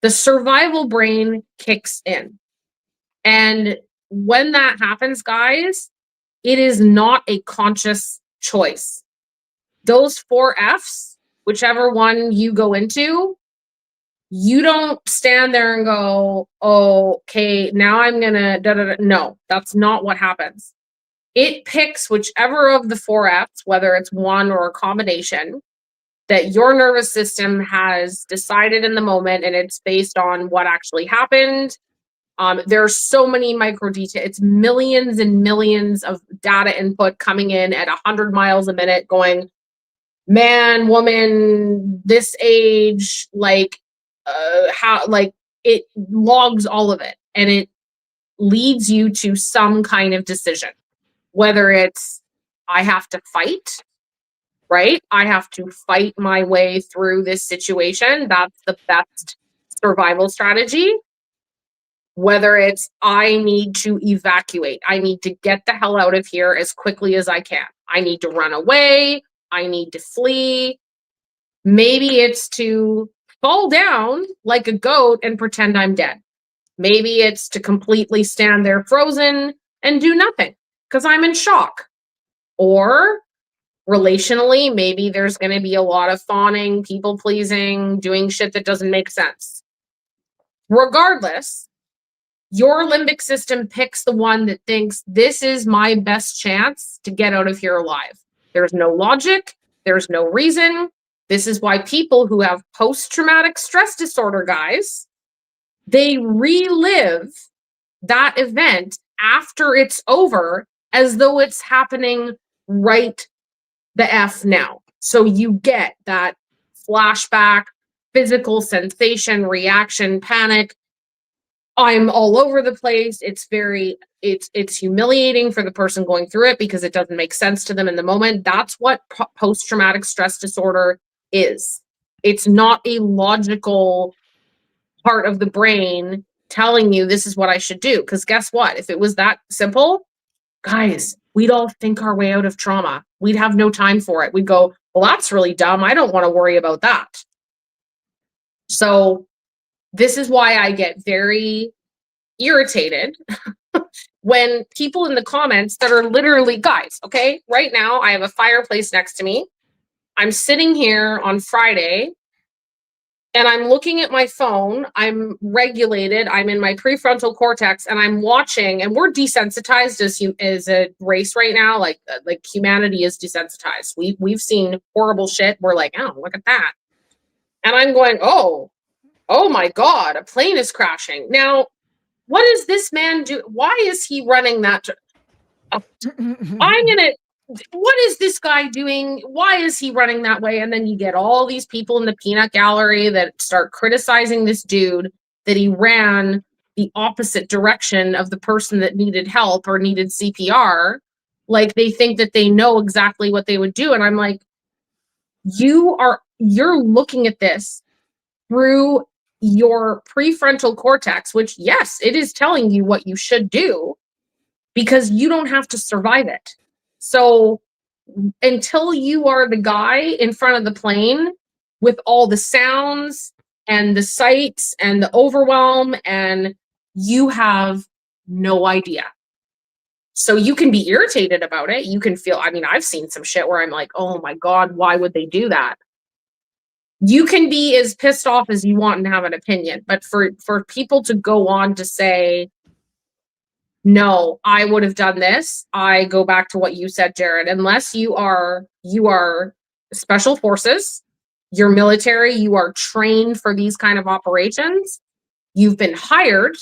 the survival brain kicks in. And when that happens, guys, it is not a conscious choice. Those 4Fs, whichever one you go into, you don't stand there and go, oh, okay, now I'm gonna da-da-da. No, that's not what happens. It picks whichever of the 4Fs, whether it's one or a combination, that your nervous system has decided in the moment, and it's based on what actually happened. There's so many micro details. It's millions and millions of data input coming in at 100 miles a minute going, man, woman, this age, it logs all of it, and it leads you to some kind of decision, whether it's, I have to fight, right? I have to fight my way through this situation. That's the best survival strategy. Whether it's, I need to evacuate. I need to get the hell out of here as quickly as I can. I need to run away. I need to flee. Maybe it's to fall down like a goat and pretend I'm dead. Maybe it's to completely stand there frozen and do nothing because I'm in shock. Or relationally, maybe there's going to be a lot of fawning, people pleasing, doing shit that doesn't make sense. Regardless, your limbic system picks the one that thinks this is my best chance to get out of here alive. There's no logic. There's no reason. This is why people who have post-traumatic stress disorder, guys, they relive that event after it's over as though it's happening right the F now. So you get that flashback, physical sensation, reaction, panic. I'm all over the place. It's humiliating for the person going through it because it doesn't make sense to them in the moment. That's what post-traumatic stress disorder is. It's not a logical part of the brain telling you this is what I should do. Because guess what? If it was that simple, guys, we'd all think our way out of trauma. We'd have no time for it. We'd go, well, that's really dumb. I don't want to worry about that. So this is why I get very irritated when people in the comments that are literally, guys, okay, right now I have a fireplace next to me. I'm sitting here on Friday and I'm looking at my phone. I'm regulated. I'm in my prefrontal cortex and I'm watching, and we're desensitized as a race right now. Like humanity is desensitized. We've seen horrible shit. We're like, oh, look at that. And I'm going, oh my God, a plane is crashing. Now, what does this man do? Why is he running that? What is this guy doing? Why is he running that way? And then you get all these people in the peanut gallery that start criticizing this dude that he ran the opposite direction of the person that needed help or needed CPR. Like they think that they know exactly what they would do. And I'm like, you're looking at this through your prefrontal cortex, which, yes, it is telling you what you should do because you don't have to survive it. So until you are the guy in front of the plane with all the sounds and the sights and the overwhelm, and you have no idea. So you can be irritated about it. You can feel, I mean, I've seen some shit where I'm like, oh my God, why would they do that? You can be as pissed off as you want and have an opinion, but for people to go on to say, no, I would have done this, I go back to what you said, Jared. Unless you are special forces, you're military, you are trained for these kind of operations, you've been hired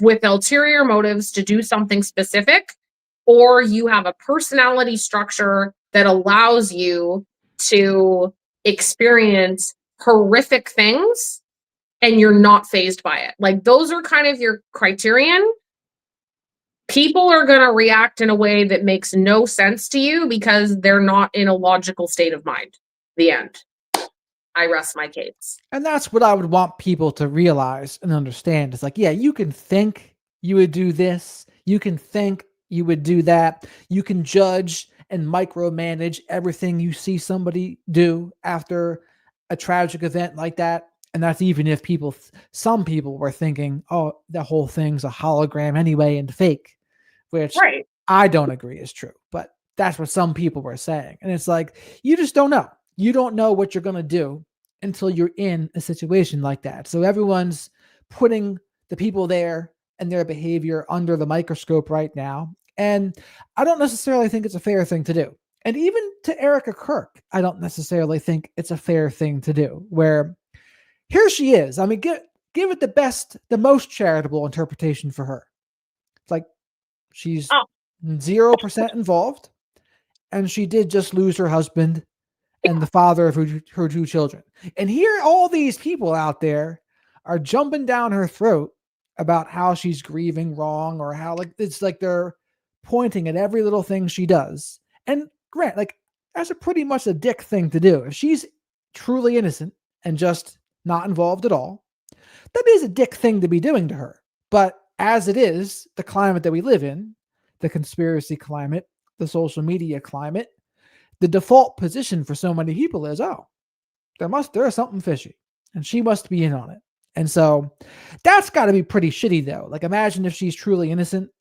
with ulterior motives to do something specific, or you have a personality structure that allows you to experience horrific things and you're not fazed by it. Like those are kind of your criterion. People are going to react in a way that makes no sense to you because they're not in a logical state of mind. The end. I rest my case. And that's what I would want people to realize and understand. It's like, yeah, you can think you would do this. You can think you would do that. You can judge and micromanage everything you see somebody do after a tragic event like that. And that's even if some people were thinking, oh, the whole thing's a hologram anyway and fake, which right. I don't agree is true. But that's what some people were saying. And it's like, you just don't know. You don't know what you're going to do until you're in a situation like that. So everyone's putting the people there and their behavior under the microscope right now. And I don't necessarily think it's a fair thing to do. And even to Erica Kirk, I don't necessarily think it's a fair thing to do, where here she is. I mean, give it the most charitable interpretation for her. It's like she's 0% involved, and she did just lose her husband and the father of her two children. And here all these people out there are jumping down her throat about how she's grieving wrong, or how it's like they're pointing at every little thing she does. And Grant, like, that's pretty much a dick thing to do. If she's truly innocent and just not involved at all, that is a dick thing to be doing to her. But as it is, the climate that we live in, the conspiracy climate, the social media climate, the default position for so many people is, oh, there is something fishy, and she must be in on it. And so that's got to be pretty shitty, though. Like, imagine if she's truly innocent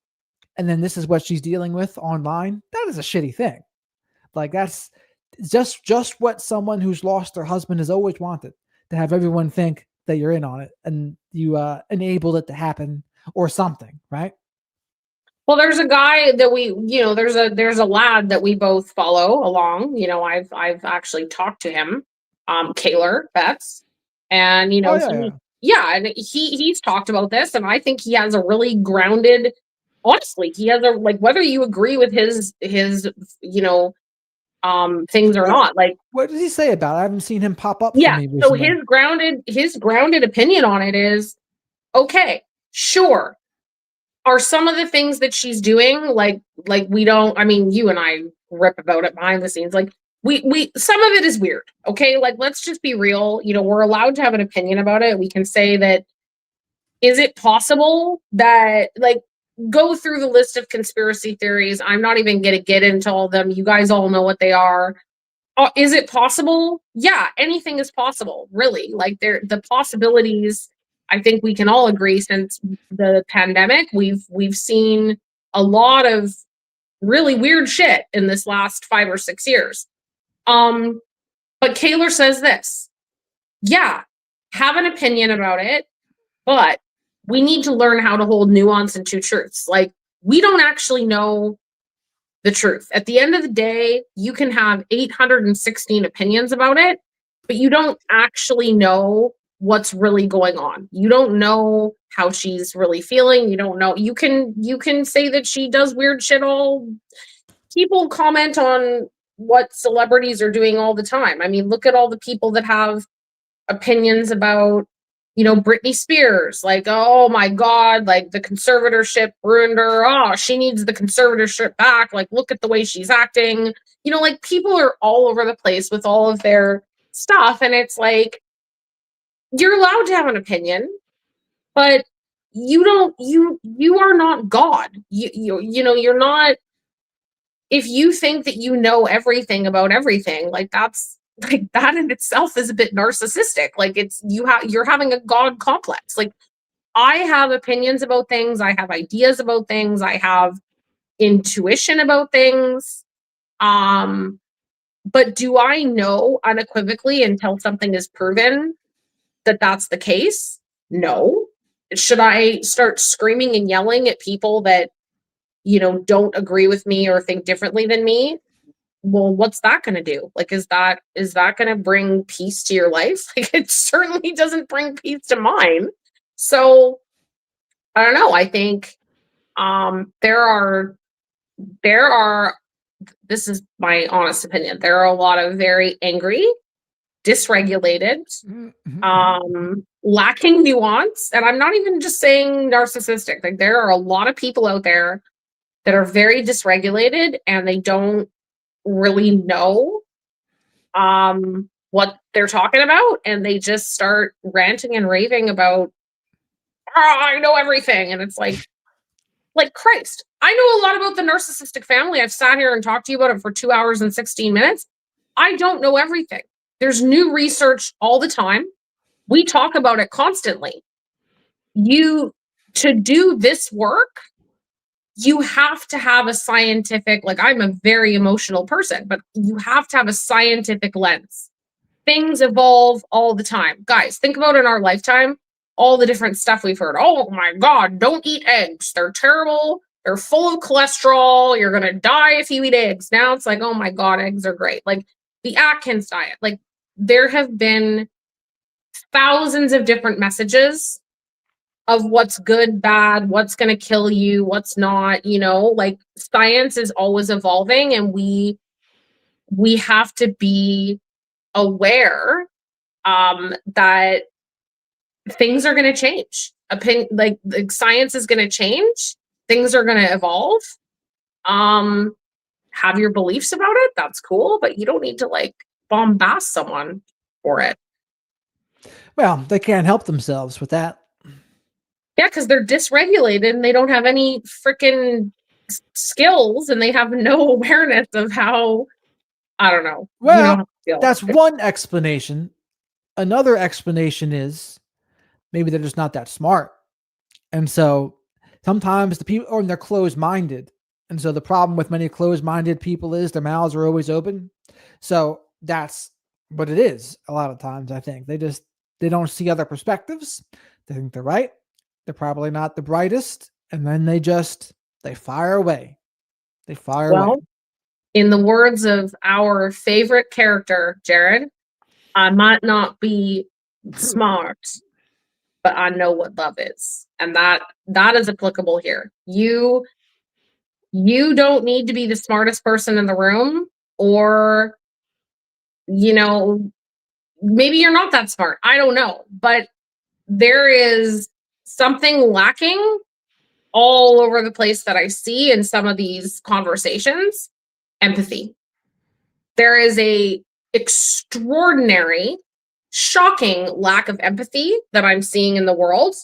and then this is what she's dealing with online. That is a shitty thing. Like, that's just what someone who's lost their husband has always wanted, to have everyone think that you're in on it and you enabled it to happen or something, right? Well, there's a guy that there's a lad that we both follow along. I've actually talked to him, Kaylor Betts, and and he's talked about this, and I think he has a really grounded. Honestly, he has whether you agree with his things are not. Like, what does he say about it? I haven't seen him pop up for yeah, me so recently. his grounded opinion on it is, okay, sure. Are some of the things that she's doing like we don't, I mean, you and I rip about it behind the scenes. Like we some of it is weird. Okay, like let's just be real. You know, we're allowed to have an opinion about it. We can say that, is it possible that, like, go through the list of conspiracy theories. I'm not even going to get into all of them. You guys all know what they are. Is it possible? Yeah, anything is possible, really. Like, the possibilities, I think we can all agree, since the pandemic, we've seen a lot of really weird shit in this last 5 or 6 years. But Kaylor says this. Yeah, have an opinion about it, but we need to learn how to hold nuance and two truths. Like, we don't actually know the truth. At the end of the day, you can have 816 opinions about it, but you don't actually know what's really going on. You don't know how she's really feeling. You don't know. You can say that she does weird shit all. People comment on what celebrities are doing all the time. I mean, look at all the people that have opinions about, Britney Spears, like, oh my God, like the conservatorship ruined her. Oh, she needs the conservatorship back. Like, look at the way she's acting. Like, people are all over the place with all of their stuff. And it's like, you're allowed to have an opinion, but you are not God. You're not, if you think that you know everything about everything, like that in itself is a bit narcissistic. Like, you're having a God complex. Like, I have opinions about things, I have ideas about things, I have intuition about things. But do I know unequivocally until something is proven that that's the case? No. Should I start screaming and yelling at people that, don't agree with me or think differently than me? Well, what's that going to do? Like, is that going to bring peace to your life? Like, it certainly doesn't bring peace to mine. So I don't know. I think there are this is my honest opinion. There are a lot of very angry, dysregulated, lacking nuance, and I'm not even just saying narcissistic. Like, there are a lot of people out there that are very dysregulated and they don't really know what they're talking about, and they just start ranting and raving about, oh, I know everything. And it's like Christ, I know a lot about the narcissistic family. I've sat here and talked to you about it for 2 hours and 16 minutes. I don't know everything. There's new research all the time. We talk about it constantly. To do this work, you have to have a scientific, like, I'm a very emotional person, but you have to have a scientific lens. Things evolve all the time. Guys, think about in our lifetime, all the different stuff we've heard. Oh my God, don't eat eggs. They're terrible. They're full of cholesterol. You're going to die if you eat eggs. Now it's like, oh my God, eggs are great. Like, the Atkins diet. Like, there have been thousands of different messages of what's good, bad, what's going to kill you, what's not, like, science is always evolving, and we have to be aware that things are going to change. Like, science is going to change. Things are going to evolve. Have your beliefs about it. That's cool, but you don't need to, like, bombast someone for it. Well, they can't help themselves with that. Yeah, because they're dysregulated and they don't have any freaking skills, and they have no awareness of how, I don't know. Well, that's one explanation. Another explanation is maybe they're just not that smart. And so sometimes the people, or they're closed-minded. And so the problem with many closed-minded people is their mouths are always open. So that's what it is. A lot of times, I think they don't see other perspectives. They think they're right. They're probably not the brightest. And then they fire away. They fire away. In the words of our favorite character, Jared, I might not be smart, but I know what love is. And that is applicable here. You don't need to be the smartest person in the room. or, you know, maybe you're not that smart. I don't know. But there is something lacking all over the place that I see in some of these conversations. Empathy. There is a extraordinary, shocking lack of empathy that I'm seeing in the world.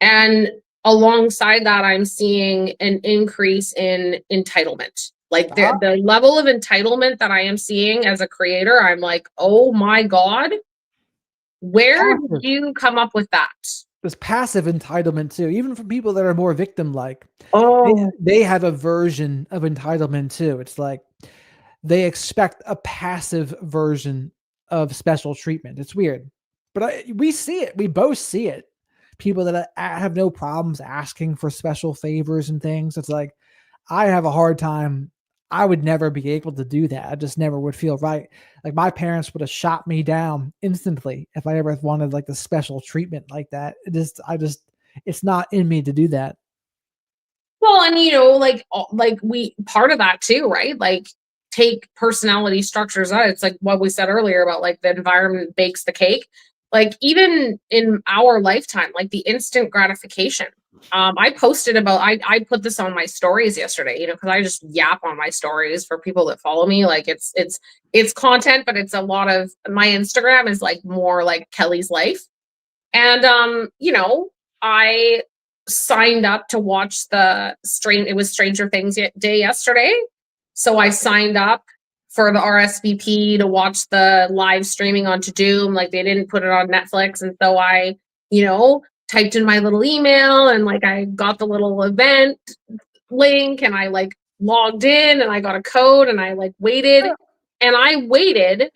And alongside that, I'm seeing an increase in entitlement. Like the level of entitlement that I am seeing as a creator, I'm like, oh my God, where did you come up with that? There's passive entitlement too, even from people that are more victim-like. Oh, They have a version of entitlement too. It's like they expect a passive version of special treatment. It's weird, but we see it. We both see it. People that have no problems asking for special favors and things. It's like I have a hard time. I would never be able to do that. I just never would feel right. Like my parents would have shot me down instantly if I ever wanted like the special treatment like that. It's not in me to do that. well, and like we part of that too, right? Like take personality structures out. It's like what we said earlier about like the environment bakes the cake. Like even in our lifetime, like the instant gratification. I posted about I put this on my stories yesterday, because I just yap on my stories for people that follow me. Like it's content, but it's a lot of my Instagram is like more like Kelly's life. And I signed up to watch it was Stranger Things day yesterday. So I signed up for the RSVP to watch the live streaming on Doom. Like they didn't put it on Netflix. And so I, typed in my little email and like I got the little event link and I like logged in and I got a code and I like waited and I waited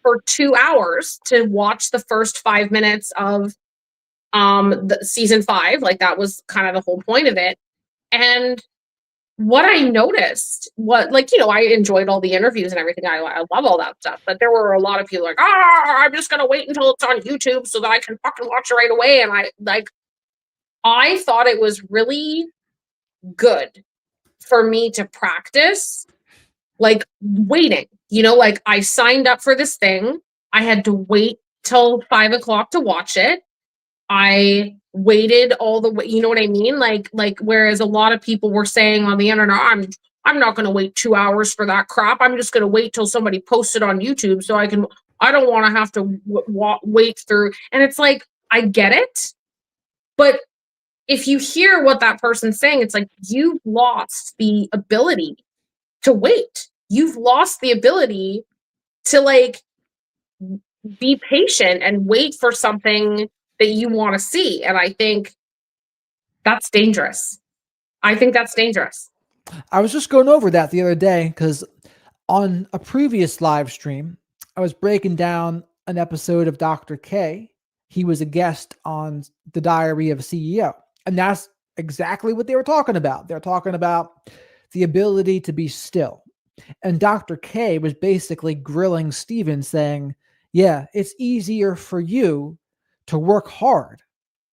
for 2 hours to watch the first 5 minutes of the season 5. Like that was kind of the whole point of it. And what I noticed, I enjoyed all the interviews and everything. I love all that stuff, but there were a lot of people like, I'm just gonna wait until it's on YouTube so that I can fucking watch it right away. And I thought it was really good for me to practice like waiting. Like I signed up for this thing. I had to wait till 5 o'clock to watch it. I waited all the way, you know what I mean? Like whereas a lot of people were saying on the internet, I'm not going to wait 2 hours for that crap. I'm just going to wait till somebody posts it on YouTube so I don't want to have to wait through. And it's like, I get it. But if you hear what that person's saying, it's like, you've lost the ability to wait. You've lost the ability to like be patient and wait for something that you want to see. And I think that's dangerous. I think that's dangerous. I was just going over that the other day because on a previous live stream, I was breaking down an episode of Dr. K. He was a guest on The Diary of a CEO. And that's exactly what they were talking about. They're talking about the ability to be still. And Dr. K was basically grilling Steven saying, yeah, it's easier for you to work hard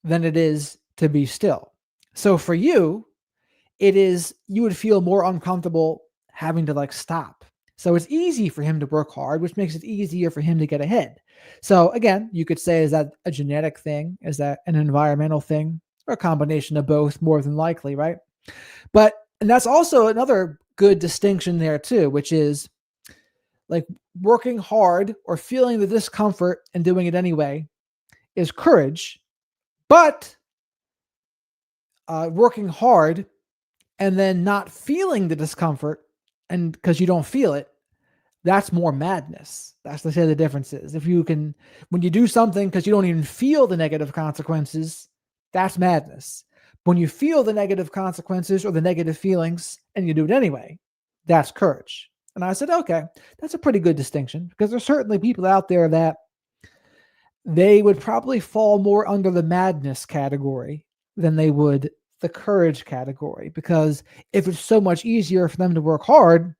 than it is to be still. So for you, you would feel more uncomfortable having to like stop. So it's easy for him to work hard, which makes it easier for him to get ahead. So again, you could say, is that a genetic thing? Is that an environmental thing? Or a combination of both, more than likely, right? And that's also another good distinction there too, which is like working hard or feeling the discomfort and doing it anyway is courage, but working hard and then not feeling the discomfort and because you don't feel it, that's more madness. That's the difference is. If you can, when you do something because you don't even feel the negative consequences, that's madness. When you feel the negative consequences or the negative feelings and you do it anyway, that's courage. And I said, okay, that's a pretty good distinction because there's certainly people out there that they would probably fall more under the madness category than they would the courage category, because if it's so much easier for them to work hard,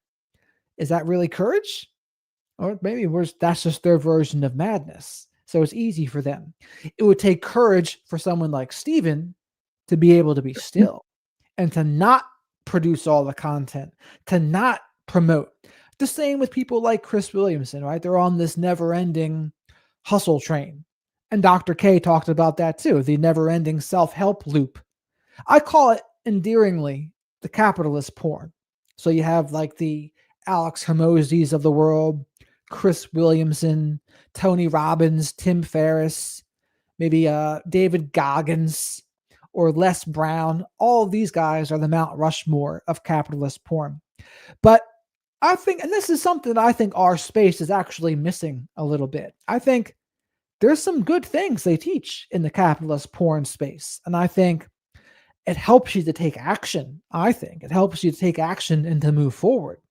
is that really courage? Or maybe that's just their version of madness. So it's easy for them. It would take courage for someone like Steven to be able to be still and to not produce all the content, to not promote, The same with people like Chris Williamson, right? They're on this never-ending hustle train. And Dr. K talked about that too, the never-ending self-help loop. I call it endearingly the capitalist porn. So you have like the Alex Hermosies of the world, Chris Williamson, Tony Robbins, Tim Ferriss, maybe David Goggins or Les Brown. All of these guys are the Mount Rushmore of capitalist porn. But I think, and this is something that I think our space is actually missing a little bit. I think there's some good things they teach in the capitalist porn space. And I think it helps you to take action. I think it helps you to take action and to move forward,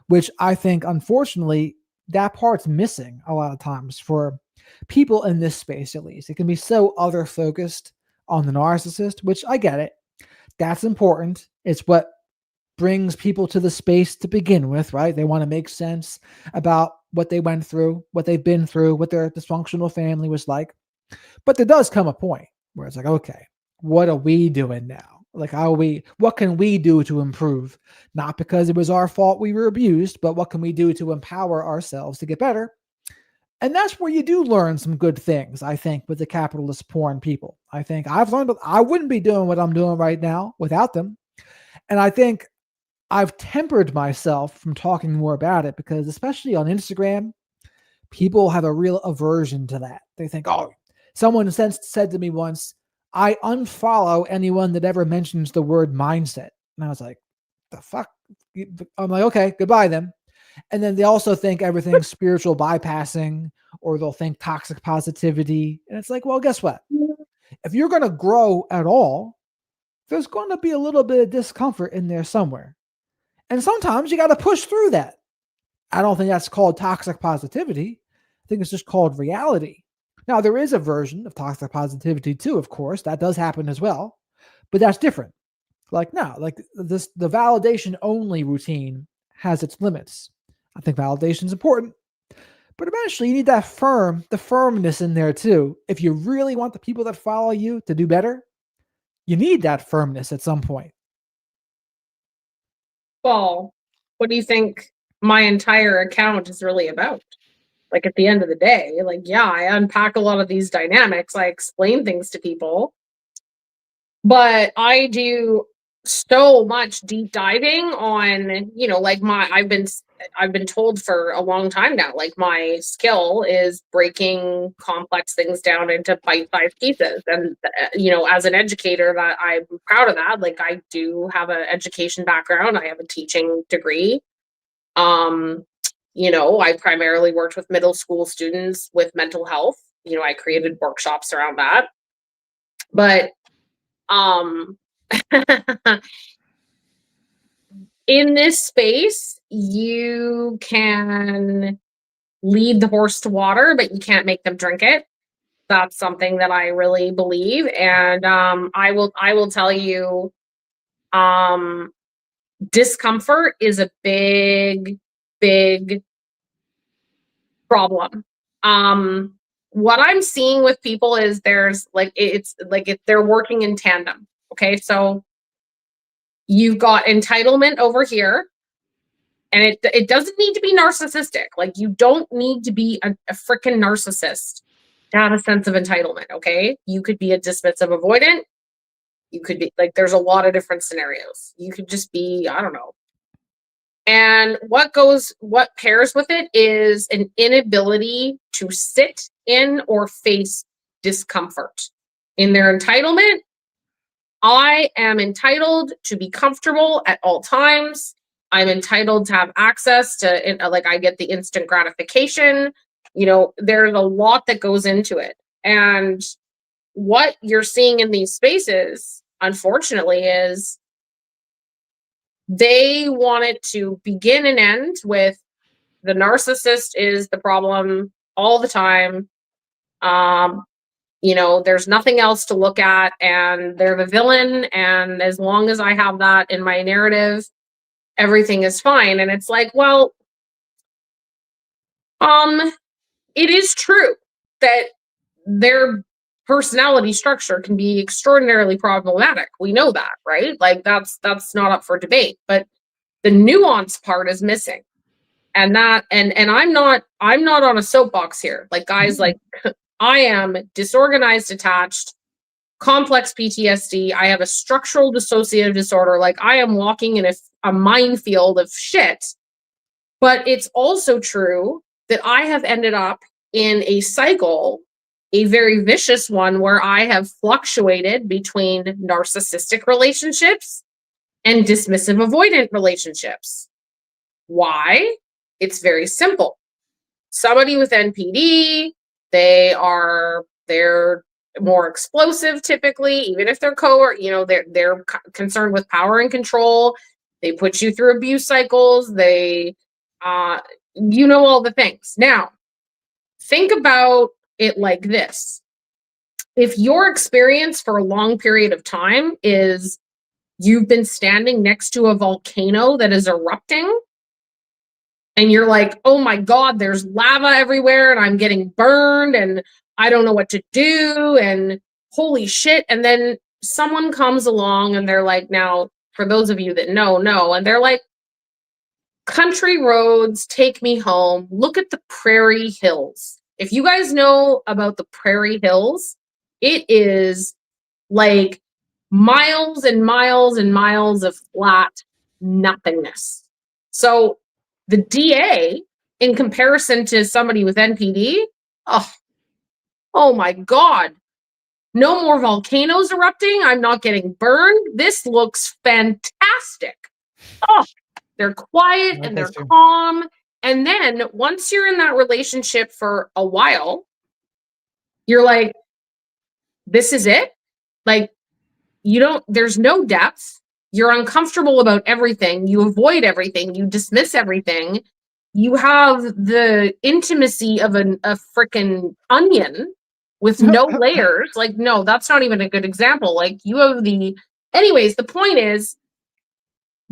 which I think, unfortunately, that part's missing a lot of times for people in this space, at least. It can be so other focused on the narcissist, which I get it. That's important. It's what brings people to the space to begin with, right? They want to make sense about what they went through, what they've been through, what their dysfunctional family was like. But there does come a point where it's like, okay, what are we doing now? Like, what can we do to improve? Not because it was our fault we were abused, but what can we do to empower ourselves to get better? And that's where you do learn some good things, I think, with the capitalist porn people. I think I've learned I wouldn't be doing what I'm doing right now without them. And I think I've tempered myself from talking more about it because, especially on Instagram, people have a real aversion to that. They think, oh, someone said to me once, I unfollow anyone that ever mentions the word mindset. And I was like, the fuck? I'm like, okay, goodbye then. And then they also think everything's spiritual bypassing, or they'll think toxic positivity. And it's like, well, guess what? If you're going to grow at all, there's going to be a little bit of discomfort in there somewhere. And sometimes you got to push through that. I don't think that's called toxic positivity. I think it's just called reality. Now, there is a version of toxic positivity too, of course. That does happen as well. But that's different. Like, no, like the validation only routine has its limits. I think validation is important. But eventually you need the firmness in there too. If you really want the people that follow you to do better, you need that firmness at some point. Well, what do you think my entire account is really about? Like, at the end of the day, like, yeah, I unpack a lot of these dynamics. I explain things to people, but I do so much deep diving on, like I've been told for a long time now, like, my skill is breaking complex things down into bite-sized pieces. And, as an educator, that I'm proud of that. Like, I do have an education background. I have a teaching degree. I primarily worked with middle school students with mental health. I created workshops around that. But in this space, you can lead the horse to water, but you can't make them drink it. That's something that I really believe. And I will tell you, discomfort is a big problem. What I'm seeing with people is there's like, they're working in tandem. Okay, so you've got entitlement over here, and it doesn't need to be narcissistic. Like, you don't need to be a freaking narcissist to have a sense of entitlement. Okay, you could be a dismissive avoidant. You could be like, there's a lot of different scenarios. You could just be, I don't know. And what pairs with it is an inability to sit in or face discomfort. In their entitlement, I am entitled to be comfortable at all times. I'm entitled to have access to, like, I get the instant gratification. There's a lot that goes into it. And what you're seeing in these spaces, unfortunately, is they want it to begin and end with the narcissist is the problem all the time. There's nothing else to look at, and they're the villain. And as long as I have that in my narrative, everything is fine. And it's like, well, it is true that their personality structure can be extraordinarily problematic. We know that, right? Like, that's not up for debate. But the nuance part is missing. And I'm not on a soapbox here. Like, guys, like, I am disorganized, attached, complex PTSD. I have a structural dissociative disorder. Like, I am walking in a minefield of shit. But it's also true that I have ended up in a cycle, a very vicious one, where I have fluctuated between narcissistic relationships and dismissive avoidant relationships. Why? It's very simple. Somebody with NPD, they're more explosive typically, even if they're they're concerned with power and control. They put you through abuse cycles. They all the things. Now, think about it like this. If your experience for a long period of time is you've been standing next to a volcano that is erupting, and you're like, oh my God, there's lava everywhere and I'm getting burned and I don't know what to do and holy shit. And then someone comes along and they're like, now, for those of you that know, and they're like, country roads, take me home. Look at the prairie hills. If you guys know about the prairie hills, it is like miles and miles and miles of flat nothingness. So the DA, in comparison to somebody with NPD, oh my God, no more volcanoes erupting. I'm not getting burned. This looks fantastic. Oh, they're quiet and they're calm. And then once you're in that relationship for a while, you're like, this is it. Like, there's no depth. You're uncomfortable about everything. You avoid everything. You dismiss everything. You have the intimacy of a freaking onion with no layers. Like, no, that's not even a good example. Like, you have anyways, the point is,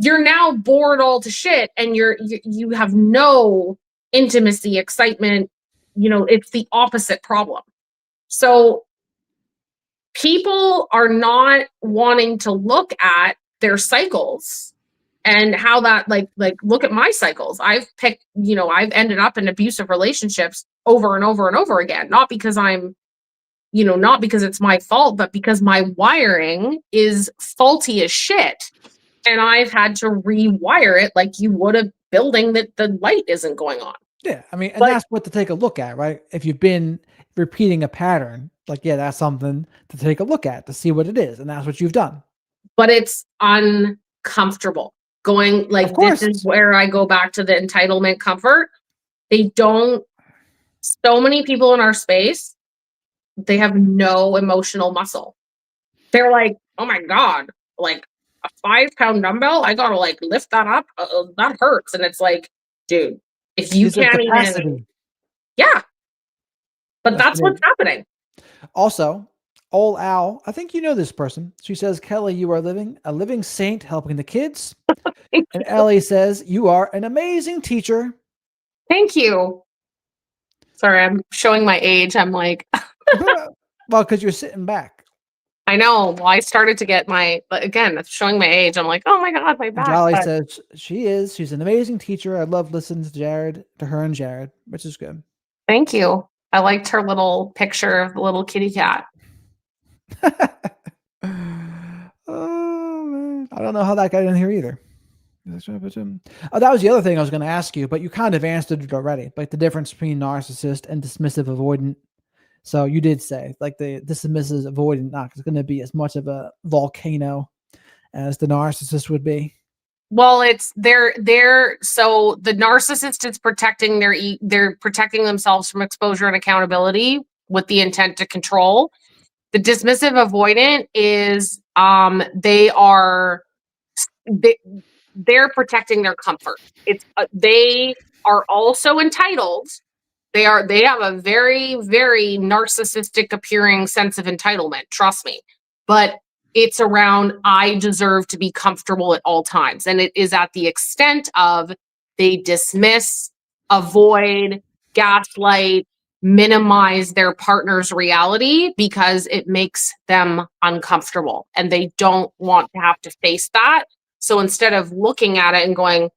you're now bored all to shit and you have no intimacy, excitement. It's the opposite problem. So people are not wanting to look at their cycles and how that like look at my cycles. I've ended up in abusive relationships over and over and over again, not because not because it's my fault, but because my wiring is faulty as shit. And I've had to rewire it like you would a building that the light isn't going on. Yeah, I mean, and that's what to take a look at, right? If you've been repeating a pattern, like, yeah, that's something to take a look at to see what it is, and that's what you've done. But it's uncomfortable. Going like, this is where I go back to the entitlement comfort. So many people in our space, they have no emotional muscle. They're like, oh my God, like a 5-pound dumbbell, I gotta like lift that up. That hurts. And it's like, dude, if you can't even, yeah. But that's what's happening. Also, old Al, I think you know this person. She says, Kelly, you are a living saint helping the kids. And Ellie says, you are an amazing teacher. Thank you. Sorry, I'm showing my age. I'm like, well, because you're sitting back. I know. Well, I started to get again, showing my age. I'm like, oh my God, my back. Jolly says she's an amazing teacher. I love listening to her and Jared, which is good. Thank you. I liked her little picture of the little kitty cat. Oh man, I don't know how that got in here either. Oh, that was the other thing I was going to ask you, but you kind of answered it already. Like the difference between narcissist and dismissive avoidant. So you did say like the dismissive avoidant not going to be as much of a volcano as the narcissist would be. Well, it's so the narcissist is protecting they're protecting themselves from exposure and accountability with the intent to control. The dismissive avoidant is they're protecting their comfort. It's they are also entitled. They have a very, very narcissistic appearing sense of entitlement. Trust me. But it's around, I deserve to be comfortable at all times. And it is at the extent of they dismiss, avoid, gaslight, minimize their partner's reality because it makes them uncomfortable and they don't want to have to face that. So instead of looking at it and going,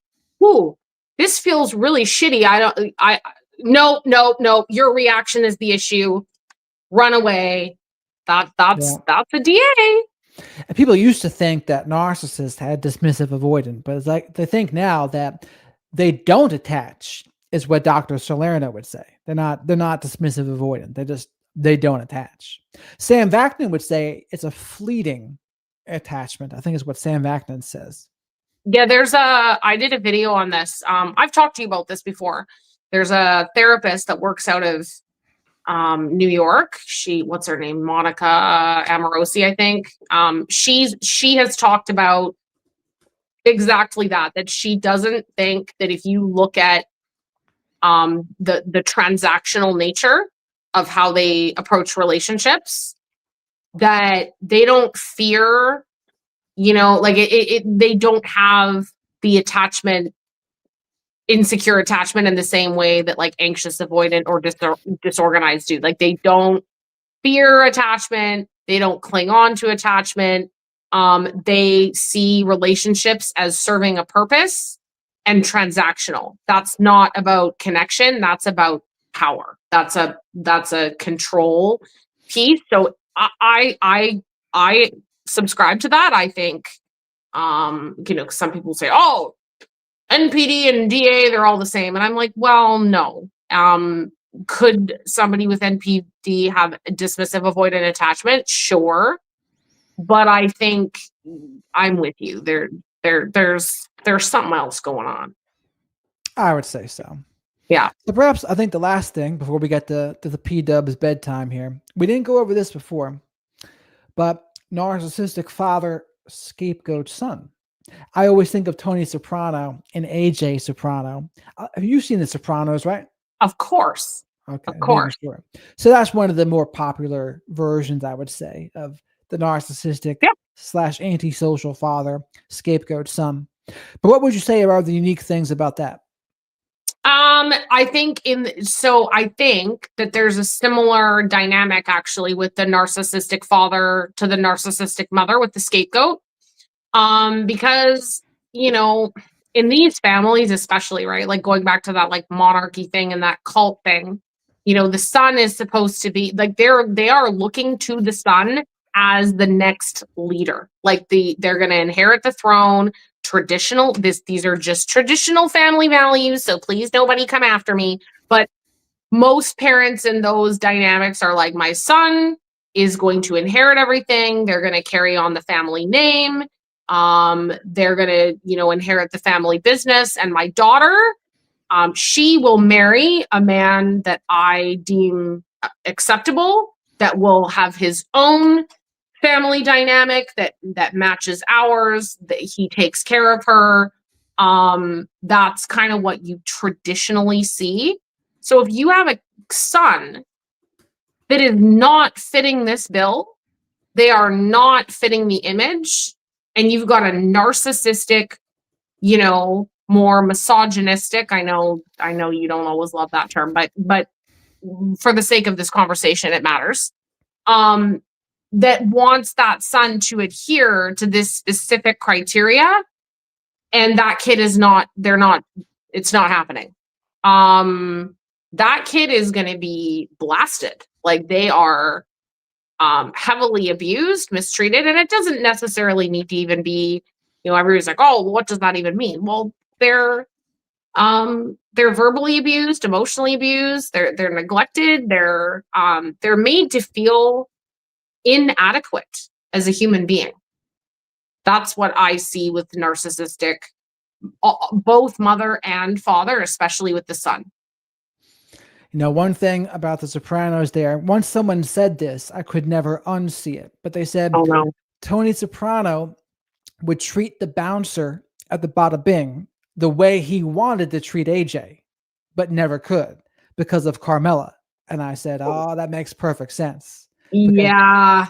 ooh, this feels really shitty. No, your reaction is the issue. Run away. That's a DA. And people used to think that narcissists had dismissive avoidant, but it's like they think now that they don't attach, is what Dr. Salerno would say. They're not dismissive avoidant. They don't attach. Sam Vaknin would say it's a fleeting attachment. I think is what Sam Vaknin says. Yeah, I did a video on this. I've talked to you about this before. There's a therapist that works out of New York. What's her name? Monica Amorosi, I think. She has talked about exactly that she doesn't think that if you look at the transactional nature of how they approach relationships, that they don't fear, like they don't have the insecure attachment in the same way that like anxious avoidant or disorganized do. Like they don't fear attachment. They don't cling on to attachment. They see relationships as serving a purpose and transactional. That's not about connection. That's about power. That's a control piece. So I subscribe to that. I think, some people say, oh, NPD and DA, they're all the same. And I'm like, well, no. Could somebody with NPD have a dismissive avoidant attachment? Sure. But I think I'm with you. There's something else going on. I would say so. Yeah. So perhaps I think the last thing before we get to the P Dubz bedtime here, we didn't go over this before, but narcissistic father, scapegoat son. I always think of Tony Soprano and AJ Soprano. Have you seen The Sopranos, right? Of course. Okay. Of course. Sure. So that's one of the more popular versions, I would say, of the narcissistic / antisocial father, scapegoat son. But what would you say are the unique things about that? I think that there's a similar dynamic actually with the narcissistic father to the narcissistic mother with the scapegoat. Because, in these families, especially, right, like going back to that like monarchy thing and that cult thing, the son is supposed to be like, they are looking to the son as the next leader. Like they're going to inherit the throne. These are just traditional family values. So please, nobody come after me. But most parents in those dynamics are like, my son is going to inherit everything. They're going to carry on the family name. They're going to, inherit the family business. And my daughter, she will marry a man that I deem acceptable, that will have his own family dynamic that matches ours, that he takes care of her. That's kind of what you traditionally see. So if you have a son that is not fitting this bill, they are not fitting the image, and you've got a narcissistic, more misogynistic, I know you don't always love that term, but for the sake of this conversation, it matters. That wants that son to adhere to this specific criteria, and that kid it's not happening. That kid is going to be blasted. Like they are heavily abused, mistreated, and it doesn't necessarily need to even be, everybody's like, oh, what does that even mean? Well, they're verbally abused, emotionally abused, they're neglected, they're made to feel inadequate as a human being. That's what I see with narcissistic, both mother and father, especially with the son. One thing about The Sopranos there, once someone said this, I could never unsee it, but they said, oh, no. Tony Soprano would treat the bouncer at the Bada Bing the way he wanted to treat AJ, but never could because of Carmela. And I said, oh, that makes perfect sense. Yeah.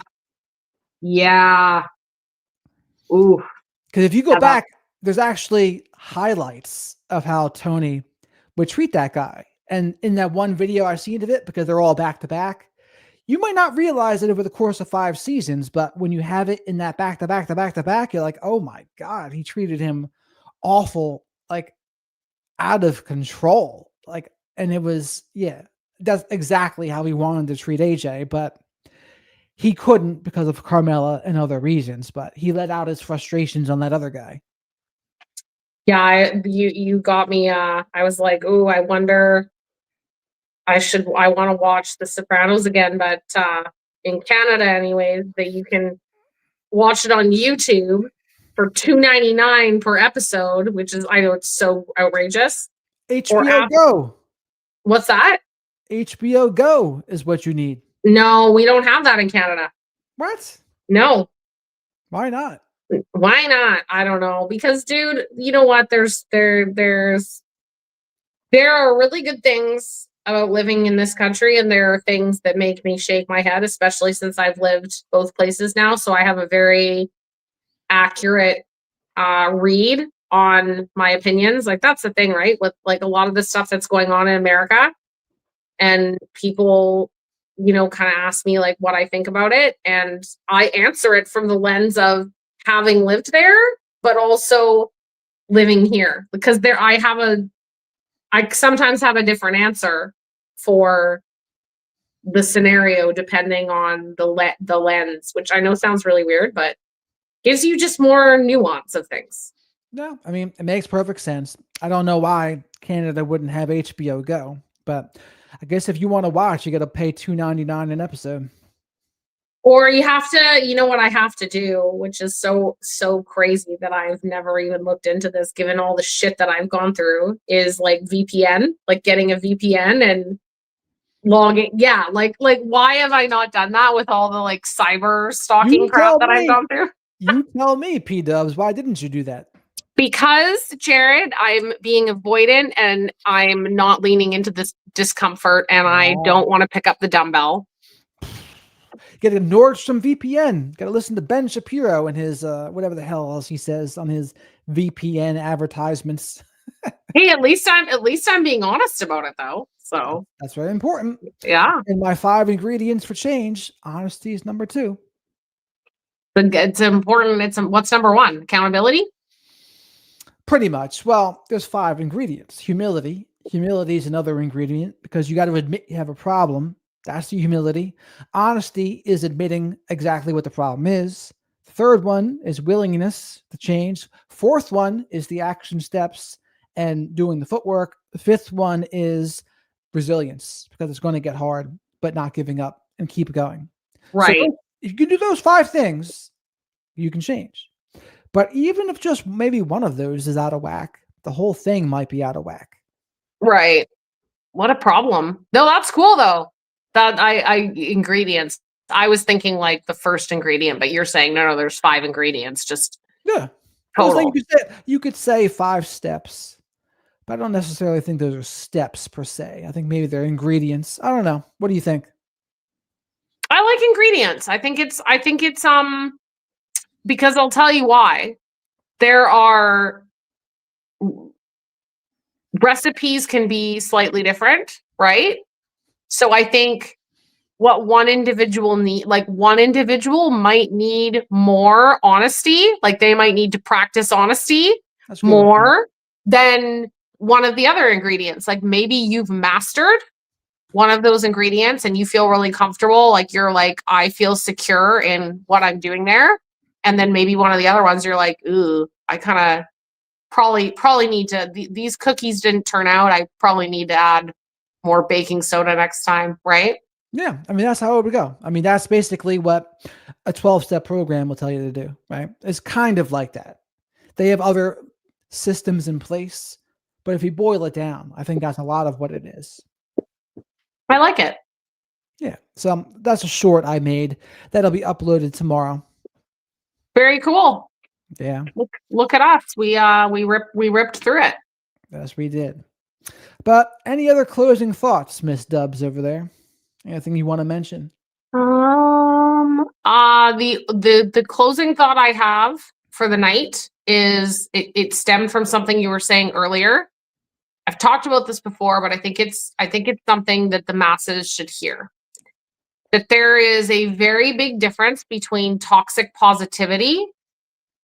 Ooh. Because if you go back, there's actually highlights of how Tony would treat that guy. And in that one video I've seen of it, because they're all back to back, you might not realize it over the course of 5 seasons, but when you have it in that back to back to back to back, you're like, oh my God, he treated him awful. Like out of control. Like, and it was, yeah, that's exactly how he wanted to treat AJ, but he couldn't because of Carmella and other reasons, but he let out his frustrations on that other guy. Yeah, you got me. I was like, "Ooh, I wonder. I want to watch The Sopranos again." But in Canada, anyways, that you can watch it on YouTube for $2.99 per episode, which is, I know it's so outrageous. Or HBO Go. what's that? HBO Go is what you need. No, we don't have that in Canada. What? No. Why not? Why not? I don't know. Because, dude, you know what? There are really good things about living in this country, and there are things that make me shake my head, especially since I've lived both places now. So I have a very accurate read on my opinions. Like, that's the thing, right? With like a lot of the stuff that's going on in America, and people, kind of ask me like what I think about it, and I answer it from the lens of having lived there, but also living here, because I sometimes have a different answer for the scenario depending on the lens, which I know sounds really weird, but gives you just more nuance of things. No, I mean, it makes perfect sense. I don't know why Canada wouldn't have HBO Go, but I guess if you want to watch, you got to pay $2.99 an episode. Or you have to, you know what I have to do, which is so crazy that I've never even looked into this, given all the shit that I've gone through, is like VPN, like getting a VPN and logging. Yeah, like why have I not done that with all the like cyber stalking You crap tell that I've me. gone through? You tell me, P Dubz, why didn't you do that? Because, Jared, I'm being avoidant and I'm not leaning into this discomfort, and I don't want to pick up the dumbbell. Get a Nordstrom VPN. Got to listen to Ben Shapiro and his whatever the hell else he says on his VPN advertisements. Hey, at least I'm being honest about it, though. So that's very important. Yeah. In my 5 ingredients for change, honesty is number 2. It's important. What's number 1? Accountability? Pretty much. Well, there's 5 ingredients. Humility. Humility is another ingredient because you got to admit you have a problem. That's the humility. Honesty is admitting exactly what the problem is. The third one is willingness to change. Fourth one is the action steps and doing the footwork. The fifth one is resilience, because it's going to get hard, but not giving up and keep going. Right. So if you can do those 5 things, you can change. But even if just maybe one of those is out of whack, the whole thing might be out of whack. Right. What a problem. No, that's cool though. That ingredients. I was thinking like the first ingredient, but you're saying no, there's 5 ingredients. Just yeah. Total. You could say 5 steps, but I don't necessarily think those are steps per se. I think maybe they're ingredients. I don't know. What do you think? I like ingredients. I think it's because I'll tell you why. There are recipes can be slightly different, right? So I think what one individual might need more honesty. Like they might need to practice honesty more than one of the other ingredients. Like maybe you've mastered one of those ingredients and you feel really comfortable. Like you're like, I feel secure in what I'm doing there. And then maybe one of the other ones, you're like, ooh, I kind of probably need to, these cookies didn't turn out. I probably need to add more baking soda next time. Right. Yeah. I mean, that's how it would go. I mean, that's basically what a 12-step program will tell you to do, right? It's kind of like that. They have other systems in place, but if you boil it down, I think that's a lot of what it is. I like it. Yeah. So that's a short I made that'll be uploaded tomorrow. Very cool. Yeah. Look at us. We ripped through it. Yes, we did. But any other closing thoughts, Miss Dubz over there? Anything you want to mention? The closing thought I have for the night is it stemmed from something you were saying earlier. I've talked about this before, but I think it's something that the masses should hear. That there is a very big difference between toxic positivity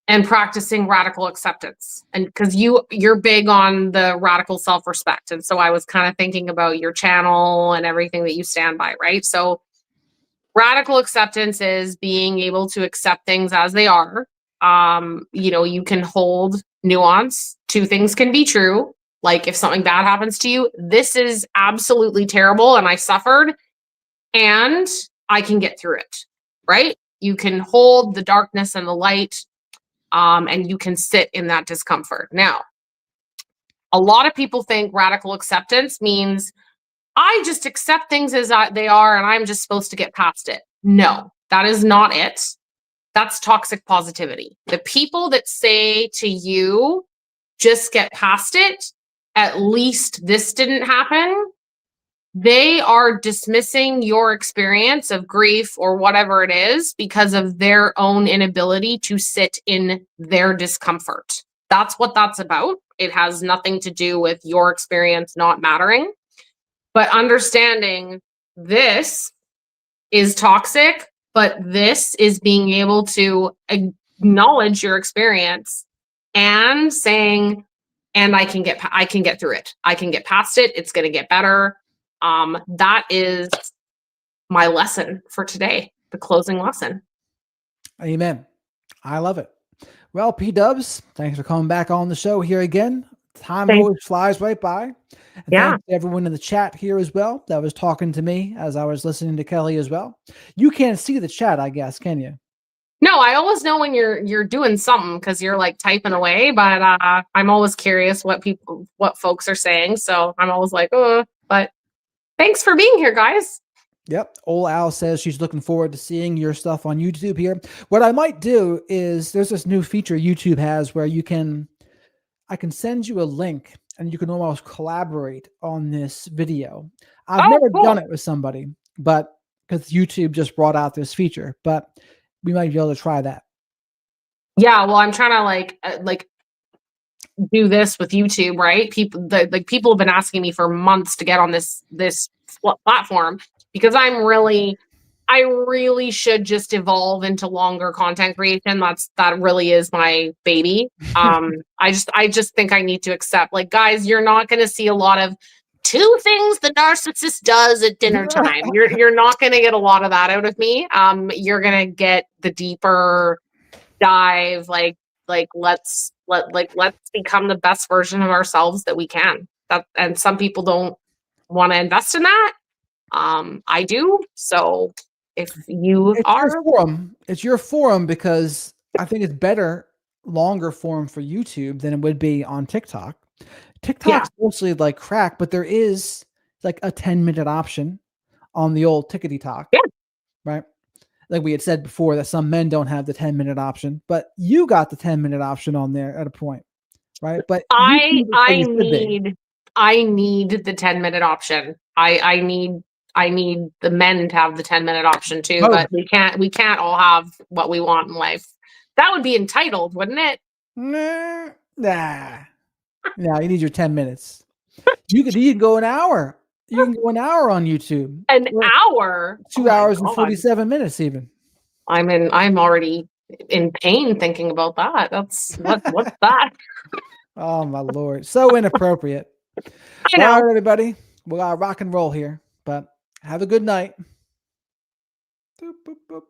and practicing radical acceptance. And because you're big on the radical self-respect. And so I was kind of thinking about your channel and everything that you stand by, right? So radical acceptance is being able to accept things as they are. You can hold nuance. Two things can be true. Like if something bad happens to you, this is absolutely terrible and I suffered and I can get through it, right? You can hold the darkness and the light, and you can sit in that discomfort. Now, a lot of people think radical acceptance means I just accept things as they are and I'm just supposed to get past it. No, that is not it. That's toxic positivity. The people that say to you, just get past it, at least this didn't happen, they are dismissing your experience of grief or whatever it is because of their own inability to sit in their discomfort. That's what that's about. It has nothing to do with your experience not mattering. But understanding this is toxic, but this is being able to acknowledge your experience and saying, and I can get through it. I can get past it. It's going to get better. That is my lesson for today, the closing lesson. Amen. I love it. Well, P Dubz, thanks for coming back on the show here again. Time always flies right by. And Yeah. thanks to everyone in the chat here as well that was talking to me as I was listening to Kelly as well. You can't see the chat, I guess, can you? No, I always know when you're doing something because you're like typing away, but I'm always curious what folks are saying. So I'm always like, oh, but thanks for being here, guys. Yep. Old Al says she's looking forward to seeing your stuff on YouTube here. What I might do is there's this new feature YouTube has where I can send you a link and you can almost collaborate on this video. I've never done it with somebody, but because YouTube just brought out this feature, but we might be able to try that. Yeah, well, I'm trying to like do this with YouTube, right? People have been asking me for months to get on this platform because I really should just evolve into longer content creation. That really is my baby. I just think I need to accept, like, guys, you're not going to see a lot of 2 things the narcissist does at dinner time. You're not going to get a lot of that out of me. You're going to get the deeper dive, like let's become the best version of ourselves that we can. And some people don't want to invest in that. I do. So if you it's your forum because I think it's better longer form for YouTube than it would be on TikTok. TikTok's mostly like crack, but there is like a 10-minute option on the old Tickety Talk. Yeah. Right. Like we had said before that some men don't have the 10-minute option, but you got the 10-minute option on there at a point. Right. But I need the 10-minute option. I need the men to have the 10-minute option too, but we can't all have what we want in life. That would be entitled, wouldn't it? Nah. No, you need your 10 minutes. You can go an hour. You can go an hour on YouTube. An hour? 2 hours and 47 minutes even. I'm already in pain thinking about that. What's that? Oh my Lord. So inappropriate. I know. All right, everybody. We got rock and roll here, but have a good night. Boop, boop, boop.